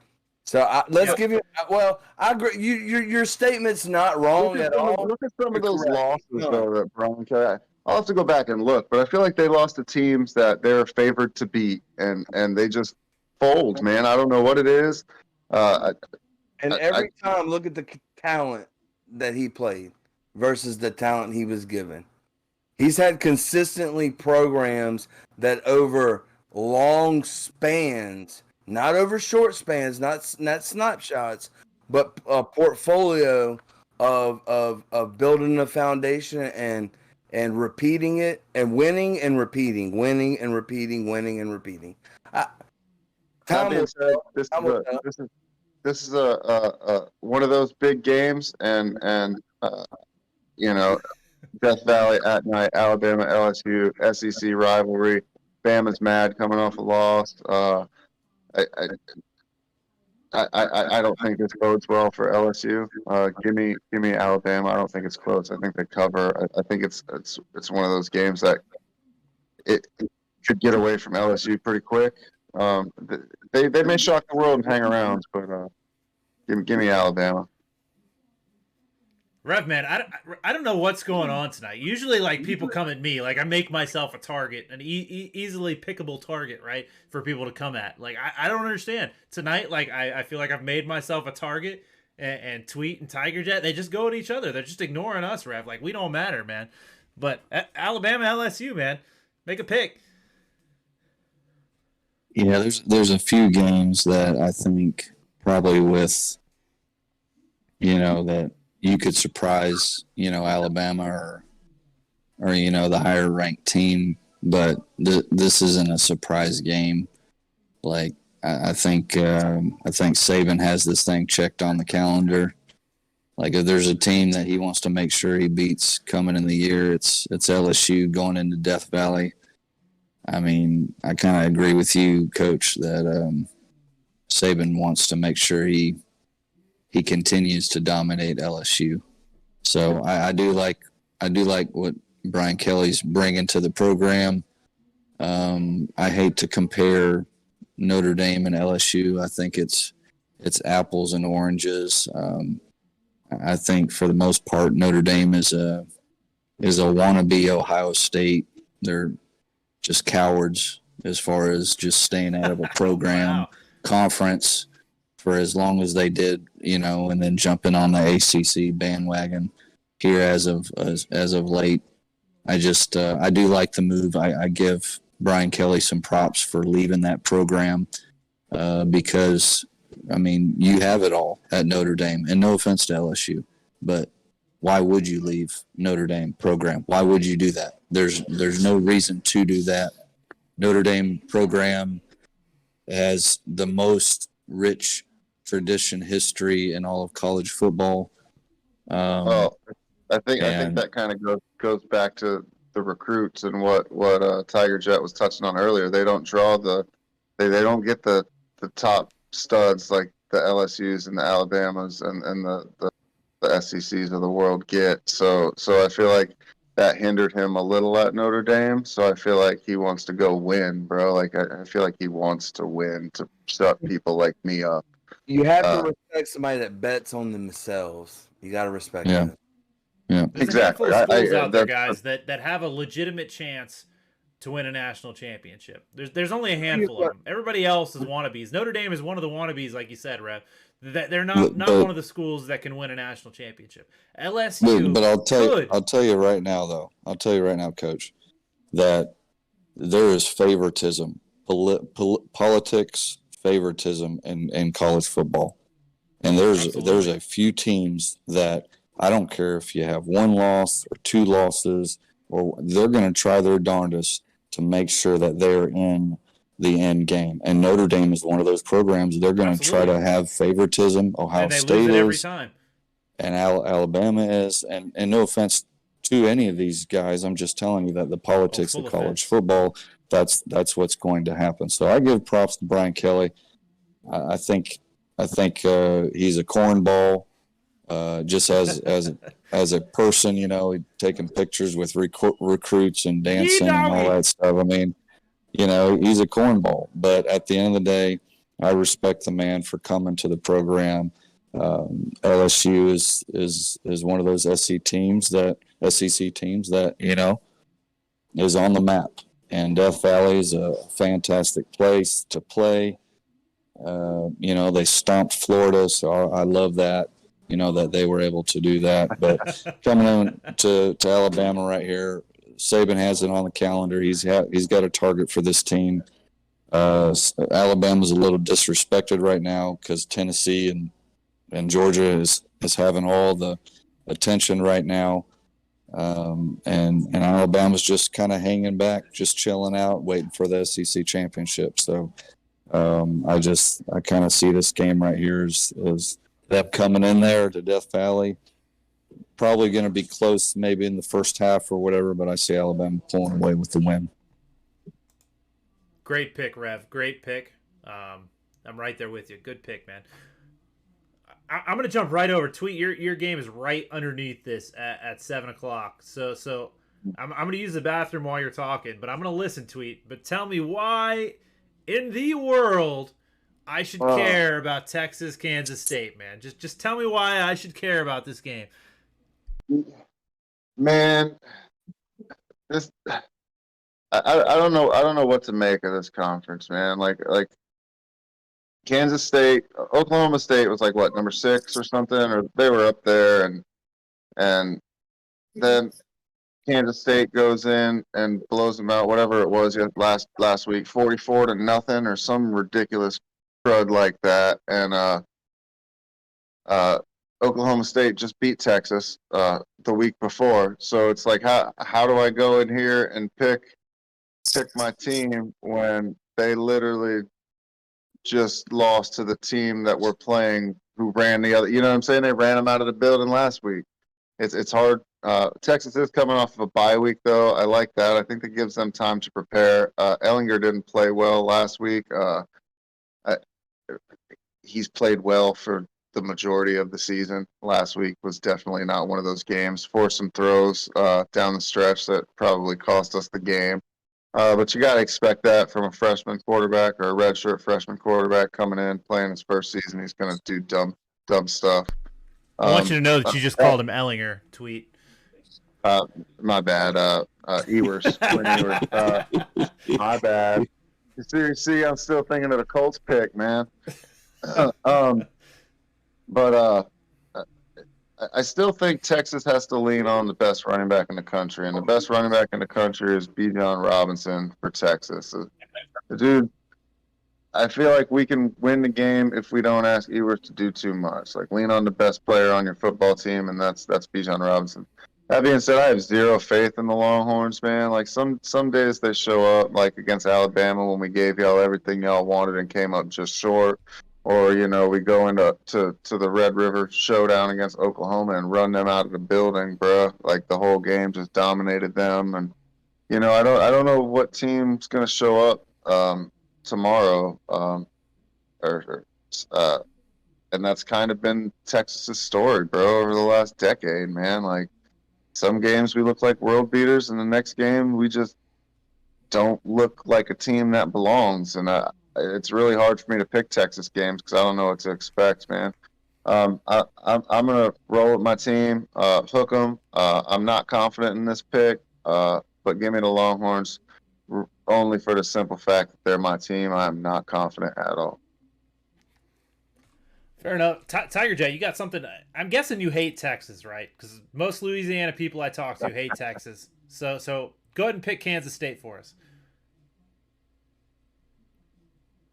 So let's give you. Well, I agree. Your statement's not wrong at all. Look at some of those losses, though, that Brian Kelly. I'll have to go back and look, but I feel like they lost to teams that they're favored to beat, and they just fold, man. I don't know what it is. Every time, look at the talent that he played versus the talent he was given. He's had consistently programs that over long spans, not over short spans, not snapshots, but a portfolio of building a foundation and repeating it and winning and repeating, winning and repeating, winning and repeating. That being said, this is a one of those big games, and you know, Death Valley at night, Alabama, LSU, SEC rivalry. Bama's mad coming off a loss. I, I don't think this bodes well for LSU. Give me Alabama. I don't think it's close. I think they cover. I think it's one of those games that it could get away from LSU pretty quick. They may shock the world and hang around, but give me Alabama. Rev, man, I don't know what's going on tonight. Usually, like, people come at me, like, I make myself a target, an easily pickable target, right, for people to come at. Like, I don't understand. Tonight, like, I feel like I've made myself a target, and Tweet and Tigerjet, they just go at each other. They're just ignoring us, Rev. Like, we don't matter, man. But Alabama, LSU, man, make a pick. Yeah, there's a few games that I think probably with, that you could surprise, Alabama or the higher ranked team, but this isn't a surprise game. Like I think Saban has this thing checked on the calendar. Like if there's a team that he wants to make sure he beats coming in the year, it's LSU going into Death Valley. I mean, I kind of agree with you, Coach, that Saban wants to make sure he continues to dominate LSU. So I do like what Brian Kelly's bringing to the program. I hate to compare Notre Dame and LSU. I think it's apples and oranges. I think for the most part, Notre Dame is a wannabe Ohio State. They're just cowards as far as just staying out of a program conference for as long as they did, and then jumping on the ACC bandwagon here as of late. I do like the move. I give Brian Kelly some props for leaving that program because, I mean, you have it all at Notre Dame, and no offense to LSU, but why would you leave Notre Dame program? Why would you do that? There's no reason to do that. Notre Dame program has the most rich tradition history in all of college football. I think that kind of goes back to the recruits and what Tiger Jet was touching on earlier. They don't draw they don't get the top studs like the LSUs and the Alabamas and the SECs of the world get. So I feel like that hindered him a little at Notre Dame. So I feel like he wants to go win, bro. Like I feel like he wants to win to shut people like me up. You have to respect somebody that bets on themselves. You got to respect them. Yeah, There's exactly. a handful of schools out there, guys, that have a legitimate chance to win a national championship. There's only a handful of them. Everybody else is wannabes. Notre Dame is one of the wannabes, like you said, Rev. They're not one of the schools that can win a national championship. LSU, but I'll tell you right now, though. I'll tell you right now, Coach, that there is favoritism, politics, favoritism in college football, and there's a few teams that I don't care if you have one loss or two losses, or they're going to try their darndest to make sure that they're in the end game. And Notre Dame is one of those programs. They're going to try to have favoritism. Ohio State is every time. And Alabama is. And no offense to any of these guys, I'm just telling you that the politics of college football, that's what's going to happen. So I give props to Brian Kelly. I think he's a cornball. Just as a person, taking pictures with recruits and dancing and all that stuff. I mean, he's a cornball. But at the end of the day, I respect the man for coming to the program. LSU is one of those SEC teams that is on the map. And Death Valley is a fantastic place to play. They stomped Florida, so I love that. That they were able to do that. But coming in to Alabama right here, Saban has it on the calendar. He's got a target for this team. Alabama's a little disrespected right now because Tennessee and Georgia is having all the attention right now. And Alabama's just kind of hanging back, just chilling out, waiting for the SEC championship. So I kind of see this game right here as them coming in there to Death Valley. Probably going to be close, maybe in the first half or whatever, but I see Alabama pulling away with the win. Great pick, Rev. Great pick. I'm right there with you. Good pick, man. I'm going to jump right over. Tweet, your game is right underneath this at 7 o'clock. So I'm going to use the bathroom while you're talking, but I'm going to listen, Tweet. But tell me why in the world I should care about Texas, Kansas State, man. Just tell me why I should care about this game. Man, this I don't know. I don't know what to make of this conference, man. Like Kansas State, Oklahoma State was like what, number 6 or something, or they were up there, and then Kansas State goes in and blows them out, whatever it was last week, 44-0 or some ridiculous crud like that, and Oklahoma State just beat Texas the week before, so it's like how do I go in here and pick my team when they literally just lost to the team that we're playing who ran the other, you know what I'm saying? They ran them out of the building last week. It's hard. Texas is coming off of a bye week, though. I like that. I think that gives them time to prepare. Ellinger didn't play well last week. He's played well for the majority of the season. Last week was definitely not one of those games. Forced some throws down the stretch that probably cost us the game. But you got to expect that from a freshman quarterback or a redshirt freshman quarterback coming in, playing his first season. He's going to do dumb stuff. I want you to know that you just called him Ellinger, Tweet. My bad. Ewers. My bad. You see, I'm still thinking of the Colts pick, man. But I still think Texas has to lean on the best running back in the country, and the best running back in the country is Bijan Robinson for Texas. Dude, I feel like we can win the game if we don't ask Ewers to do too much. Like, lean on the best player on your football team, and that's Bijan Robinson. That being said, I have zero faith in the Longhorns, man. Like, some days they show up, like against Alabama when we gave y'all everything y'all wanted and came up just short. Or, you know, we go into the Red River showdown against Oklahoma and run them out of the building, bro. Like, the whole game just dominated them. And, you know, I don't know what team's going to show up tomorrow. And that's kind of been Texas's story, bro, over the last decade, man. Like, some games we look like world beaters, and the next game we just don't look like a team that belongs. And it's really hard for me to pick Texas games because I don't know what to expect, man. I'm gonna roll with my team, hook them. I'm not confident in this pick, but give me the Longhorns only for the simple fact that they're my team. I'm not confident at all. Fair enough. Tigerjet, you got something. I'm guessing you hate Texas, right? Because most Louisiana people I talk to hate Texas. So go ahead and pick Kansas State for us.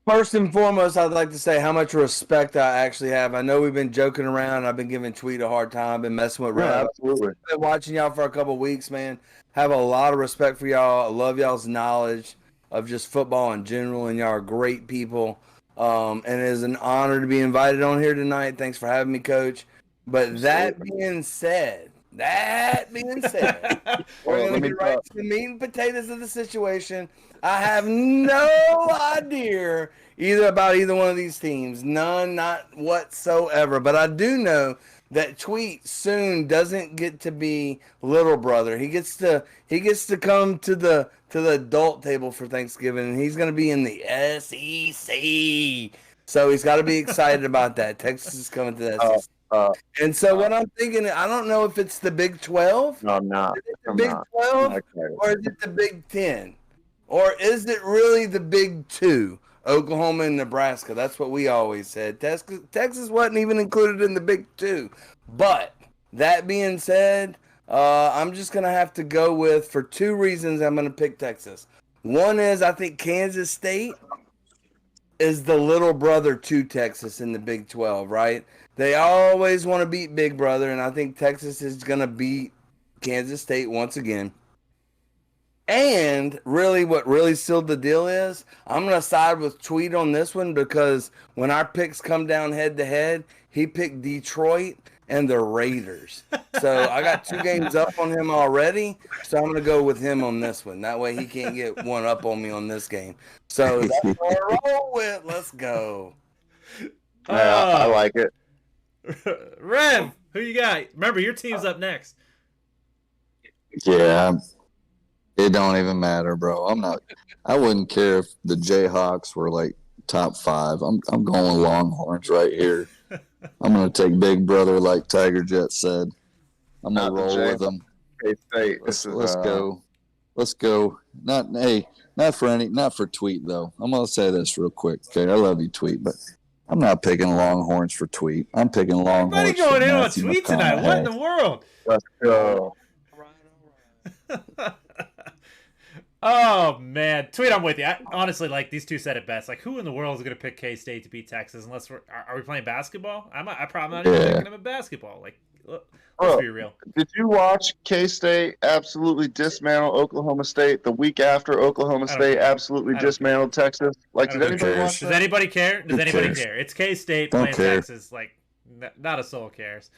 First and foremost, I'd like to say how much respect I actually have. I know we've been joking around. I've been giving Tweet a hard time. I've been messing with Rev. Absolutely. I've been watching y'all for a couple of weeks, man. Have a lot of respect for y'all. I love y'all's knowledge of just football in general, and y'all are great people. And it is an honor to be invited on here tonight. Thanks for having me, Coach. But that being said, we're going to get right to the meat and potatoes of the situation. I have no idea about either one of these teams. None, not whatsoever. But I do know that Tweet soon doesn't get to be little brother. He gets to come to the adult table for Thanksgiving, and he's going to be in the SEC. So he's got to be excited about that. Texas is coming to the SEC. And so what I'm thinking, I don't know if it's the Big 12. No, I'm not. Is it the Big 12 or is it the Big 10? Or is it really the Big 2, Oklahoma and Nebraska? That's what we always said. Texas wasn't even included in the Big 2. But that being said, I'm just going to have to go with, for two reasons, I'm going to pick Texas. One is I think Kansas State is the little brother to Texas in the Big 12, right? They always want to beat Big Brother, and I think Texas is going to beat Kansas State once again. And really, what really sealed the deal is I'm going to side with Tweet on this one because when our picks come down head to head, he picked Detroit and the Raiders. So I got 2 games up on him already. So I'm going to go with him on this one. That way he can't get one up on me on this game. So that's what I roll with. Let's go. I like it. Rev, who you got? Remember, your team's up next. Yeah, it don't even matter, bro. I wouldn't care if the Jayhawks were like top 5. I'm going with Longhorns right here. I'm gonna take Big Brother like Tigerjet said. I'm gonna roll with them. K-State. Let's go. Let's go. Not for Tweet though. I'm gonna say this real quick. Okay, I love you, Tweet, but I'm not picking Longhorns for Tweet. I'm picking Longhorns. Everybody going in on Matthew Tweet tonight. What in the world? Let's go. Oh man, Tweet, I'm with you. Honestly, like these two said it best. Like, who in the world is going to pick K-State to beat Texas unless are we playing basketball? I probably not even picking them in basketball. Like, let's be real. Did you watch K-State absolutely dismantle Oklahoma State the week after Oklahoma State absolutely dismantled Texas? Like, did anybody watch that? Does anybody care? Does anybody care? It's K-State playing Texas. Like, not a soul cares.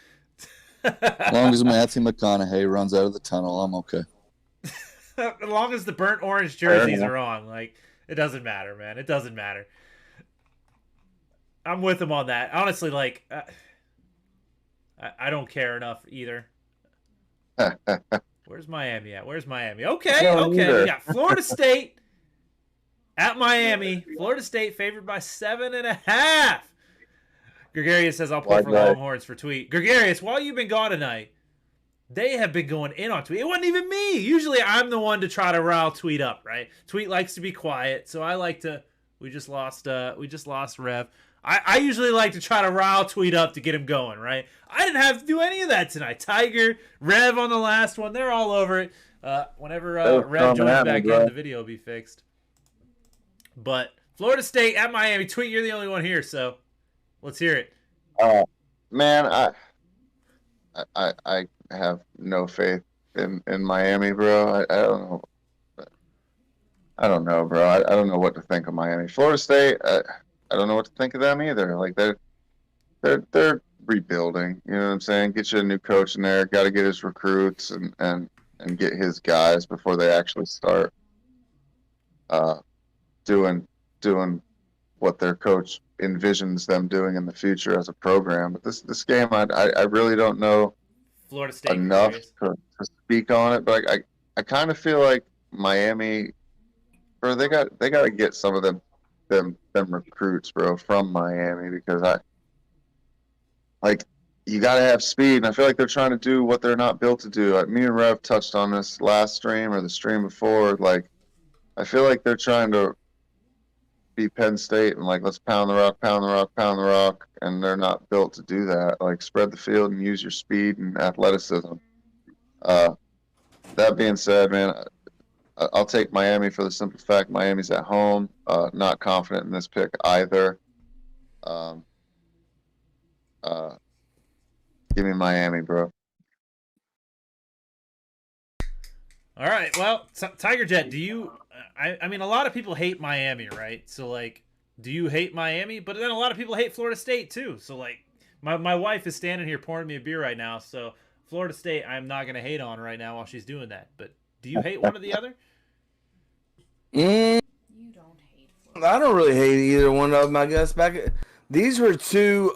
As long as Matthew McConaughey runs out of the tunnel, I'm okay. As long as the burnt orange jerseys are on, like, it doesn't matter, man. It doesn't matter. I'm with him on that. Honestly, like, I don't care enough either. Where's Miami at? Where's Miami? Okay. We got Florida State at Miami. Florida State favored by 7.5. Gregarious says, I'll play for Longhorns for Tweet. Gregarious, while you've been gone tonight, they have been going in on Tweet. It wasn't even me. Usually I'm the one to try to rile Tweet up, right? Tweet likes to be quiet, so I like to. We just lost Rev. I usually like to try to rile Tweet up to get him going, right? I didn't have to do any of that tonight. Tiger, Rev on the last one, they're all over it. Whenever Rev joins back in, the video will be fixed. But Florida State at Miami. Tweet, you're the only one here, so let's hear it. Man, I have no faith in Miami, bro. I don't know. I don't know, bro. I don't know what to think of Miami. Florida State, I don't know what to think of them either. Like they're rebuilding. You know what I'm saying? Get you a new coach in there. Got to get his recruits and get his guys before they actually start doing what their coach envisions them doing in the future as a program. But this game, I really don't know Florida State enough to speak on it. But I kind of feel like Miami, bro, they got to get some of them recruits, bro, from Miami, because you got to have speed, and I feel like they're trying to do what they're not built to do. Like, me and Rev touched on this last stream or the stream before. Like, I feel like they're trying to be Penn State and like, let's pound the rock, and they're not built to do that. Like, spread the field and use your speed and athleticism. That being said, man, I'll take Miami for the simple fact Miami's at home. Not confident in this pick either. Give me Miami, bro. All right. Well, Tigerjet, do you? I mean, a lot of people hate Miami, right? So, like, do you hate Miami? But then a lot of people hate Florida State too. So, like, my wife is standing here pouring me a beer right now. So, Florida State, I'm not gonna hate on right now while she's doing that. But do you hate one or the other? You don't hate Florida. I don't really hate either one of them. I guess these were two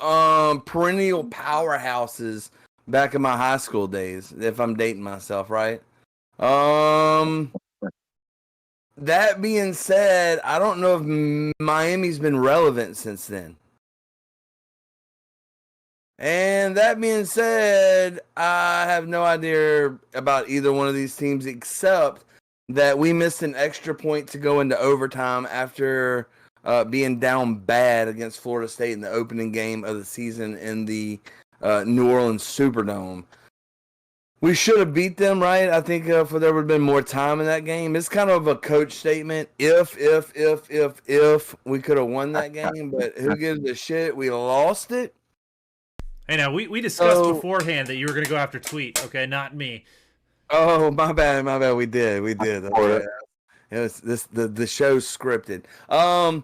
perennial powerhouses back in my high school days. If I'm dating myself, right? That being said, I don't know if Miami's been relevant since then. And that being said, I have no idea about either one of these teams except that we missed an extra point to go into overtime after being down bad against Florida State in the opening game of the season in the New Orleans Superdome. We should have beat them, right? I think if there would have been more time in that game. It's kind of a coach statement. If we could have won that game, but who gives a shit? We lost it. Hey, now we discussed beforehand that you were going to go after Tweet, okay, not me. Oh, my bad. We did. Or- Okay. It was the show's scripted. So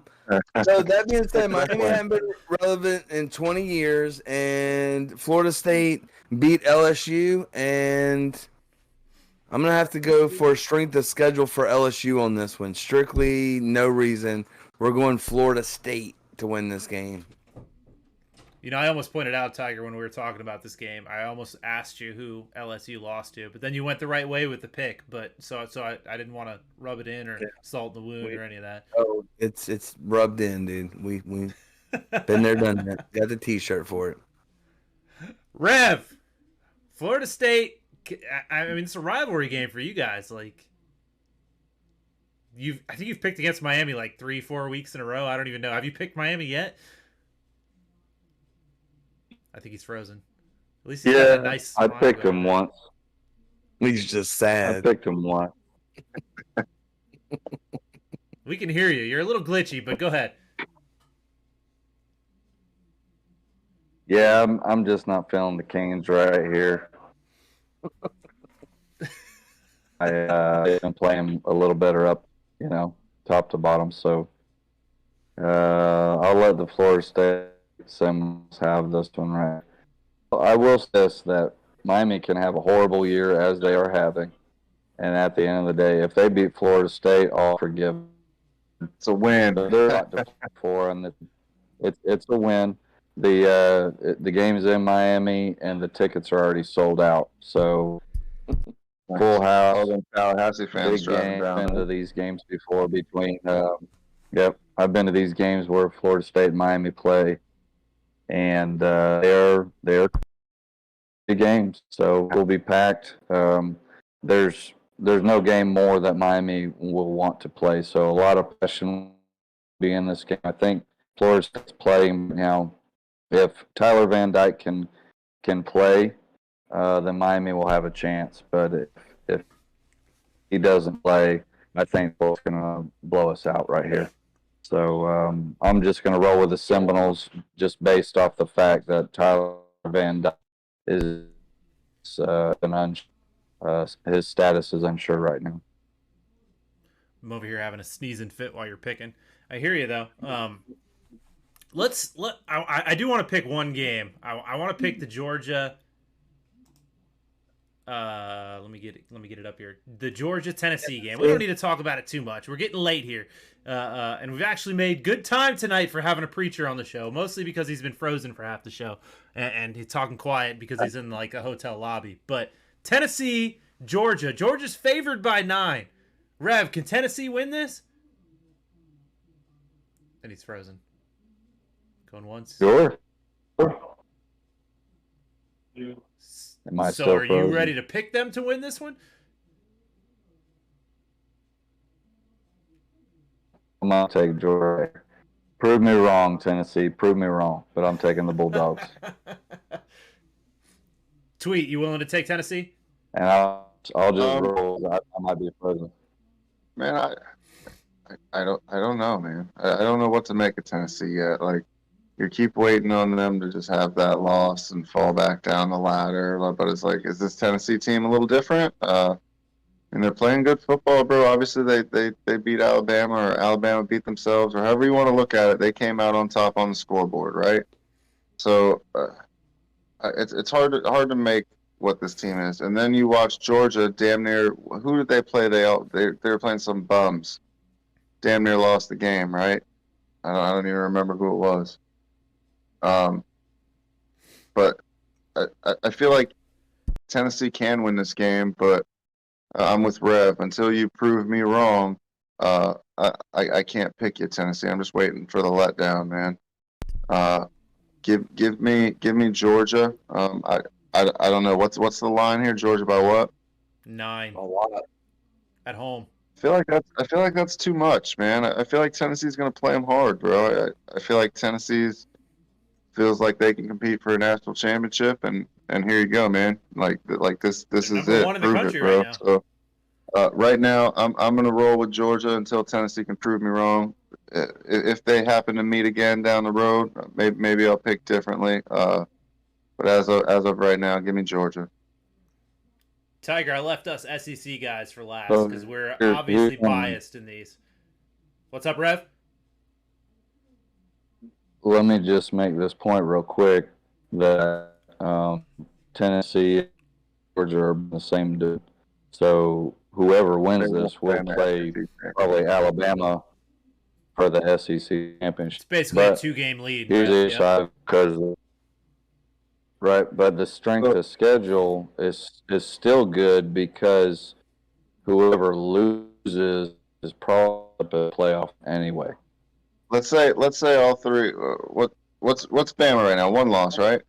that being said, Miami hadn't been relevant in 20 years, and Florida State beat LSU, and I'm gonna have to go for strength of schedule for LSU on this one. Strictly no reason. We're going Florida State to win this game. You know, I almost pointed out, Tiger, when we were talking about this game. I almost asked you who LSU lost to, but then you went the right way with the pick. But so I didn't want to rub it in or salt in the wound or any of that. Oh, it's rubbed in, dude. We been there, done that. Got the T-shirt for it. Rev, Florida State. I mean, it's a rivalry game for you guys. Like, I think you've picked against Miami like 3-4 weeks in a row. I don't even know. Have you picked Miami yet? I think he's frozen. At least he's got that nice I smile picked going. him once. He's just I sad. picked him once. We can hear you. You're a little glitchy, but go ahead. Yeah, I'm just not feeling the Canes right here. I've been playing a little better up, top to bottom. So I'll let the Florida State Seminoles have this one right. I will say this, that Miami can have a horrible year as they are having, and at the end of the day, if they beat Florida State, I'll forgive them. It's a win. They're not to play for, and it's a win. The game is in Miami, and the tickets are already sold out. So full house. All them Tallahassee fans Big driving game. down. Been to these games before between. Yep, I've been to these games where Florida State and Miami play, and they're big games. So we'll be packed. There's no game more that Miami will want to play. So a lot of passion will be in this game. I think Florida State's playing now. If Tyler Van Dyke can play, then Miami will have a chance. But if he doesn't play, I think Florida's going to blow us out right here. So I'm just going to roll with the Seminoles just based off the fact that Tyler Van Dyke is his status is unsure right now. I'm over here having a sneezing fit while you're picking. I hear you though. I do want to pick one game. I want to pick the Georgia. Let me get it up here. The Georgia Tennessee game. We don't need to talk about it too much. We're getting late here, and we've actually made good time tonight for having a preacher on the show. Mostly because he's been frozen for half the show, and he's talking quiet because he's in like a hotel lobby. But Tennessee, Georgia. Georgia's favored by 9. Rev, can Tennessee win this? And he's frozen. Going once. Sure. Am I So still are you frozen? ready to pick them to win this one? I'm going to take Georgia. Prove me wrong, Tennessee. Prove me wrong. But I'm taking the Bulldogs. Tweet, you willing to take Tennessee? And I'll just roll. I might be frozen. Man, I don't know, man. I don't know what to make of Tennessee yet. Like, you keep waiting on them to just have that loss and fall back down the ladder. But it's like, is this Tennessee team a little different? And they're playing good football, bro. Obviously, they beat Alabama, or Alabama beat themselves, or however you want to look at it. They came out on top on the scoreboard, right? So it's hard to make what this team is. And then you watch Georgia, damn near. Who did they play? They were playing some bums. Damn near lost the game, right? I don't even remember who it was. But I feel like Tennessee can win this game, but I'm with Rev. Until you prove me wrong, I can't pick you, Tennessee. I'm just waiting for the letdown, man. Give me Georgia. I don't know what's the line here. Georgia by what? 9 A lot. at home. I feel like that's too much, man. I feel like Tennessee's gonna play them hard, bro. I feel like Tennessee's feels like they can compete for a national championship, and here you go, man. Like this is number it. one in the Prove country it, bro. right now. So right now, I'm gonna roll with Georgia until Tennessee can prove me wrong. If they happen to meet again down the road, maybe I'll pick differently. But as of right now, give me Georgia. Tiger, I left us SEC guys for last So because we're here's obviously one. biased in these. What's up, Rev? Let me just make this point real quick that Tennessee and Georgia are the same dude. So whoever wins this will play probably Alabama for the SEC championship. It's basically a But 2-game lead. here's Rev. the Yep. side because but the strength of schedule is still good because whoever loses is probably a playoff anyway. Let's say all three. What's Bama right now? One loss, right?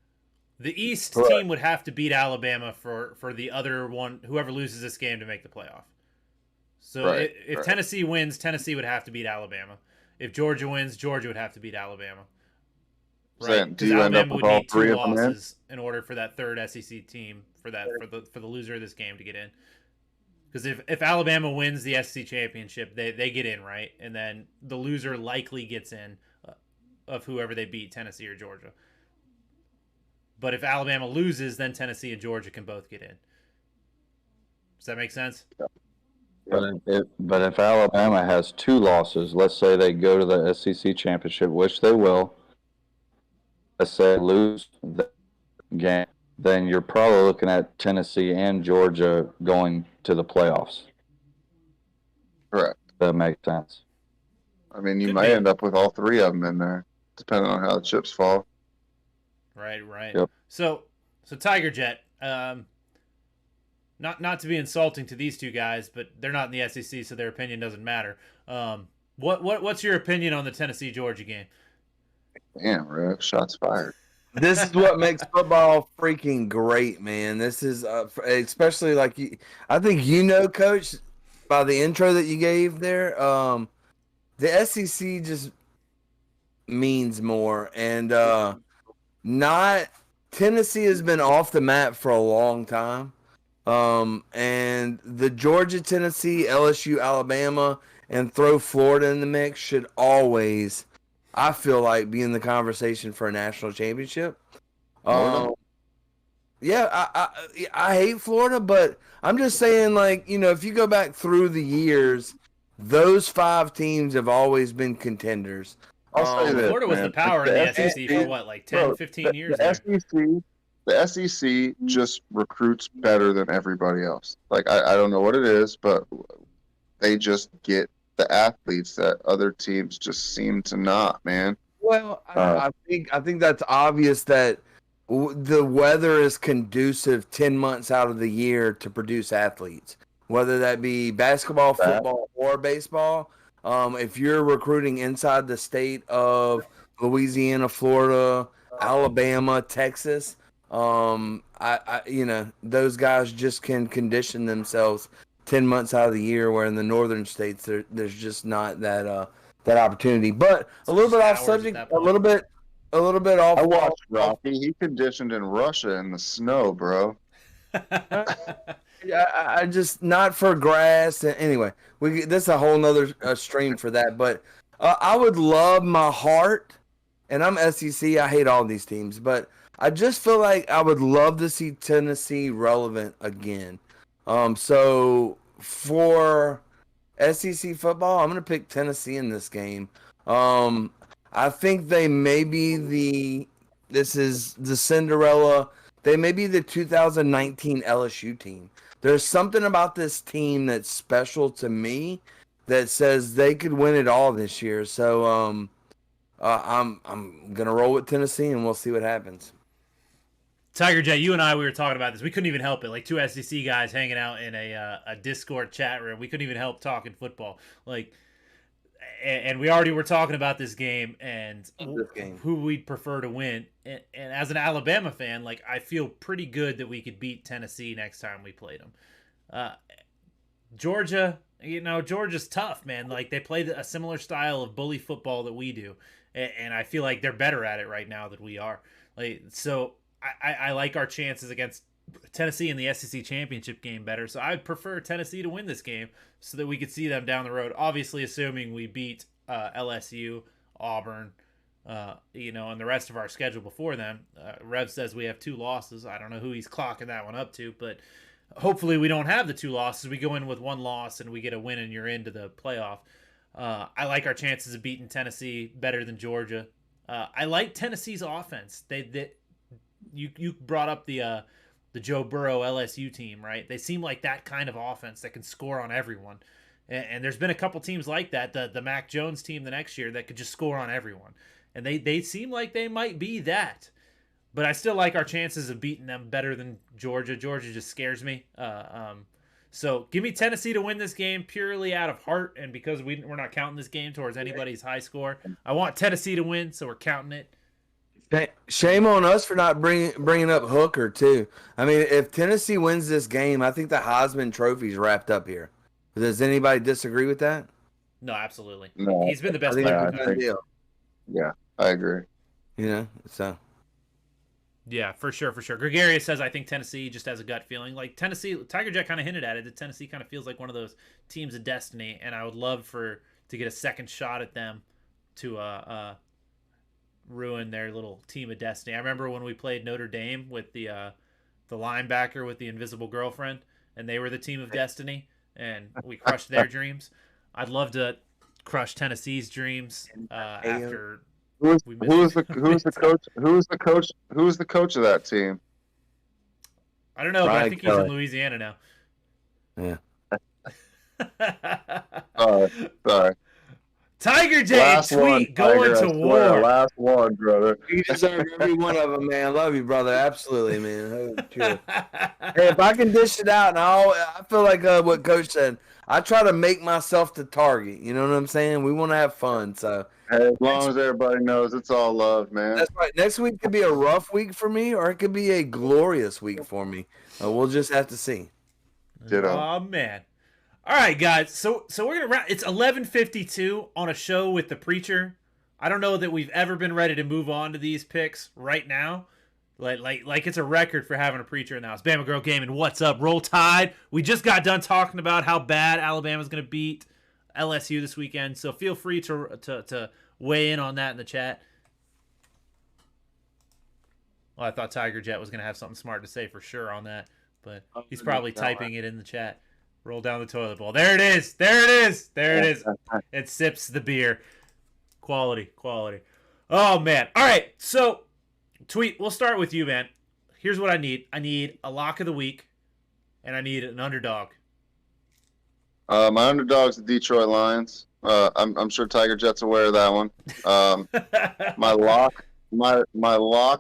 The East Correct. team would have to beat Alabama for the other one, whoever loses this game, to make the playoff. So Right, if right. Tennessee wins, Tennessee would have to beat Alabama. If Georgia wins, Georgia would have to beat Alabama. Right? Do Because you end up Alabama with would all need 2 three of them in? losses in order for that third SEC team for the loser of this game to get in. Because if Alabama wins the SEC championship, they get in, right? And then the loser likely gets in of whoever they beat, Tennessee or Georgia. But if Alabama loses, then Tennessee and Georgia can both get in. Does that make sense? But if Alabama has 2 losses, let's say they go to the SEC championship, which they will. Let's say they lose the game, then you're probably looking at Tennessee and Georgia going to the playoffs. Correct. That makes sense. I mean, you Could might be. end up with all three of them in there, depending on how the chips fall. Right. Yep. So Tigerjet, not to be insulting to these two guys, but they're not in the SEC, so their opinion doesn't matter. What's your opinion on the Tennessee Georgia game? Damn, Rev, shots fired. This is what makes football freaking great, man. This is especially like you, I think Coach, by the intro that you gave there. The SEC just means more, and not Tennessee has been off the map for a long time. And the Georgia, Tennessee, LSU, Alabama, and throw Florida in the mix should always, I feel like, be in the conversation for a national championship. Florida? Yeah, I hate Florida, but I'm just saying, like, if you go back through the years, those 5 teams have always been contenders. I'll say this, Florida was man. the power in the SEC for SEC what, like 10, 15 years the there? The SEC just recruits better than everybody else. Like, I don't know what it is, but they just get the athletes that other teams just seem to not, man. Well, I think that's obvious that the weather is conducive 10 months out of the year to produce athletes, whether that be basketball, football, or baseball. If you're recruiting inside the state of Louisiana, Florida, Alabama, Texas, those guys just can condition themselves 10 months out of the year, where in the northern states there's just not that opportunity. But a little bit off subject, a little bit off. I watched Rocky. He conditioned in Russia in the snow, bro. I just not for grass. Anyway, this is a whole nother stream for that. But I would love my heart, and I'm SEC. I hate all these teams, but I just feel like I would love to see Tennessee relevant again. So for SEC football, I'm going to pick Tennessee in this game. I think they may be this is the Cinderella. They may be the 2019 LSU team. There's something about this team that's special to me that says they could win it all this year. So I'm going to roll with Tennessee, and we'll see what happens. Tigerjet, you and we were talking about this. We couldn't even help it. Like 2 SEC guys hanging out in a Discord chat room. We couldn't even help talking football. And we already were talking about this game and who we'd prefer to win. And as an Alabama fan, like, I feel pretty good that we could beat Tennessee next time we played them. Georgia, Georgia's tough, man. Like, they play a similar style of bully football that we do, and I feel like they're better at it right now than we are. So I like our chances against Tennessee in the SEC championship game better. So I'd prefer Tennessee to win this game so that we could see them down the road. Obviously, assuming we beat LSU, Auburn, and the rest of our schedule before them. Rev says we have 2 losses. I don't know who he's clocking that one up to, but hopefully we don't have the 2 losses. We go in with 1 loss and we get a win and you're into the playoff. I like our chances of beating Tennessee better than Georgia. I like Tennessee's offense. You brought up the Joe Burrow LSU team, right? They seem like that kind of offense that can score on everyone. And there's been a couple teams like that. The Mac Jones team the next year that could just score on everyone. And they seem like they might be that. But I still like our chances of beating them better than Georgia. Georgia just scares me. So give me Tennessee to win this game purely out of heart and because we're not counting this game towards anybody's high score. I want Tennessee to win, so we're counting it. Shame on us for not bringing up Hooker too. I mean, if Tennessee wins this game, I think the Heisman Trophy's wrapped up here. Does anybody disagree with that? No, absolutely. No. He's been the best I think player. it's a good deal. Yeah, I agree. You know, so Yeah, for sure. Gregarious says, I think Tennessee just has a gut feeling. Like Tennessee, Tigerjet kind of hinted at it, that Tennessee kind of feels like one of those teams of destiny, and I would love to get a second shot at them to ruin their little team of destiny. I remember when we played Notre Dame with the linebacker with the invisible girlfriend, and they were the team of destiny, and we crushed their dreams. I'd love to crush Tennessee's dreams after. Who's the coach of that team? I don't know, but I Brian think he's in Kelly. Louisiana now. Yeah. Sorry. Tiger J and Tweet going to war. Last one, brother. You deserve every one of them, man. I love you, brother. Absolutely, man. Hey, if I can dish it out, and I feel like what Coach said, I try to make myself the target. You know what I'm saying? We want to have fun, so. Hey, as long as everybody knows, it's all love, man. That's right. Next week could be a rough week for me, or it could be a glorious week for me. We'll just have to see. Ditto. Oh man! All right, guys. So we're gonna wrap. It's 11:52 on a show with the preacher. I don't know that we've ever been ready to move on to these picks right now. Like it's a record for having a preacher in the house. Bama Girl Gaming, what's up? Roll Tide. We just got done talking about how bad Alabama's gonna beat LSU this weekend. So feel free to weigh in on that in the chat. Well, I thought Tiger Jet was going to have something smart to say for sure on that, but he's probably typing it in the chat. Roll down the toilet bowl. There it is. There it is. There it is. It sips the beer. Quality. Oh, man. All right. So, Tweet, we'll start with you, man. Here's what I need. I need a lock of the week, and I need an underdog. My underdog's the Detroit Lions. I'm sure Tiger Jet's aware of that one. My lock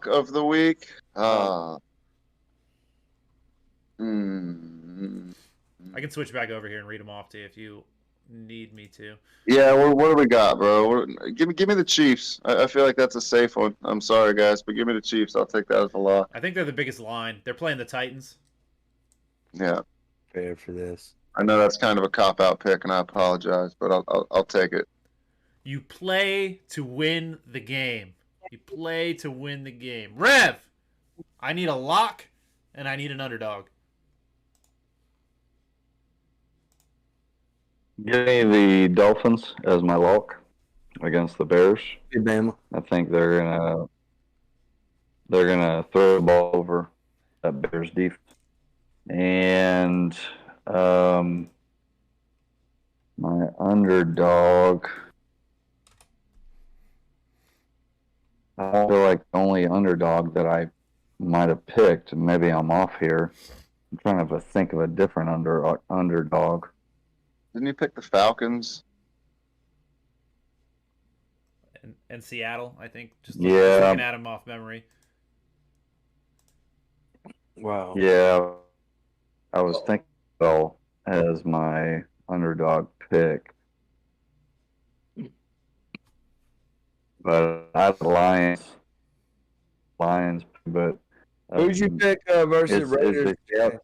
of the week. I can switch back over here and read them off to you if you need me to. Yeah, what do we got, bro? Give me the Chiefs. I feel like that's a safe one. I'm sorry, guys, but give me the Chiefs. I'll take that as a lock. I think they're the biggest line. They're playing the Titans. Yeah, Fair for this. I know that's kind of a cop-out pick, and I apologize, but I'll take it. You play to win the game. You play to win the game. Rev, I need a lock, and I need an underdog. Give me the Dolphins as my lock against the Bears. Hey, Bama. I think they're gonna throw the ball over that Bears defense. And my underdog, I feel like the only underdog that I might have picked, and maybe I'm off here. I'm trying to think of a different underdog. Didn't you pick the Falcons? And Seattle, I think. Just Yeah. looking at him off memory. Wow. Yeah, I was thinking though as my underdog pick, but I have the Lions, but Who'd you pick versus it's- Raiders? it's-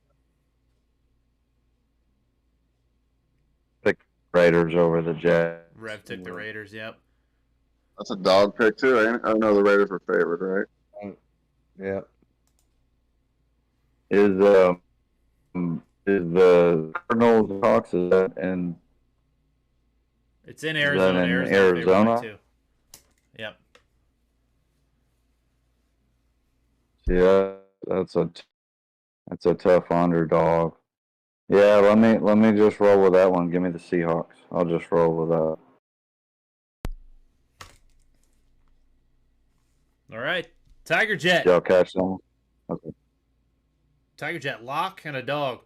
pick Raiders over the Jets. Rev took the Raiders, yep. That's a dog pick too. I know the Raiders were favored, right? Yeah. Is the Cardinals Hawks is that and It's in Arizona. in Arizona's favored by Arizona? 2. Yep. yeah, that's a That's a tough underdog. Yeah, let me just roll with that one. Give me the Seahawks. I'll just roll with that. All right. Tiger Jet. Y'all catch them? Okay. Tiger Jet lock and a dog.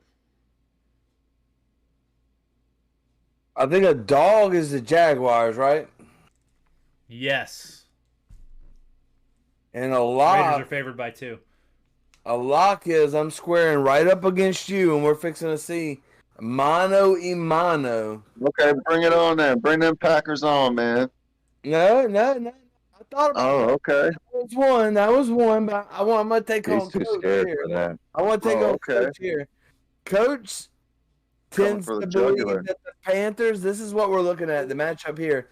I think a dog is the Jaguars, right? Yes. And a Raiders lock, are favored by 2. a lock is I'm squaring right up against you, and we're fixing to see mano y mano. Okay, bring it on then. Bring them Packers on, man. No. I thought about Oh, it. okay. That was one, but I'm gonna take He's on too Coach scared here. for that. I want to take Oh, on okay. Coach here. Coach Coming tends for the to believe jugular. that the Panthers. This is what we're looking at. The matchup here.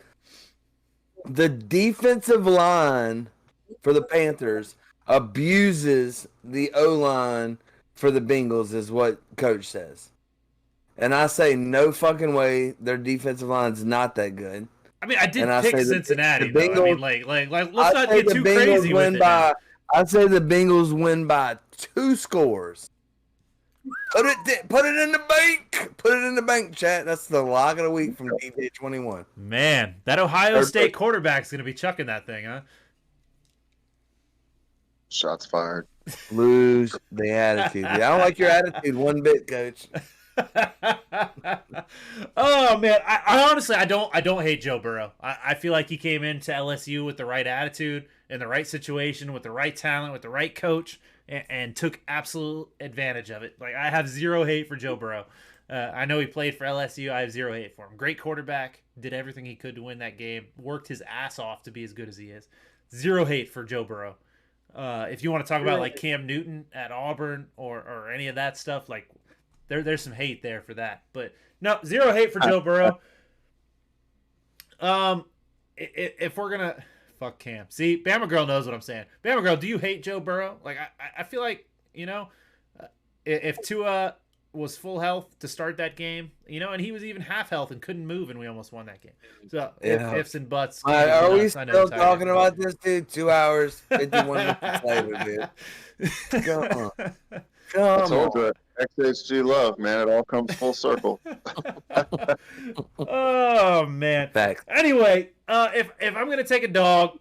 The defensive line for the Panthers abuses the O-line for the Bengals, is what Coach says. And I say no fucking way. Their defensive line's not that good. I mean, I did And I pick say Cincinnati, the though. I mean, Bengals- let's not get too crazy with it now. I say the Bengals win by 2 scores. Put it in the bank. Put it in the bank, chat. That's the lock of the week from DJ21. Man, that Ohio State quarterback's going to be chucking that thing, huh? Shots fired. Lose the attitude. I don't like your attitude one bit, Coach. Oh man, I honestly I don't hate Joe Burrow. I feel like he came into LSU with the right attitude, in the right situation, with the right talent, with the right coach, and took absolute advantage of it. Like, I have zero hate for Joe Burrow. I know he played for LSU. I have zero hate for him. Great quarterback, did everything he could to win that game, worked his ass off to be as good as he is. Zero hate for Joe Burrow. If you want to talk about like Cam Newton at Auburn or any of that stuff, like there's some hate there for that. But no, zero hate for Joe Burrow. If we're gonna fuck Cam, see, Bama Girl knows what I'm saying. Bama Girl, do you hate Joe Burrow? Like, I feel like, if Tua was full health to start that game, and he was even half health and couldn't move, and we almost won that game. So ifs and buts. Are we I know still I'm tired talking of it. about this, dude? 2 hours, 51 minutes later, dude. Come on. I Come told on. you, XHG love, man. It all comes full circle. Oh man. Facts. Anyway, if I'm gonna take a dog,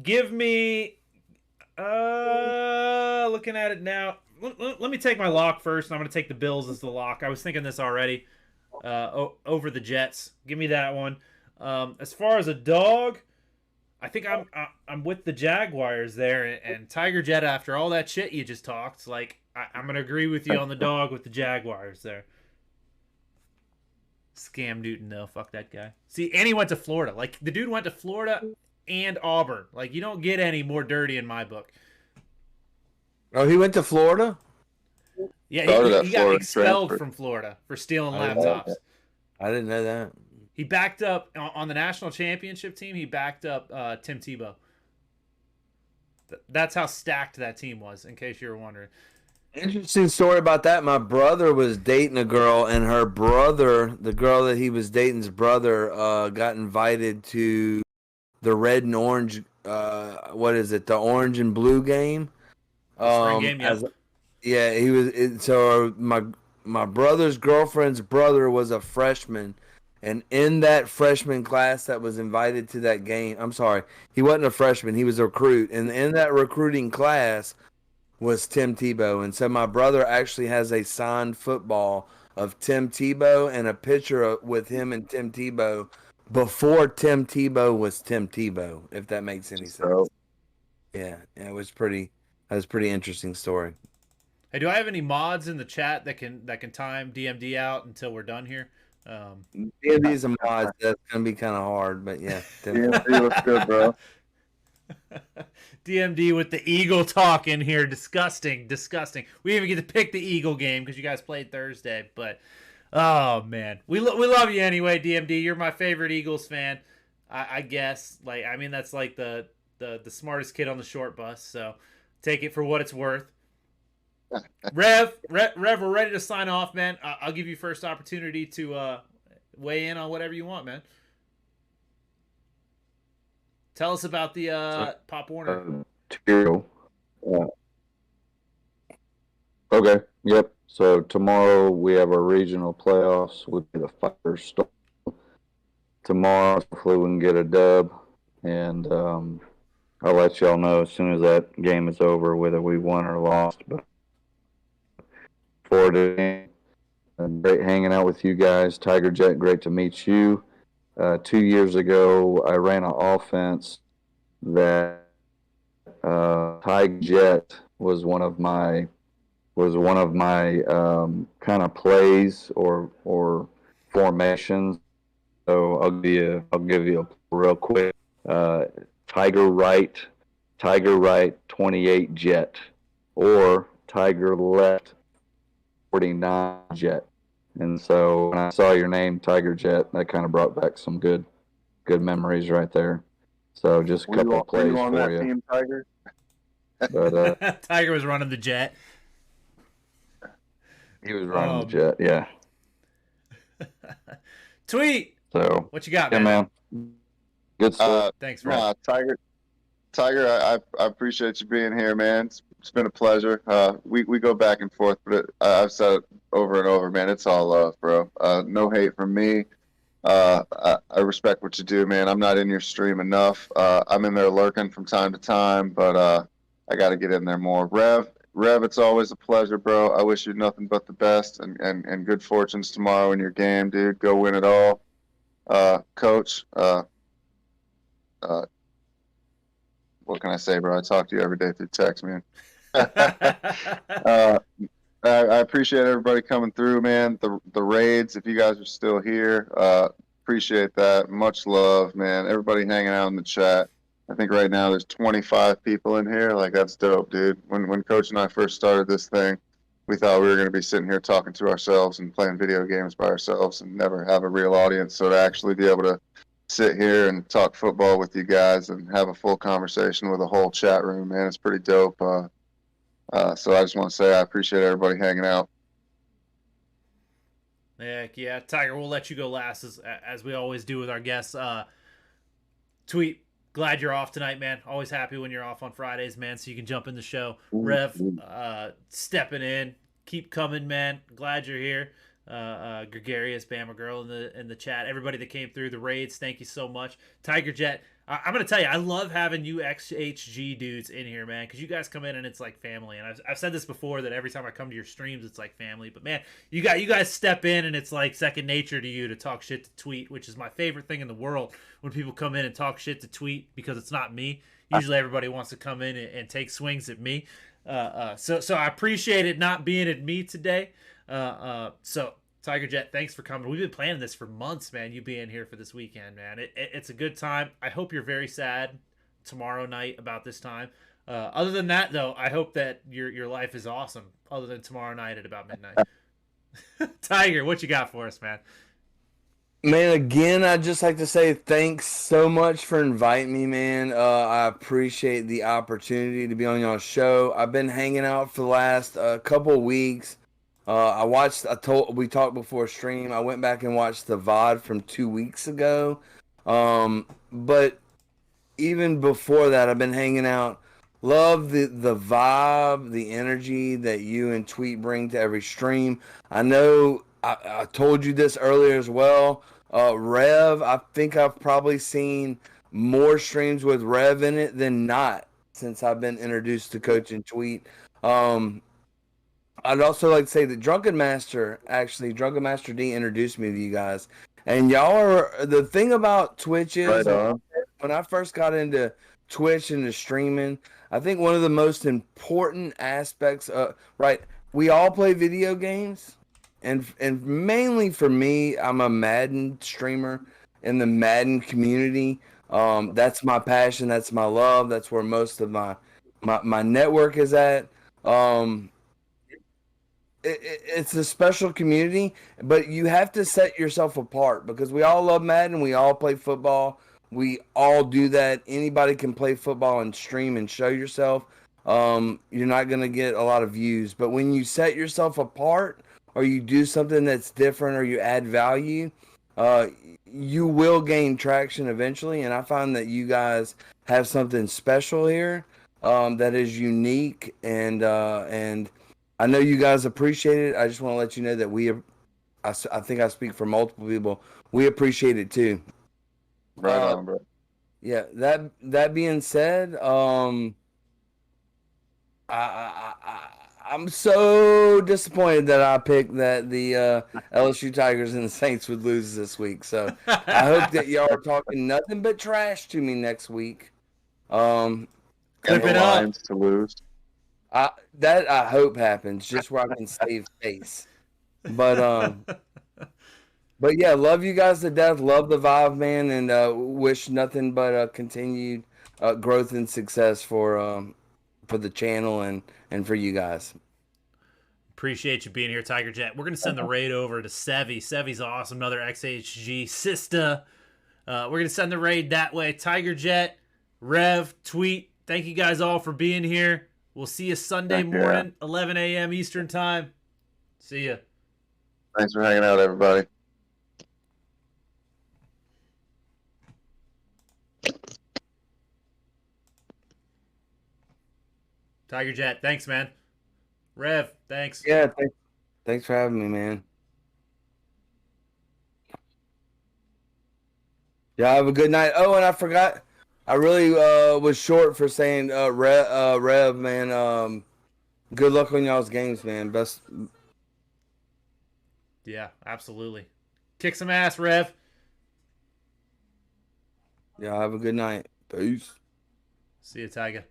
give me looking at it now. Let me take my lock first, and I'm gonna take the Bills as the lock. I was thinking this already. Over the Jets. Give me that one. As far as a dog, I think I'm with the Jaguars there, and Tiger Jet. After all that shit you just talked, like, I'm gonna agree with you on the dog with the Jaguars there. Scam Newton though, fuck that guy. See, and he went to Florida. Like, the dude went to Florida and Auburn. Like, you don't get any more dirty in my book. Oh, he went to Florida? Yeah, Started at he got Florida, expelled transferred. from Florida for stealing I didn't know laptops. I didn't know that. He backed up on the national championship team. He backed up Tim Tebow. That's how stacked that team was, in case you were wondering. Interesting story about that. My brother was dating a girl, and her brother, the girl that he was dating's brother, got invited to the red and orange. What is it? The orange and blue game. Spring game, yeah. Yeah, he was. So my brother's girlfriend's brother was a freshman, and in that freshman class that was invited to that game, I'm sorry, he wasn't a freshman. He was a recruit, and in that recruiting class was Tim Tebow. And so my brother actually has a signed football of Tim Tebow and a picture with him and Tim Tebow before Tim Tebow was Tim Tebow, if that makes any sense. So, Yeah, that was pretty interesting story. Hey, do I have any mods in the chat that can time DMD out until we're done here? DMD's a mod. That's gonna be kind of hard, but yeah. DMD looks good, bro. DMD with the Eagle talk in here. Disgusting. We didn't even get to pick the Eagle game because you guys played Thursday. But, oh, man. We love you anyway, DMD. You're my favorite Eagles fan, I guess. Like, I mean, that's like the smartest kid on the short bus. So take it for what it's worth. Rev, we're ready to sign off, man. I'll give you first opportunity to weigh in on whatever you want, man. Tell us about the Pop Warner. Two. Okay. Yep. So tomorrow we have our regional playoffs with the Fire Storm. Tomorrow, hopefully we can get a dub, and I'll let y'all know as soon as that game is over whether we won or lost. But for today, great hanging out with you guys. Tiger Jet, great to meet you. 2 years ago, I ran an offense that Tiger Jet was one of my kind of plays or formations. So I'll give you a real quick. Uh, Tiger Right, Tiger Right 28 Jet, or Tiger Left 49 Jet. And so when I saw your name, Tiger Jet, that kind of brought back some good memories right there. So just a couple of Were plays you on for that you. team, Tiger? But Tiger was running the jet. he was running the Jet, yeah. Tweet. So What you got, yeah, man? man. Good stuff. Thanks, Fred. Tiger, I appreciate you being here, man. It's been a pleasure. We go back and forth, but I've said it over and over, man. It's all love, bro. No hate from me. I respect what you do, man. I'm not in your stream enough. I'm in there lurking from time to time, but I got to get in there more. Rev, it's always a pleasure, bro. I wish you nothing but the best and good fortunes tomorrow in your game, dude. Go win it all. Coach, what can I say, bro? I talk to you every day through text, man. uh, I appreciate everybody coming through, man. The raids, if you guys are still here, appreciate that. Much love, man. Everybody hanging out in the chat. I think right now there's 25 people in here. Like, that's dope, dude. When Coach and I first started this thing, we thought we were going to be sitting here talking to ourselves and playing video games by ourselves and never have a real audience. So to actually be able to sit here and talk football with you guys and have a full conversation with a whole chat room, man, it's pretty dope. So I just want to say I appreciate everybody hanging out. Heck yeah, Tiger. We'll let you go last as we always do with our guests. Tweet. Glad you're off tonight, man. Always happy when you're off on Fridays, man, so you can jump in the show. Rev, stepping in. Keep coming, man. Glad you're here. Gregarious, Bama Girl in the chat. Everybody that came through the raids, thank you so much. Tiger Jet, I'm gonna tell you, I love having you XHG dudes in here, man, because you guys come in and it's like family. And I've said this before that every time I come to your streams, it's like family. But man, you guys step in and it's like second nature to you to talk shit to Tweet, which is my favorite thing in the world when people come in and talk shit to Tweet because it's not me. Usually everybody wants to come in and take swings at me. So I appreciate it not being at me today. So Tiger Jet, thanks for coming. We've been planning this for months, man. You being here for this weekend, man. It's a good time. I hope you're very sad tomorrow night about this time. Other than that, though, I hope that your life is awesome. Other than tomorrow night at about midnight. Tiger, what you got for us, man? Man, again, I'd just like to say thanks so much for inviting me, man. I appreciate the opportunity to be on y'all's show. I've been hanging out for the last couple of weeks. We talked before stream. I went back and watched the VOD from 2 weeks ago. But even before that, I've been hanging out. Love the vibe, the energy that you and Tweet bring to every stream. I know I told you this earlier as well. Rev, I think I've probably seen more streams with Rev in it than not since I've been introduced to Coach and Tweet. I'd also like to say that Drunken Master D introduced me to you guys. And y'all are, the thing about Twitch is, when I first got into Twitch and the streaming, I think one of the most important aspects we all play video games, and mainly for me, I'm a Madden streamer in the Madden community. That's my passion, that's my love, that's where most of my network is at. It's a special community, but you have to set yourself apart because we all love Madden, we all play football. We all do that. Anybody can play football and stream and show yourself. You're not going to get a lot of views. But when you set yourself apart or you do something that's different or you add value, you will gain traction eventually. And I find that you guys have something special here that is unique. And I know you guys appreciate it. I just want to let you know that I think I speak for multiple people. We appreciate it too. Right on, bro. Yeah. That being said, I'm so disappointed that I picked that the LSU Tigers and the Saints would lose this week. So I hope that y'all are talking nothing but trash to me next week. And Clip the it up. Lions to lose. I hope happens just where I can save face. But yeah, love you guys to death. Love the vibe, man, and wish nothing but continued growth and success for the channel and for you guys. Appreciate you being here, Tiger Jet. We're gonna send the raid over to Sevi. Sevi's awesome, another XHG sister. We're gonna send the raid that way. Tiger Jet, Rev, Tweet. Thank you guys all for being here. We'll see you Sunday morning, 11 a.m. Eastern time. See ya. Thanks for hanging out, everybody. Tiger Jet, thanks, man. Rev, thanks. Yeah, thanks for having me, man. Yeah, have a good night. Oh, and I forgot. I really was short for saying Rev, man. Good luck on y'all's games, man. Best. Yeah, absolutely. Kick some ass, Rev. Yeah, have a good night. Peace. See you, Tiger.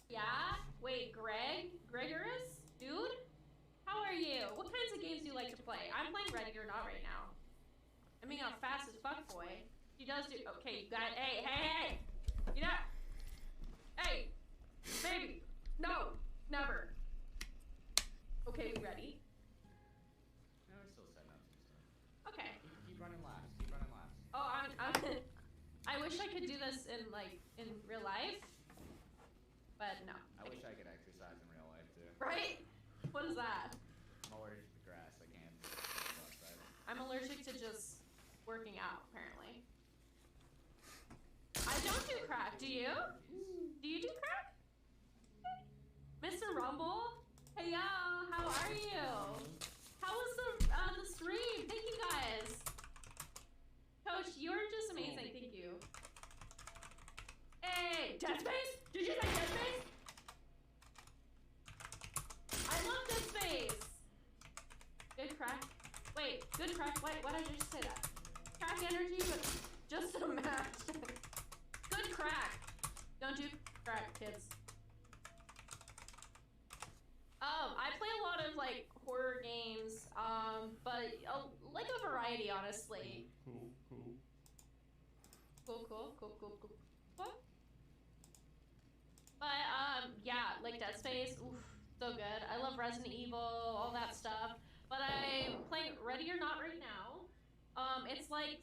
Yeah? Wait, Gregorus? Dude? How are you? What kinds of games do you like to play? I'm playing Ready or Not right now. I mean, I'm fast as fuck, boy. He does do. Okay, you got. Hey! You know. Hey! Baby! No! Never! Okay, we ready? No, we're still setting up some stuff. Okay. Keep running laps. Keep running laps. Oh, I wish I could do this in real life. But no. I wish I could exercise in real life too. Right? What is that? I'm allergic to grass. I can't go outside. I'm allergic to just working out, apparently. I don't do crack, do you? Do you do crack? Mr. Rumble? Hey y'all, how are you? How was the stream? Thank you guys. Coach, you're just amazing, thank you. Hey, Dead Space? Did you say Dead Space? I love Dead Space. Good crack. Wait, good crack. Wait, why did I just say that? Crack energy, but just a match. Good crack. Don't do crack, kids. I play a lot of like horror games, but like a variety, honestly. Cool. But yeah, like Dead Space, oof, so good. I love Resident Evil, all that stuff. But I'm playing Ready or Not right now. It's like